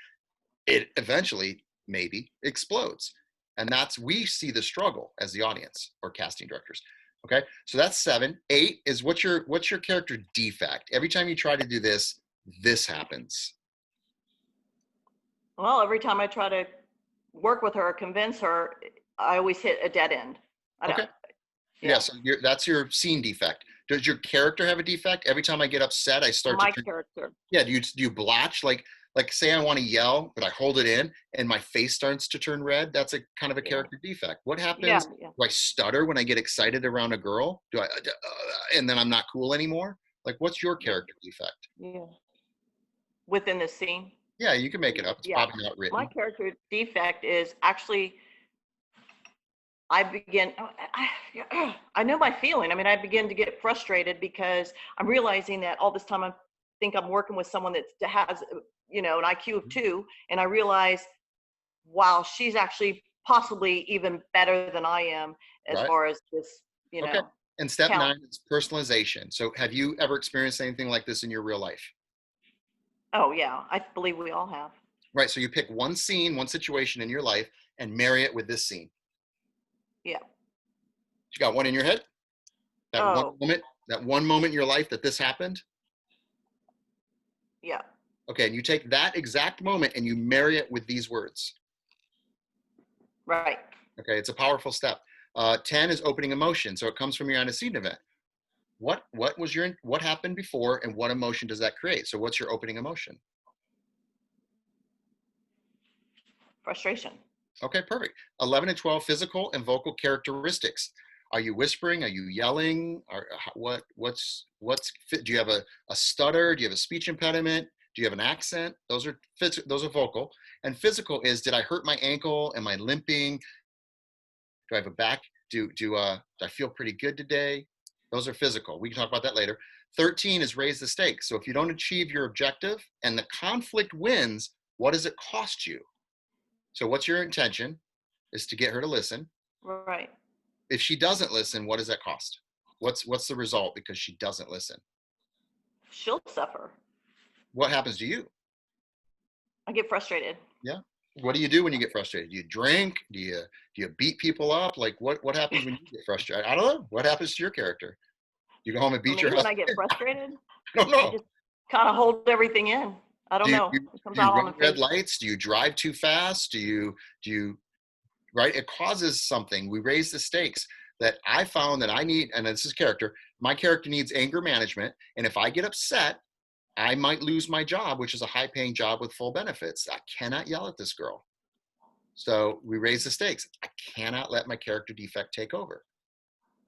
it eventually maybe explodes. And we see the struggle as the audience or casting directors. Okay, so that's 7. 8 is what's your character defect? Every time you try to do this happens. Well, every time I try to work with her, convince her, I always hit a dead end. Okay. Yeah, so that's your scene defect. Does your character have a defect? Every time I get upset, I start My character. Yeah, do you blotch? Like say I want to yell, but I hold it in and my face starts to turn red. That's a kind of a character defect. What happens? Do I stutter when I get excited around a girl? Do I and then I'm not cool anymore? Like, what's your character defect? Yeah. Within the scene? Yeah, you can make it up. It's probably not written. My character defect is actually, I know my feeling. I mean, I begin to get frustrated because I'm realizing that all this time I think I'm working with someone that has, an IQ of 2, and I realize, wow, she's actually possibly even better than I am as far as this, Okay. And step 9 is personalization. So have you ever experienced anything like this in your real life? Oh, yeah. I believe we all have. Right. So you pick one scene, one situation in your life and marry it with this scene. Yeah. You got one in your head? That one moment in your life that this happened? Yeah. Okay. And you take that exact moment and you marry it with these words. Right. Okay. It's a powerful step. 10 is opening emotion. So it comes from your antecedent event. What happened before and what emotion does that create? So what's your opening emotion? Frustration. Okay, perfect. 11 and 12, physical and vocal characteristics. Are you whispering? Are you yelling? Do you have a stutter? Do you have a speech impediment? Do you have an accent? Those are vocal. And physical is, did I hurt my ankle? Am I limping? Do I have a back? Do I feel pretty good today? Those are physical. We can talk about that later. 13 is raise the stakes. So if you don't achieve your objective and the conflict wins, what does it cost you? So what's your intention? Is to get her to listen. Right. If she doesn't listen, what does that cost? What's the result because she doesn't listen? She'll suffer. What happens to you? I get frustrated. Yeah. What do you do when you get frustrated? Do you drink? Do you beat people up? Like what happens when you get frustrated? I don't know. What happens to your character? You go home and beat your husband? When I get frustrated, I don't know. I just kind of hold everything in. I don't know. Do you run red lights? Do you drive too fast? Do you right? It causes something. We raise the stakes that I found that I need, and this is character. My character needs anger management. And if I get upset, I might lose my job, which is a high-paying job with full benefits. I cannot yell at this girl. So we raise the stakes. I cannot let my character defect take over.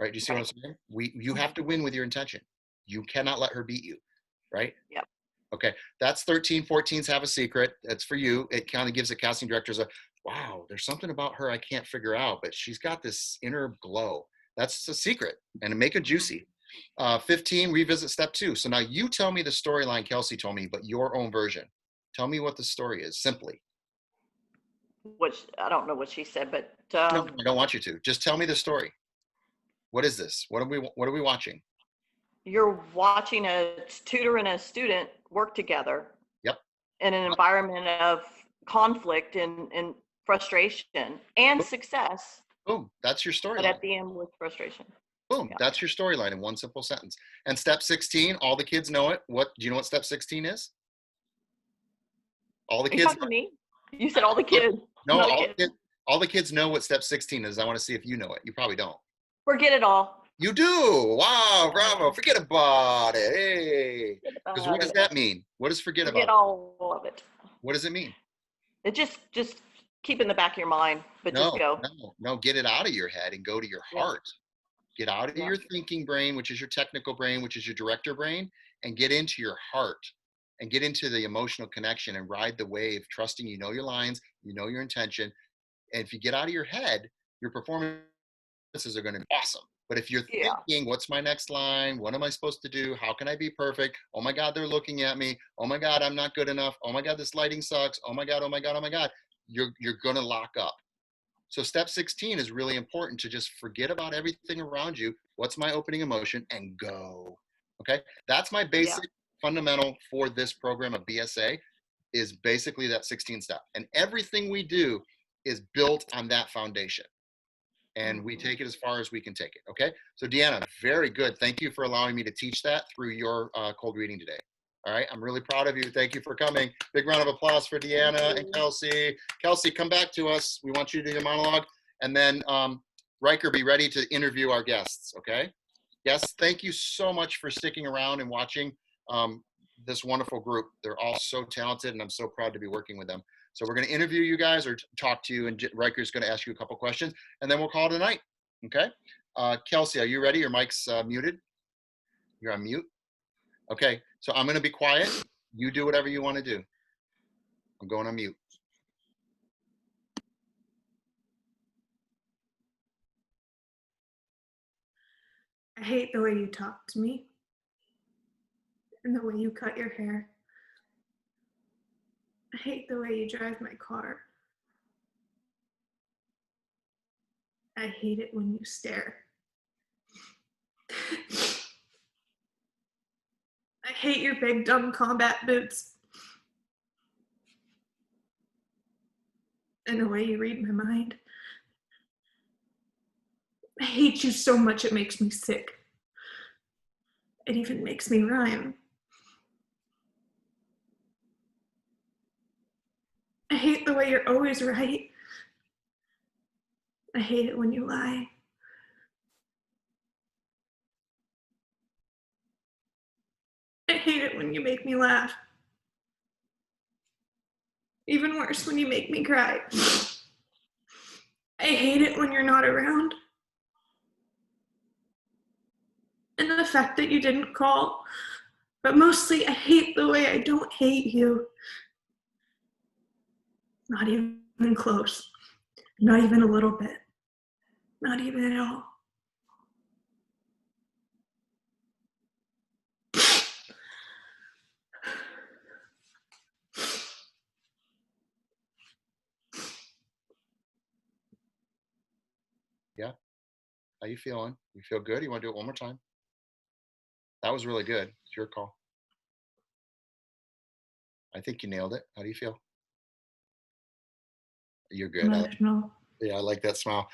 Right? Do you see what I'm saying? You have to win with your intention. You cannot let her beat you. Right? Yep. Okay. That's 13. 14s have a secret. That's for you. It kind of gives the casting directors wow, there's something about her I can't figure out, but she's got this inner glow. That's a secret. And make it juicy. 15, revisit step 2. So now you tell me the storyline Kelsey told me, but your own version. Tell me what the story is, simply. Which I don't know what she said, but no, I don't want you to. Just tell me the story. What is this? What are we watching? You're watching a tutor and a student work together. Yep. In an environment of conflict and frustration and success. Boom. That's your storyline. But at the end with frustration. Boom. Yeah. That's your storyline in one simple sentence. And step 16, all the kids know it. Do you know what step 16 is? All the kids. Are you talking to me? You said all the kids. No, All the kids know what step 16 is. I want to see if you know it. You probably don't. Forget it all. You do. Wow, bravo. Forget about it. Hey. Because what does that mean? What does forget Forget about? all of it. What does it mean? It just keep in the back of your mind, but just go. No, get it out of your head and go to your heart. Get out of your thinking brain, which is your technical brain, which is your director brain, and get into your heart and get into the emotional connection and ride the wave, trusting you know your lines, you know your intention. And if you get out of your head, your performances are going to be awesome. But if you're thinking, what's my next line? What am I supposed to do? How can I be perfect? Oh my God, they're looking at me. Oh my God, I'm not good enough. Oh my God, this lighting sucks. Oh my God, oh my God, oh my God. You're going to lock up. So step 16 is really important, to just forget about everything around you. What's my opening emotion? And go. Okay. That's my basic fundamental for this program of BSA, is basically that 16 step. And everything we do is built on that foundation. And we take it as far as we can take it. Okay. So Deanna, very good. Thank you for allowing me to teach that through your cold reading today. All right. I'm really proud of you. Thank you for coming. Big round of applause for Deanna and Kelsey. Kelsey, come back to us. We want you to do your monologue. And then Riker, be ready to interview our guests. Okay. Yes. Thank you so much for sticking around and watching this wonderful group. They're all so talented, and I'm so proud to be working with them. So we're going to interview you guys, or talk to you, and Riker's going to ask you a couple questions, and then we'll call it a night. Okay. Kelsey, are you ready? Your mic's muted. You're on mute. Okay. So I'm going to be quiet. You do whatever you want to do. I'm going on mute. I hate the way you talk to me and the way you cut your hair. I hate the way you drive my car. I hate it when you stare. I hate your big dumb combat boots. And the way you read my mind. I hate you so much it makes me sick. It even makes me rhyme. I hate the way you're always right. I hate it when you lie. I hate it when you make me laugh. Even worse, when you make me cry. I hate it when you're not around. And the fact that you didn't call. But mostly, I hate the way I don't hate you. Not even close. Not even a little bit. Not even at all. Yeah. How you feeling? You feel good? You want to do it one more time? That was really good. It's your call. I think you nailed it. How do you feel? You're good. Emotional. I like that smile.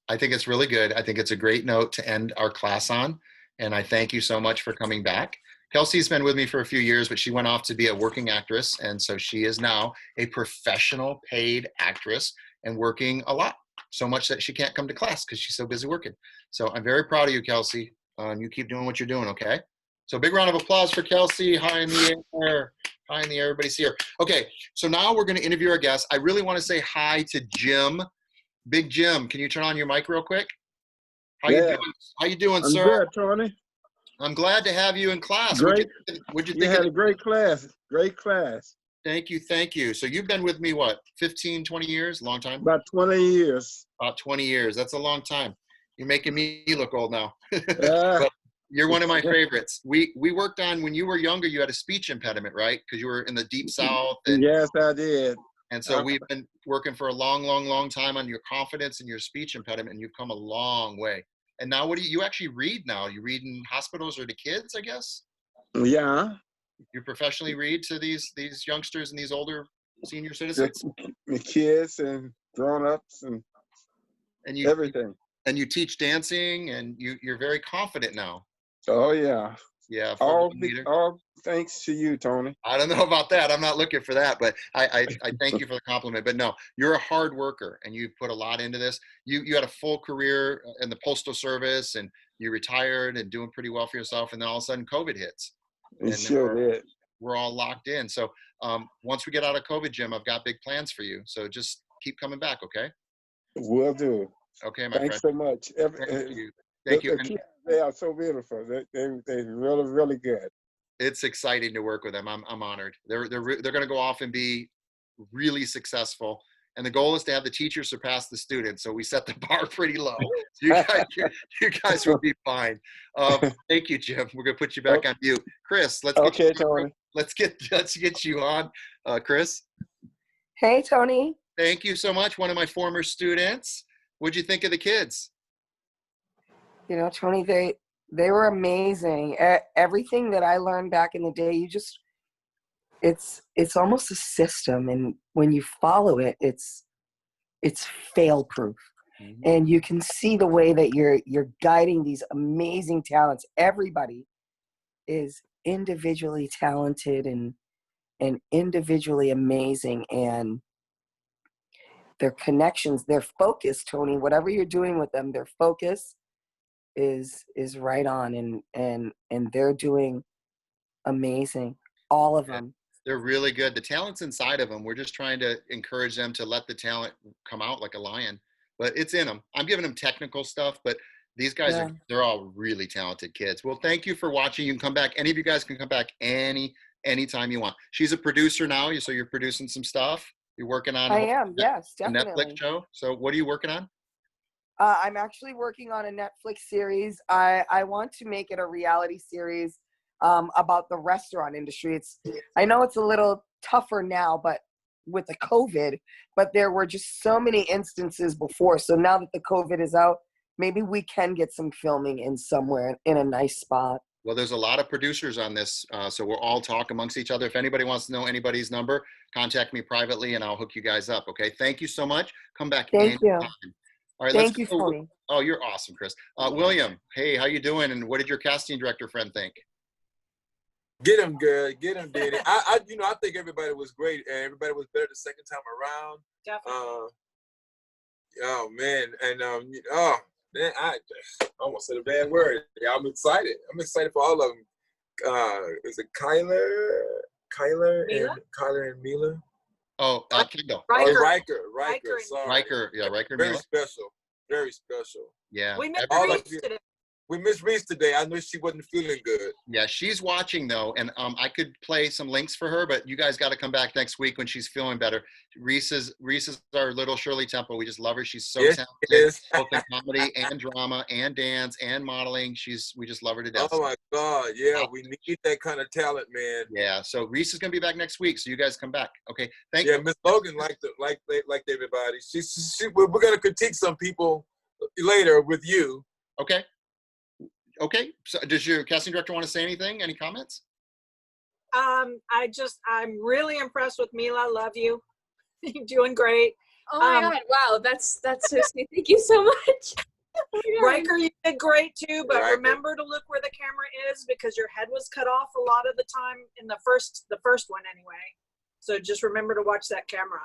I think it's really good. I think it's a great note to end our class on. And I thank you so much for coming back. Kelsey's been with me for a few years, but she went off to be a working actress. And so she is now a professional paid actress and working a lot. So much that she can't come to class because she's so busy working. So I'm very proud of you, Kelsey. You keep doing what you're doing, okay? So big round of applause for Kelsey. High in the air. High in the air. Everybody's here. Okay, so now we're going to interview our guests. I really want to say hi to Jim. Big Jim, can you turn on your mic real quick? How you doing? How you doing, sir? I'm good, Tony. I'm glad to have you in class. Great. What'd you You think? had a great class. Great class. Thank you. Thank you. So you've been with me, what, 15, 20 years? Long time? About 20 years. About 20 years. That's a long time. You're making me look old now. But you're one of my favorites. We worked on, when you were younger, you had a speech impediment, right? Because you were in the Deep South. Yes, I did. And so we've been working for a long, long, long time on your confidence and your speech impediment, and you've come a long way. And now what do you actually read now? You read in hospitals or to kids, I guess? Yeah. You professionally read to these youngsters and these older senior citizens? The kids and grown-ups and everything. And you teach dancing, and you're very confident now. Oh, yeah. Yeah, football All, leader. all thanks to you, Tony. I don't know about that. I'm not looking for that, but I thank you for the compliment. But no, you're a hard worker and you've put a lot into this. You had a full career in the Postal Service and you retired and doing pretty well for yourself. And then all of a sudden COVID hits. You And sure did. we're all locked in. So once we get out of COVID, Jim, I've got big plans for you. So just keep coming back, okay? Will do. Okay, my Thanks friend. so much. Thank you. Thank you. The kids, they are so beautiful. They're really, really good. It's exciting to work with them. I'm honored. They're going to go off and be really successful. And the goal is to have the teachers surpass the students. So we set the bar pretty low. So you guys will be fine. Thank you, Jim. We're going to put you back on mute. Chris, let's get you on. Chris. Hey, Tony. Thank you so much. One of my former students. What'd you think of the kids? You know, Tony, they were amazing. Everything that I learned back in the day, it's almost a system, and when you follow it, it's fail proof. Mm-hmm. And you can see the way that you're guiding these amazing talents. Everybody is individually talented and individually amazing, and their connections, their focus, Tony, whatever you're doing with them, their focus is right on, and they're doing amazing, all of them. They're really good. The talent's inside of them. We're just trying to encourage them to let the talent come out like a lion, but it's in them. I'm giving them technical stuff, but these guys they're all really talented kids. Well, thank you for watching. You can come back. Any of you guys can come back anytime you want. She's a producer now, so you're producing some stuff. You're working on yes, a definitely. Netflix show. So what are you working on? I'm actually working on a Netflix series. I want to make it a reality series about the restaurant industry. I know it's a little tougher now, but with the COVID, but there were just so many instances before. So now that the COVID is out, maybe we can get some filming in somewhere in a nice spot. Well, there's a lot of producers on this, so we'll all talk amongst each other. If anybody wants to know anybody's number, contact me privately and I'll hook you guys up, okay? Thank you so much. Come back anytime. You. All right, Thank you, Tony. Oh, you're awesome, Chris. William, hey, how you doing? And what did your casting director friend think? Get him, girl. Get him, Daddy. I think everybody was great, and everybody was better the second time around. Definitely. Oh man, and man, I almost said a bad word. Yeah, I'm excited. I'm excited for all of them. Is it Kyler and Mila? Oh, Kendall. Riker. Sorry. Riker. Yeah, Riker. Very Mila. special. Very special. Yeah. We missed Reese today. We missed Reese today. I knew she wasn't feeling good. Yeah, she's watching though, and I could play some links for her, but you guys got to come back next week when she's feeling better. Reese is our little Shirley Temple. We just love her. She's so talented, both in comedy and drama and dance and modeling. We just love her to death. Oh my God, yeah, we need that kind of talent, man. Yeah, so Reese is gonna be back next week, so you guys come back. Okay, thank you. Yeah, Miss Logan liked everybody. We're gonna critique some people later with you. Okay. Okay, so does your casting director want to say anything? Any comments? I'm really impressed with Mila. Love you. You're doing great. Oh my God! Wow, that's so sweet. Thank you so much. Riker, you did great too, but Riker. remember to look where the camera is because your head was cut off a lot of the time in the first one anyway. So just remember to watch that camera.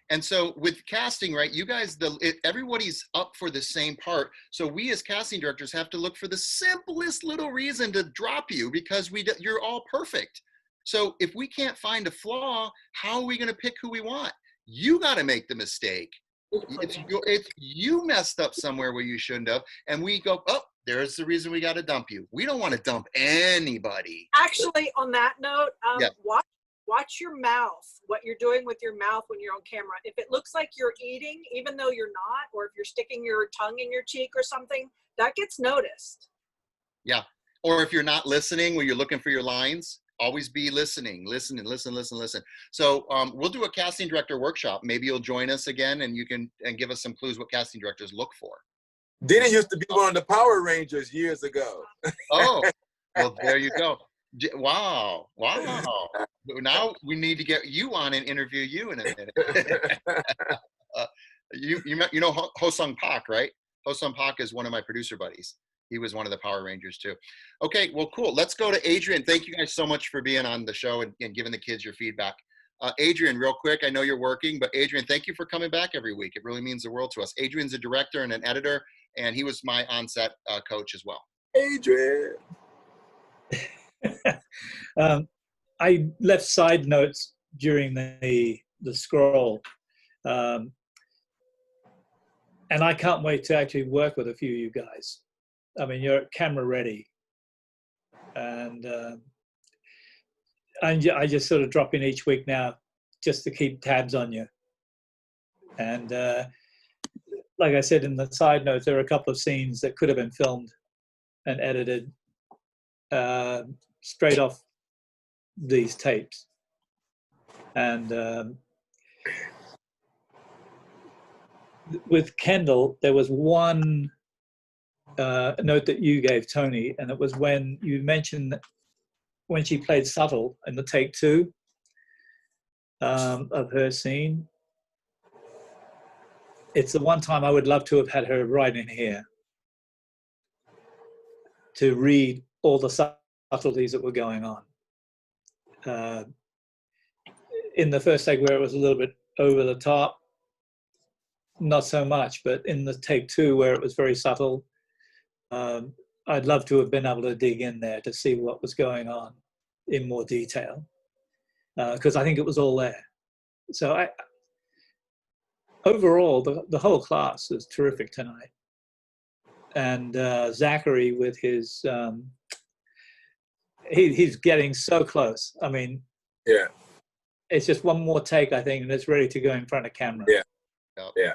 And so with casting, right, you guys, everybody's up for the same part. So we as casting directors have to look for the simplest little reason to drop you because you're all perfect. So if we can't find a flaw, how are we going to pick who we want? You got to make the mistake. If you messed up somewhere where you shouldn't have, and we go, oh, there's the reason we got to dump you. We don't want to dump anybody. Actually, on that note, watch your mouth, what you're doing with your mouth when you're on camera. If it looks like you're eating, even though you're not, or if you're sticking your tongue in your cheek or something, that gets noticed. Yeah. Or if you're not listening when you're looking for your lines, always be listening. Listen. So we'll do a casting director workshop. Maybe you'll join us again and you can give us some clues what casting directors look for. Denny used to be one of the Power Rangers years ago. Oh, well, there you go. Wow. Now we need to get you on and interview you in a minute. You know Ho Sung Pak, right? Ho Sung Pak is one of my producer buddies. He was one of the Power Rangers too. Okay, well, cool. Let's go to Adrian. Thank you guys so much for being on the show and giving the kids your feedback. Adrian, real quick, I know you're working, but Adrian, thank you for coming back every week. It really means the world to us. Adrian's a director and an editor, and he was my on-set coach as well. Adrian. I left side notes during the scroll, and I can't wait to actually work with a few of you guys. I mean, you're camera ready, and I just sort of drop in each week now just to keep tabs on you. And like I said in the side notes, there are a couple of scenes that could have been filmed and edited straight off these tapes. And with Kendall, there was one note that you gave Tony, and it was when you mentioned when she played subtle in the take 2 of her scene. It's the one time I would love to have had her right in here to read all the subtleties that were going on. In the first take where it was a little bit over the top, not so much, but in the take 2 where it was very subtle, I'd love to have been able to dig in there to see what was going on in more detail, because I think it was all there. So overall, the whole class was terrific tonight. And Zachary with his, he's getting so close. I mean, yeah, it's just one more take, I think, and it's ready to go in front of camera. Yeah, yeah.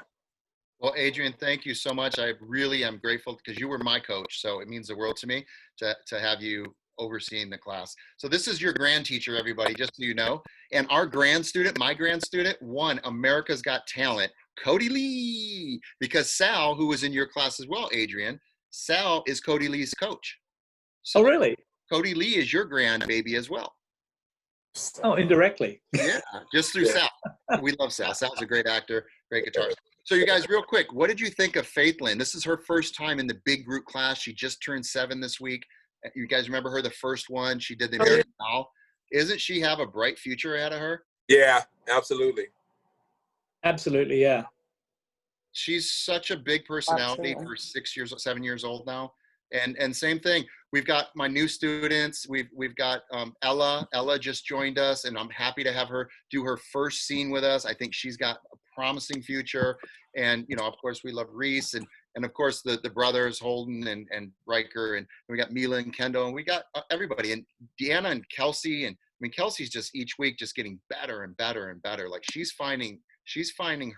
Well, Adrian, thank you so much. I really am grateful because you were my coach, so it means the world to me to have you overseeing the class. So this is your grand teacher, everybody, just so you know. And our grand student, my grand student, won America's Got Talent, Cody Lee, because Sal, who was in your class as well, Adrian, Sal is Cody Lee's coach. So oh, really? Cody Lee is your grandbaby as well. Oh, indirectly. Yeah, just through Sal. We love Sal. Sal's a great actor, great guitarist. So you guys, real quick, what did you think of Faithlyn? This is her first time in the big group class. She just turned 7 this week. You guys remember her, the first one? She did the American Doll. Isn't she have a bright future ahead of her? Yeah, absolutely. Absolutely, yeah. She's such a big personality for 7 years old now. And same thing. We've got my new students. We've got Ella. Ella just joined us, and I'm happy to have her do her first scene with us. I think she's got a promising future. And of course, we love Reese, and of course the brothers Holden and Riker, and we got Mila and Kendall, and we got everybody, and Deanna and Kelsey. And I mean, Kelsey's just each week just getting better and better and better. Like she's finding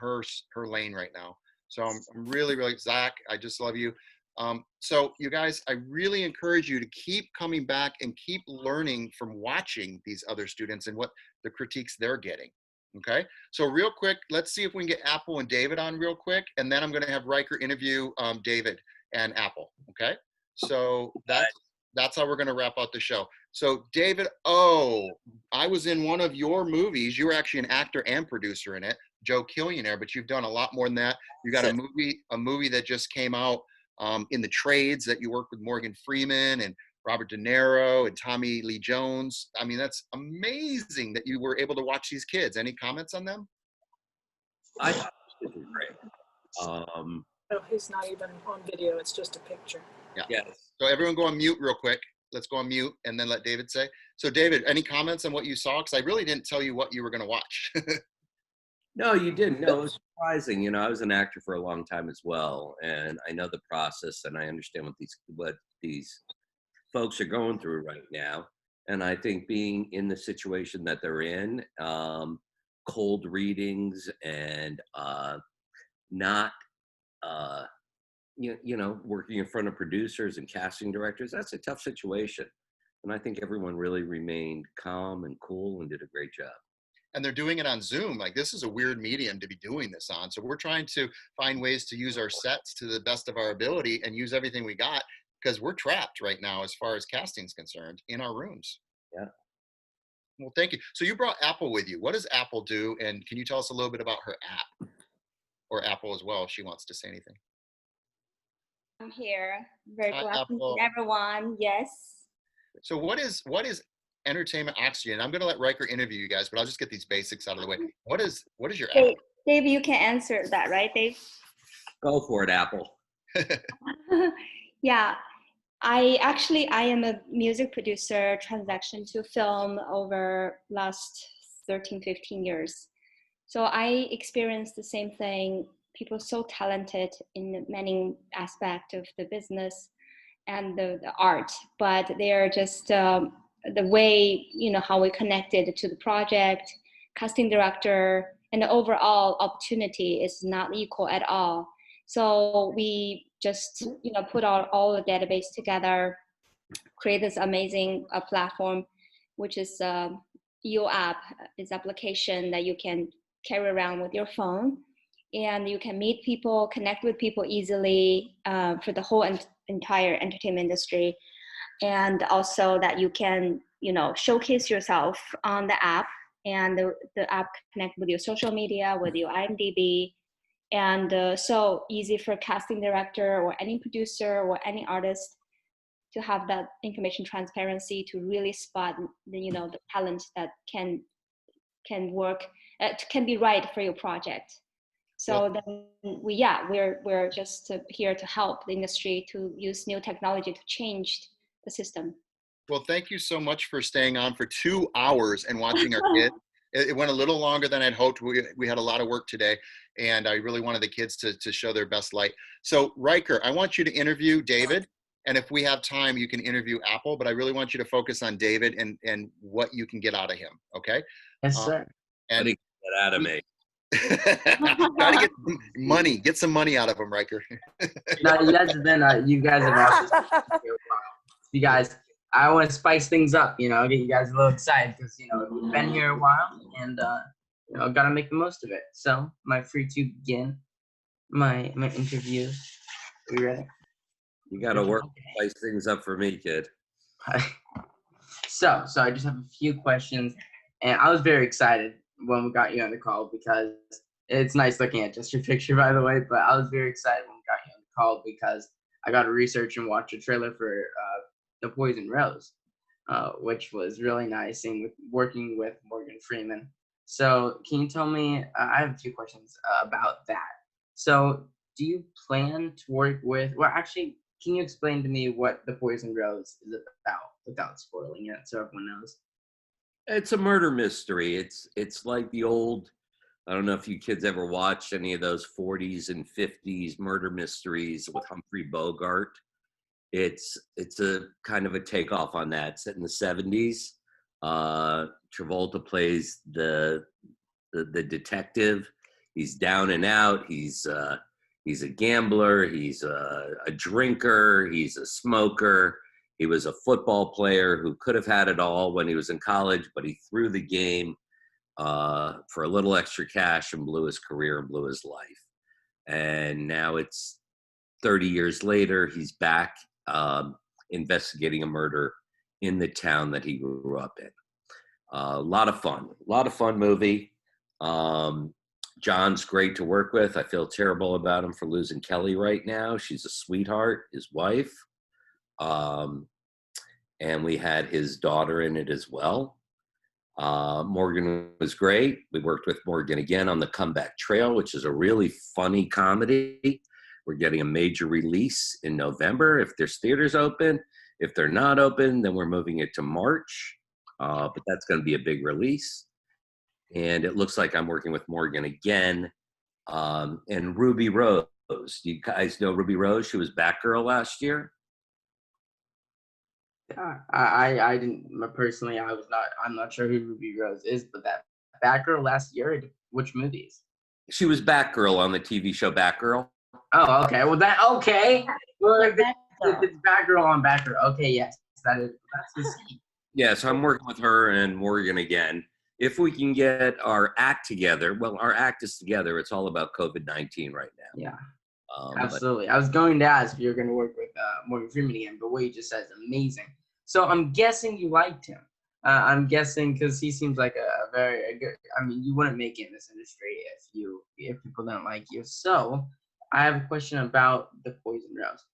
her lane right now. So I'm really, really, Zach, I just love you. So you guys, I really encourage you to keep coming back and keep learning from watching these other students and what the critiques they're getting. Okay. So real quick, let's see if we can get Apple and David on real quick. And then I'm going to have Riker interview David and Apple. Okay. So that's how we're going to wrap out the show. So David, I was in one of your movies. You were actually an actor and producer in it, Joe Killionaire, but you've done a lot more than that. You got a movie that just came out in the trades that you worked with Morgan Freeman and Robert De Niro and Tommy Lee Jones. I mean, that's amazing that you were able to watch these kids. Any comments on them? I thought it was great. No, he's not even on video. It's just a picture. Yeah. Yes. So everyone go on mute real quick. Let's go on mute and then let David say. So David, any comments on what you saw? Because I really didn't tell you what you were going to watch. No, you didn't. No, it was surprising. I was an actor for a long time as well, and I know the process, and I understand what these folks are going through right now. And I think being in the situation that they're in, cold readings and not, working in front of producers and casting directors, that's a tough situation. And I think everyone really remained calm and cool and did a great job. And they're doing it on Zoom. Like, this is a weird medium to be doing this on. So we're trying to find ways to use our sets to the best of our ability and use everything we got, because we're trapped right now as far as casting is concerned in our rooms. Yeah. Well, thank you. So you brought Apple with you. What does Apple do? And can you tell us a little bit about her app, or Apple as well, if she wants to say anything? I'm here. Very Hi, glad to meet Apple. everyone. Yes. So what is entertainment oxygen? I'm going to let Riker interview you guys, but I'll just get these basics out of the way. What is your app? Dave, you can answer that, right, Dave? Go for it, Apple. Yeah. I am a music producer, transaction to film over last 13, 15 years. So I experienced the same thing. People so talented in many aspects of the business and the art, but they're just the way, how we connected to the project, casting director, and the overall opportunity is not equal at all. So we just, put all the database together, create this amazing platform, which is EO app, this application that you can carry around with your phone, and you can meet people, connect with people easily for the whole entire entertainment industry. And also that you can, showcase yourself on the app, and the app connect with your social media, with your IMDb. And so easy for casting director or any producer or any artist to have that information transparency to really spot the talent that can work, can be right for your project. So then we're just here to help the industry to use new technology to change the system. Well, thank you so much for staying on for 2 hours and watching our kids. It went a little longer than I'd hoped. We had a lot of work today, and I really wanted the kids to show their best light. So Riker, I want you to interview David. And if we have time, you can interview Apple, but I really want you to focus on David and what you can get out of him. Okay? Yes, sir. And get out of me. Try to get some money out of him, Riker. No, you guys have also, you guys, I want to spice things up, get you guys a little excited because, we've been here a while and, got to make the most of it. So, am I free to begin my interview? Are you ready? You got to work to spice things up for me, kid. So I just have a few questions, and I was very excited when we got you on the call because it's nice looking at just your picture, by the way, but I was very excited when we got you on the call because I got to research and watch a trailer for The Poison Rose, which was really nice, and working with Morgan Freeman. So can you tell me, I have a few questions about that. So do you plan to work with, can you explain to me what The Poison Rose is about without spoiling it so everyone knows? It's a murder mystery. It's like the old, I don't know if you kids ever watched any of those 40s and 50s murder mysteries with Humphrey Bogart. It's a kind of a takeoff on that, set in the 70s. Travolta plays the detective. He's down and out. He's a gambler. He's a drinker. He's a smoker. He was a football player who could have had it all when he was in college, but he threw the game for a little extra cash and blew his career and blew his life. And now it's 30 years later, he's back investigating a murder in the town that he grew up in. A lot of fun movie. John's great to work with. I feel terrible about him for losing Kelly right now. She's a sweetheart, his wife. And we had his daughter in it as well. Morgan was great. We worked with Morgan again on The Comeback Trail, which is a really funny comedy. We're getting a major release in November if there's theaters open. If they're not open, then we're moving it to March. But that's going to be a big release. And it looks like I'm working with Morgan again. And Ruby Rose. You guys know Ruby Rose? She was Batgirl last year. I didn't personally. I'm not sure who Ruby Rose is, but that Batgirl last year. Which movies? She was Batgirl on the TV show Batgirl. Oh, okay. Well, okay. Well, if it's Batgirl on Batgirl. Okay, yes, that's insane. Yeah, so I'm working with her and Morgan again. If we can get our act together, well, our act is together. It's all about COVID-19 right now. Yeah. Absolutely. I was going to ask if you were going to work with Morgan Freeman again, but what you just said is amazing. So I'm guessing you liked him. I'm guessing because he seems like a very good. I mean, you wouldn't make it in this industry if people don't like you. So I have a question about The Poison Rose.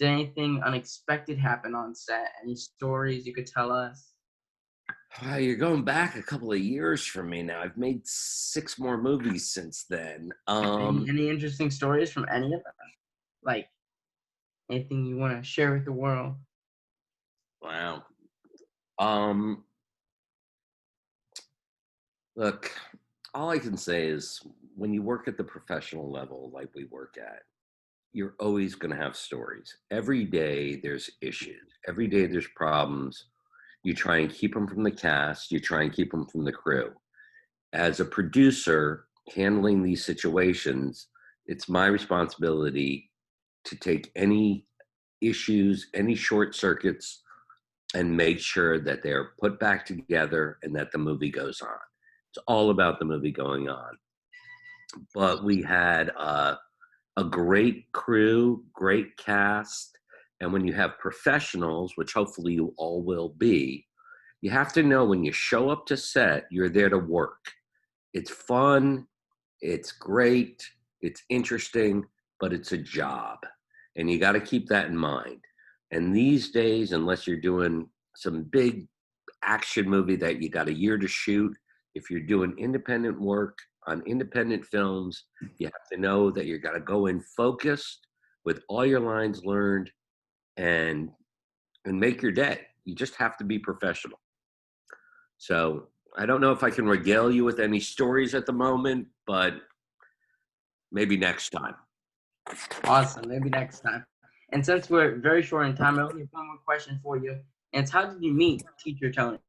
Did anything unexpected happen on set? Any stories you could tell us? You're going back a couple of years from me now. I've made 6 more movies since then. Any interesting stories from any of them? Like anything you want to share with the world? Wow. Look, all I can say is when you work at the professional level like we work at, you're always going to have stories. Every day there's issues. Every day there's problems. You try and keep them from the cast. You try and keep them from the crew. As a producer handling these situations, it's my responsibility to take any issues, any short circuits, and make sure that they're put back together and that the movie goes on. It's all about the movie going on. But we had a great crew, great cast, and when you have professionals, which hopefully you all will be, you have to know when you show up to set, you're there to work. It's fun, it's great, it's interesting, but it's a job. And you got to keep that in mind. And these days, unless you're doing some big action movie that you got a year to shoot, if you're doing independent work on independent films, you have to know that you got to go in focused with all your lines learned and make your day. You just have to be professional. So I don't know if I can regale you with any stories at the moment, but maybe next time. Awesome. Maybe next time. And since we're very short in time, I only have one more question for you. And it's how did you meet Teacher Tony?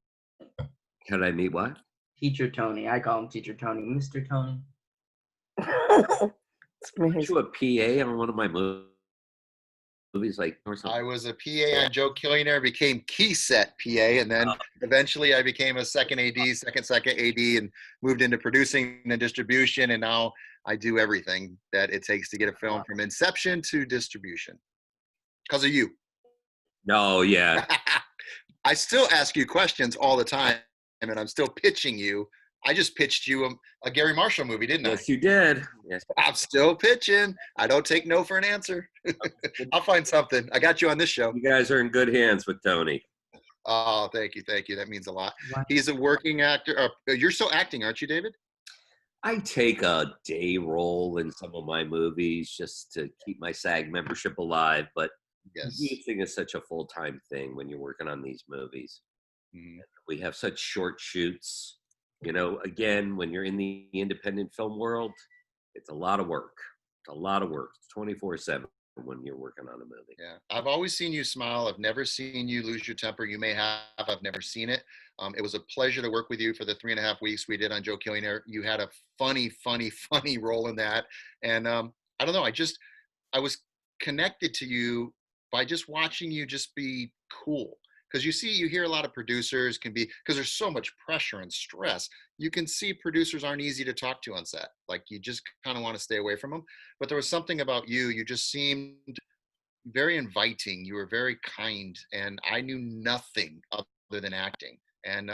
How did I meet what? Teacher Tony. I call him Teacher Tony. Mr. Tony. Weren't you a PA on one of my movies? Like, or something? I was a PA on Joe Killionaire, became key set PA, and then eventually I became a second AD, second AD, and moved into producing and distribution, and now I do everything that it takes to get a film from inception to distribution. Because of you. No, yeah. I still ask you questions all the time, and I'm still pitching you. I just pitched you a Gary Marshall movie, didn't I? Yes, you did. Yes. I'm still pitching. I don't take no for an answer. I'll find something. I got you on this show. You guys are in good hands with Tony. Oh, thank you. Thank you. That means a lot. He's a working actor. You're still acting, aren't you, David? I take a day role in some of my movies just to keep my SAG membership alive, but producing is such a full-time thing when you're working on these movies. Mm-hmm. We have such short shoots. You know, again, when you're in the independent film world, it's a lot of work. It's a lot of work. It's 24/7 when you're working on a movie. Yeah. I've always seen you smile. I've never seen you lose your temper. You may have. I've never seen it. It was a pleasure to work with you for the 3.5 weeks we did on Joe Killionaire. You had a funny role in that. And I don't know. I was connected to you by just watching you just be cool. Because you hear a lot of producers because there's so much pressure and stress. You can see producers aren't easy to talk to on set. Like you just kind of want to stay away from them. But there was something about you. You just seemed very inviting. You were very kind. And I knew nothing other than acting. And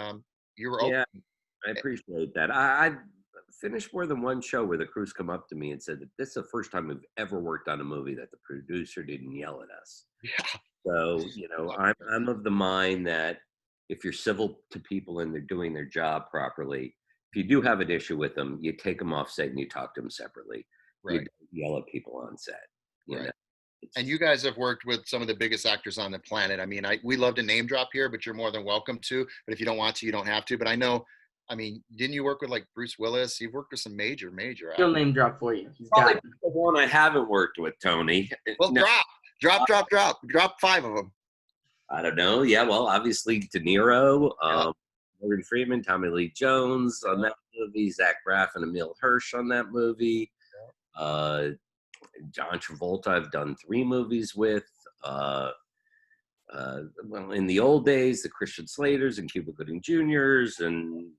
you were open. Yeah, I appreciate that. I've finished more than one show where the crews come up to me and said that this is the first time we've ever worked on a movie that the producer didn't yell at us. Yeah. So, you know, I'm of the mind that if you're civil to people and they're doing their job properly, if you do have an issue with them, you take them off set and you talk to them separately. Right. You don't yell at people on set. You know? And you guys have worked with some of the biggest actors on the planet. I mean, we love to name drop here, but you're more than welcome to. But if you don't want to, you don't have to. But I know, didn't you work with like Bruce Willis? You've worked with some major actors. He'll name drop for you. Probably the one I haven't worked with, Tony. Well, drop 5 of them. I don't know. Yeah, well, obviously De Niro, Morgan Freeman, Tommy Lee Jones on that movie, Zach Braff and Emile Hirsch on that movie. John Travolta, I've done 3 movies with. Well, in the old days, the Christian Slaters and Cuba Gooding Jr.'s and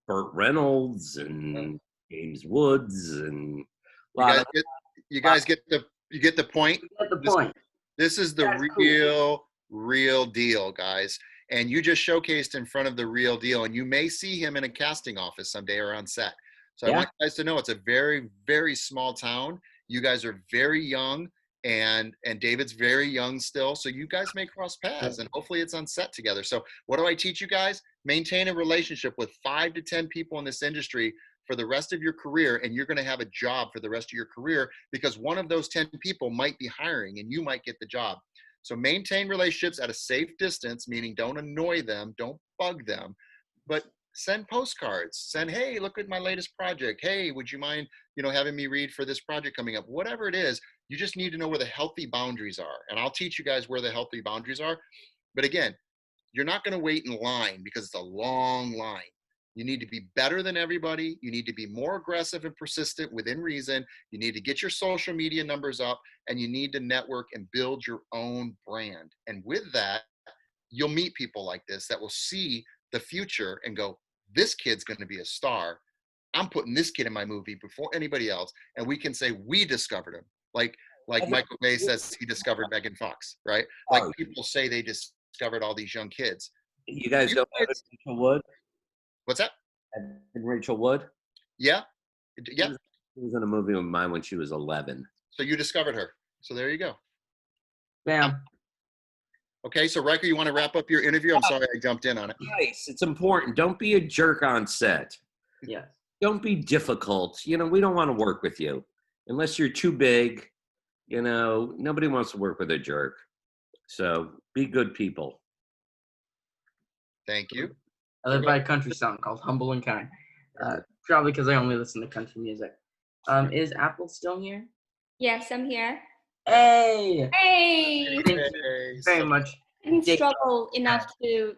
Burt Reynolds and James Woods and you guys get the point. You get the point. This is the real deal, guys. And you just showcased in front of the real deal. And you may see him in a casting office someday or on set. So I want you guys to know it's a very, very small town. You guys are very young, and David's very young still. So you guys may cross paths, and hopefully it's on set together. So what do I teach you guys? Maintain a relationship with 5 to 10 people in this industry for the rest of your career, and you're going to have a job for the rest of your career, because one of those 10 people might be hiring and you might get the job. So maintain relationships at a safe distance, meaning don't annoy them, don't bug them, but send postcards. Send, hey, look at my latest project. Hey, would you mind, having me read for this project coming up? Whatever it is, you just need to know where the healthy boundaries are. And I'll teach you guys where the healthy boundaries are. But again, you're not going to wait in line because it's a long line. You need to be better than everybody. You need to be more aggressive and persistent within reason. You need to get your social media numbers up, and you need to network and build your own brand. And with that, you'll meet people like this that will see the future and go, this kid's going to be a star. I'm putting this kid in my movie before anybody else. And we can say we discovered him. Like Michael Bay says he discovered Megan Fox, right? Like people say they discovered all these young kids. You guys know Rachel Wood? What's that? And Rachel Wood? Yeah. Yeah. She was in a movie with mine when she was 11. So you discovered her. So there you go. Bam. Okay, so Riker, you want to wrap up your interview? I'm sorry I jumped in on it. Nice. It's important. Don't be a jerk on set. Yes. Don't be difficult. We don't want to work with you. Unless you're too big, nobody wants to work with a jerk. So be good people. Thank you. I live by a country song called Humble and Kind. Probably because I only listen to country music. Is Apple still here? Yes, I'm here. Hey! Hey! Thank you very much. I didn't struggle enough to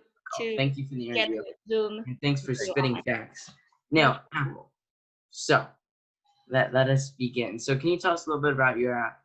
thank you for the get interview. Zoom. And thanks for spitting facts. Now, Apple. So, let us begin. So, can you tell us a little bit about your app?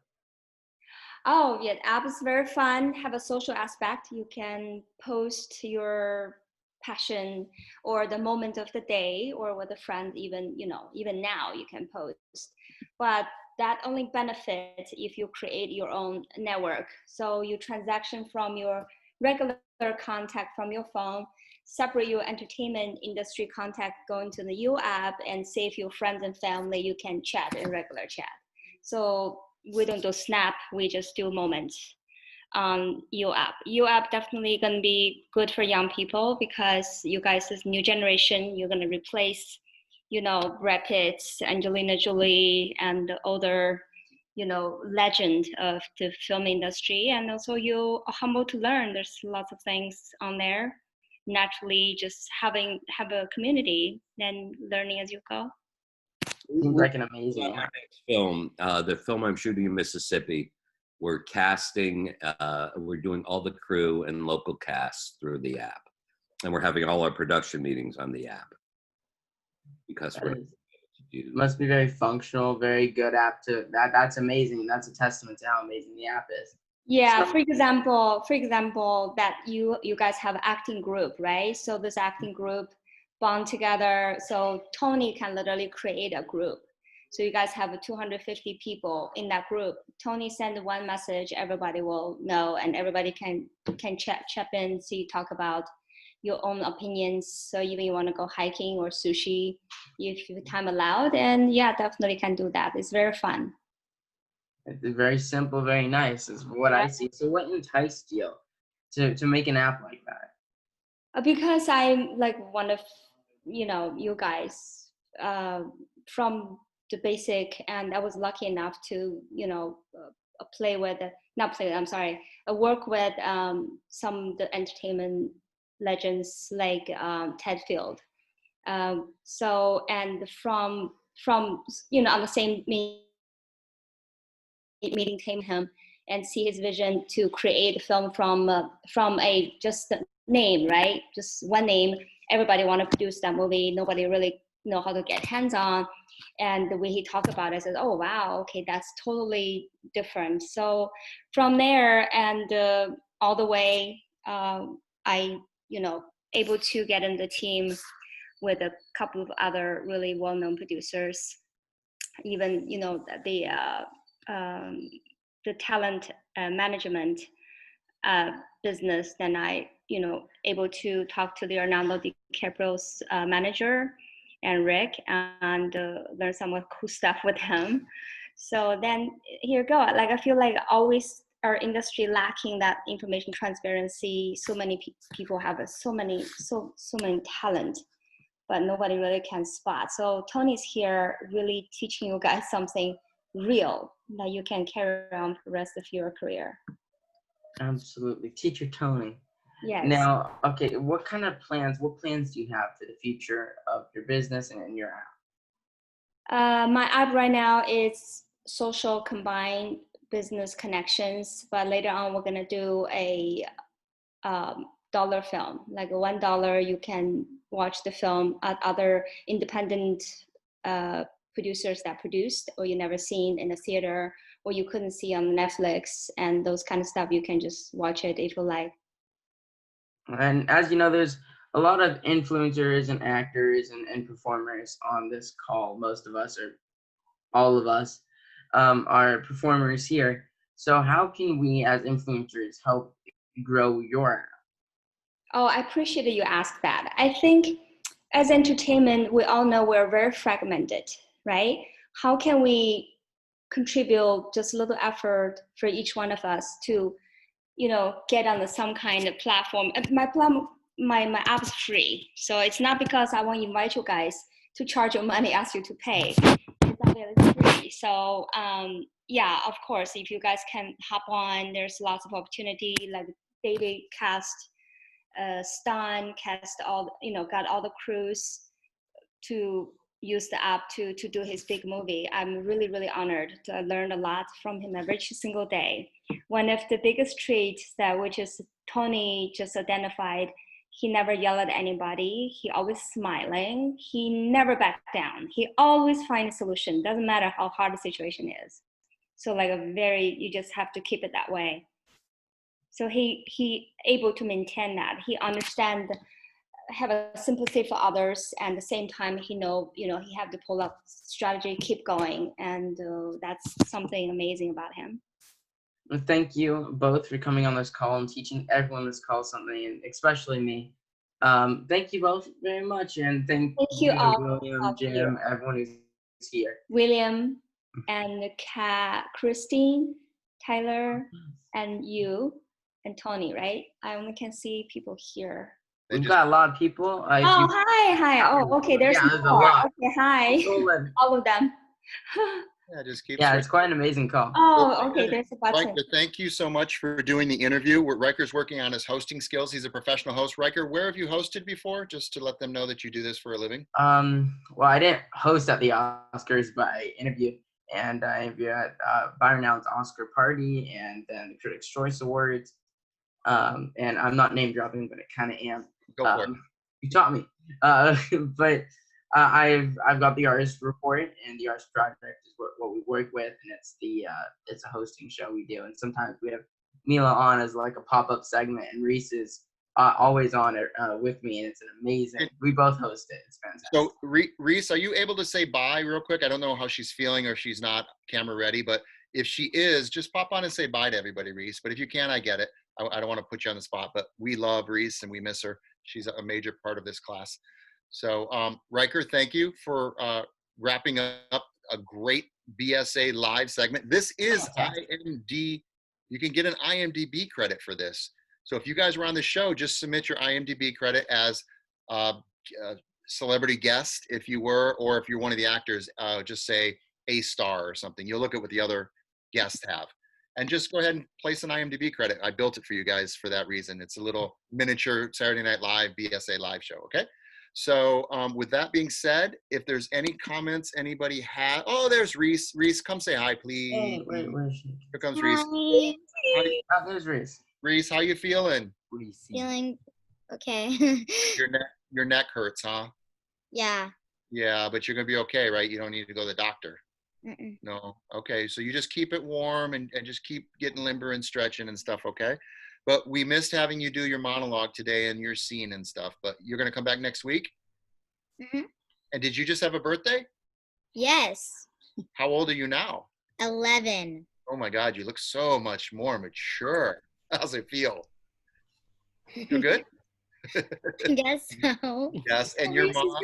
Oh, yeah, the app is very fun, have a social aspect. You can post your passion or the moment of the day, or with a friend, even now you can post. But that only benefits if you create your own network. So you transaction from your regular contact from your phone, separate your entertainment industry contact, go into the U app and save your friends and family. You can chat in regular chat. So we don't do Snap, we just do moments on U app. U app definitely gonna be good for young people because you guys is new generation. You're gonna replace, Brad Pitt, Angelina Jolie, and the older, legend of the film industry. And also you are humble to learn. There's lots of things on there. Naturally, just have a community and learning as you go. Seems like an amazing app. Next film, the film I'm shooting in Mississippi, we're casting, we're doing all the crew and local casts through the app. And we're having all our production meetings on the app. Because Must be very functional, very good app to that's amazing. That's a testament to how amazing the app is. Yeah, for example, that you guys have acting group, right? So this acting group bond together. So Tony can literally create a group. So you guys have 250 people in that group. Tony send one message, everybody will know, and everybody can chip in, talk about your own opinions. So even you want to go hiking or sushi, if you time allowed, and yeah, definitely can do that. It's very fun. It's very simple, very nice is what I see. So what enticed you to make an app like that? Because I'm like one of, you guys from the basic, and I was lucky enough to, work with some of the entertainment legends like Ted Field. So, and from on the same meeting him and see his vision to create a film from a just name, right? Just one name. Everybody want to produce that movie. Nobody really know how to get hands on. And the way he talked about it, I said, oh, wow, okay, that's totally different. So from there and all the way, I, able to get in the team with a couple of other really well-known producers, even, the talent management business, then I, able to talk to Leonardo DiCaprio's manager and Rick and learn some cool stuff with him. So then here you go. Like I feel like always our industry lacking that information transparency. So many people have so many talent, but nobody really can spot. So Tony's here really teaching you guys something real that you can carry on for the rest of your career. Absolutely. Teacher Tony. Yes. Now, okay, what plans do you have for the future of your business and your app? My app right now is social combined business connections, but later on we're gonna do a dollar film, like $1 you can watch the film at other independent producers that produced, or you never seen in a theater, or you couldn't see on Netflix, and those kind of stuff. You can just watch it if you like. And as you know, there's a lot of influencers and actors and performers on this call. Most of us, or all of us, are performers here. So how can we as influencers help grow your app? Oh, I appreciate that you asked that. I think as entertainment, we all know we're very fragmented, right? How can we contribute just a little effort for each one of us to, get on some kind of platform? My app's free, so it's not because I want to invite you guys to charge you money, ask you to pay. It's actually free. So yeah, of course, if you guys can hop on, there's lots of opportunity. Like David cast, Stan cast got all the crews to use the app to do his big movie. I'm really, really honored. I learned a lot from him every single day. One of the biggest traits which is Tony just identified, he never yelled at anybody. He always smiling. He never backed down. He always finds a solution. Doesn't matter how hard the situation is. So you just have to keep it that way. So he able to maintain that. He understand, have a sympathy for others, and at the same time he have to pull up strategy, keep going, and that's something amazing about him. Well, thank you both for coming on this call and teaching everyone on this call something, and especially me. Thank you both very much, and thank you all, William, Jim, everyone who's here. William and Kristine, Taylor, and you, and Tony, right? I only can see people here. We've got a lot of people. Hi. Oh, okay. There's a more. lot. Okay, hi. All of them. Yeah, just keep. Yeah, it's quite an amazing call. Oh, okay. There's a button. Riker, thank you so much for doing the interview. Riker's working on his hosting skills. He's a professional host. Riker, where have you hosted before? Just to let them know that you do this for a living. Well, I didn't host at the Oscars, but I interviewed. And I interviewed at Byron Allen's Oscar party, and then the Critics' Choice Awards. And I'm not name dropping, but I kind of am. Go for it. You taught me. But I've got the Artist Report, and the Artist Project is what we work with, and it's a hosting show we do. And sometimes we have Mila on as like a pop-up segment, and Reese is always on it with me, and it's an amazing. We both host it. It's fantastic. So Reese, are you able to say bye real quick? I don't know how she's feeling, or if she's not camera ready, but if she is, just pop on and say bye to everybody, Reese. But if you can, I get it. I don't want to put you on the spot, but we love Reese and we miss her. She's a major part of this class. So Riker, thank you for wrapping up a great BSA-LIVE segment. This is IMDb. You can get an IMDb credit for this. So if you guys were on the show, just submit your IMDb credit as a celebrity guest, if you were, or if you're one of the actors, just say a star or something. You'll look at what the other guests have. And just go ahead and place an IMDb credit. I built it for you guys for that reason. It's a little miniature Saturday Night Live BSA-LIVE show, okay? So with that being said, if there's any comments anybody has, oh, there's Reese. Reese, come say hi, please. Hey, where is she? Here comes Reese. Oh, there's Reese. Reese, how you feeling? Feeling okay. Your neck hurts, huh? Yeah. Yeah, but you're gonna be okay, right? You don't need to go to the doctor. Mm-mm. No. Okay, so you just keep it warm and just keep getting limber and stretching and stuff, okay? But we missed having you do your monologue today and your scene and stuff, but you're gonna come back next week? Mm-hmm. And did you just have a birthday? Yes. How old are you now? 11. Oh my God, you look so much more mature. How's it feel? Feel good? I guess so. Yes, and your mom.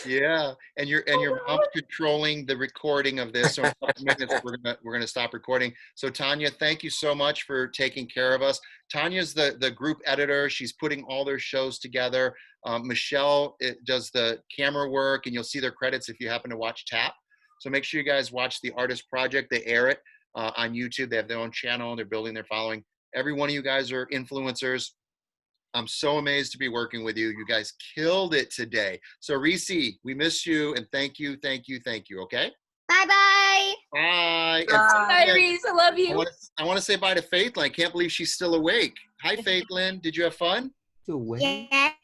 Yeah, and your mom's controlling the recording of this. So in a couple minutes, we're gonna stop recording. So Tanya, thank you so much for taking care of us. Tanya's the group editor. She's putting all their shows together. Michelle does the camera work, and you'll see their credits if you happen to watch Tap. So make sure you guys watch the Artist Project. They air it on YouTube. They have their own channel. They're building their following. Every one of you guys are influencers. I'm so amazed to be working with you. You guys killed it today. So Reese, we miss you and thank you, okay? Bye-bye. Bye. Bye, Reese. I love you. I want to say bye to Faithlyn. I can't believe she's still awake. Hi, Faithlyn. Did you have fun? Yes.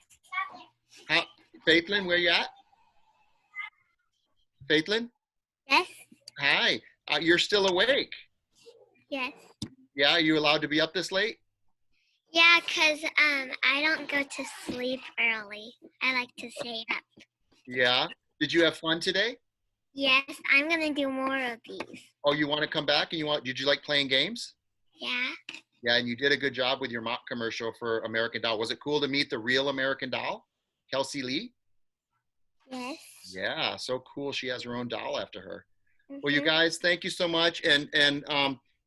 Faithlyn, where you at? Faithlyn? Yes. Hi. You're still awake? Yes. Yeah, are you allowed to be up this late? Yeah, 'cause I don't go to sleep early. I like to stay up. Yeah. Did you have fun today? Yes, I'm gonna do more of these. Oh, you want to come back and did you like playing games? Yeah. Yeah, and you did a good job with your mock commercial for American Doll. Was it cool to meet the real American Doll, Kelsey Lee? Yes. Yeah, so cool. She has her own doll after her. Well, you guys, thank you so much. And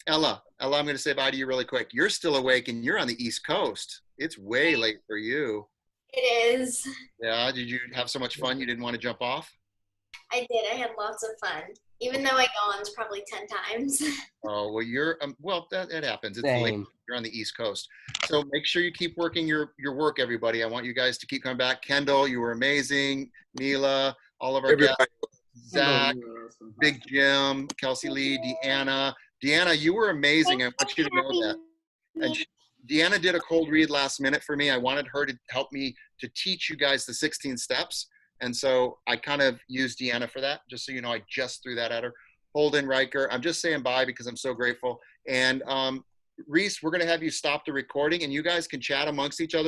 Ella, I'm going to say bye to you really quick. You're still awake and you're on the East Coast. It's way late for you. It is. Yeah, did you have so much fun you didn't want to jump off? I did. I had lots of fun, even though I yawned probably 10 times. Oh, well, that happens. It's late. Same. You're on the East Coast. So make sure you keep working your work, everybody. I want you guys to keep coming back. Kendall, you were amazing. Mila, all of our guests. Zach, Big Jim, Kelsey Lee, Deanna. Deanna, you were amazing. I want you to know that. And Deanna did a cold read last minute for me. I wanted her to help me to teach you guys the 16 steps. And so I kind of used Deanna for that. Just so you know, I just threw that at her. Holden Riker, I'm just saying bye because I'm so grateful. And Reese, we're going to have you stop the recording and you guys can chat amongst each other.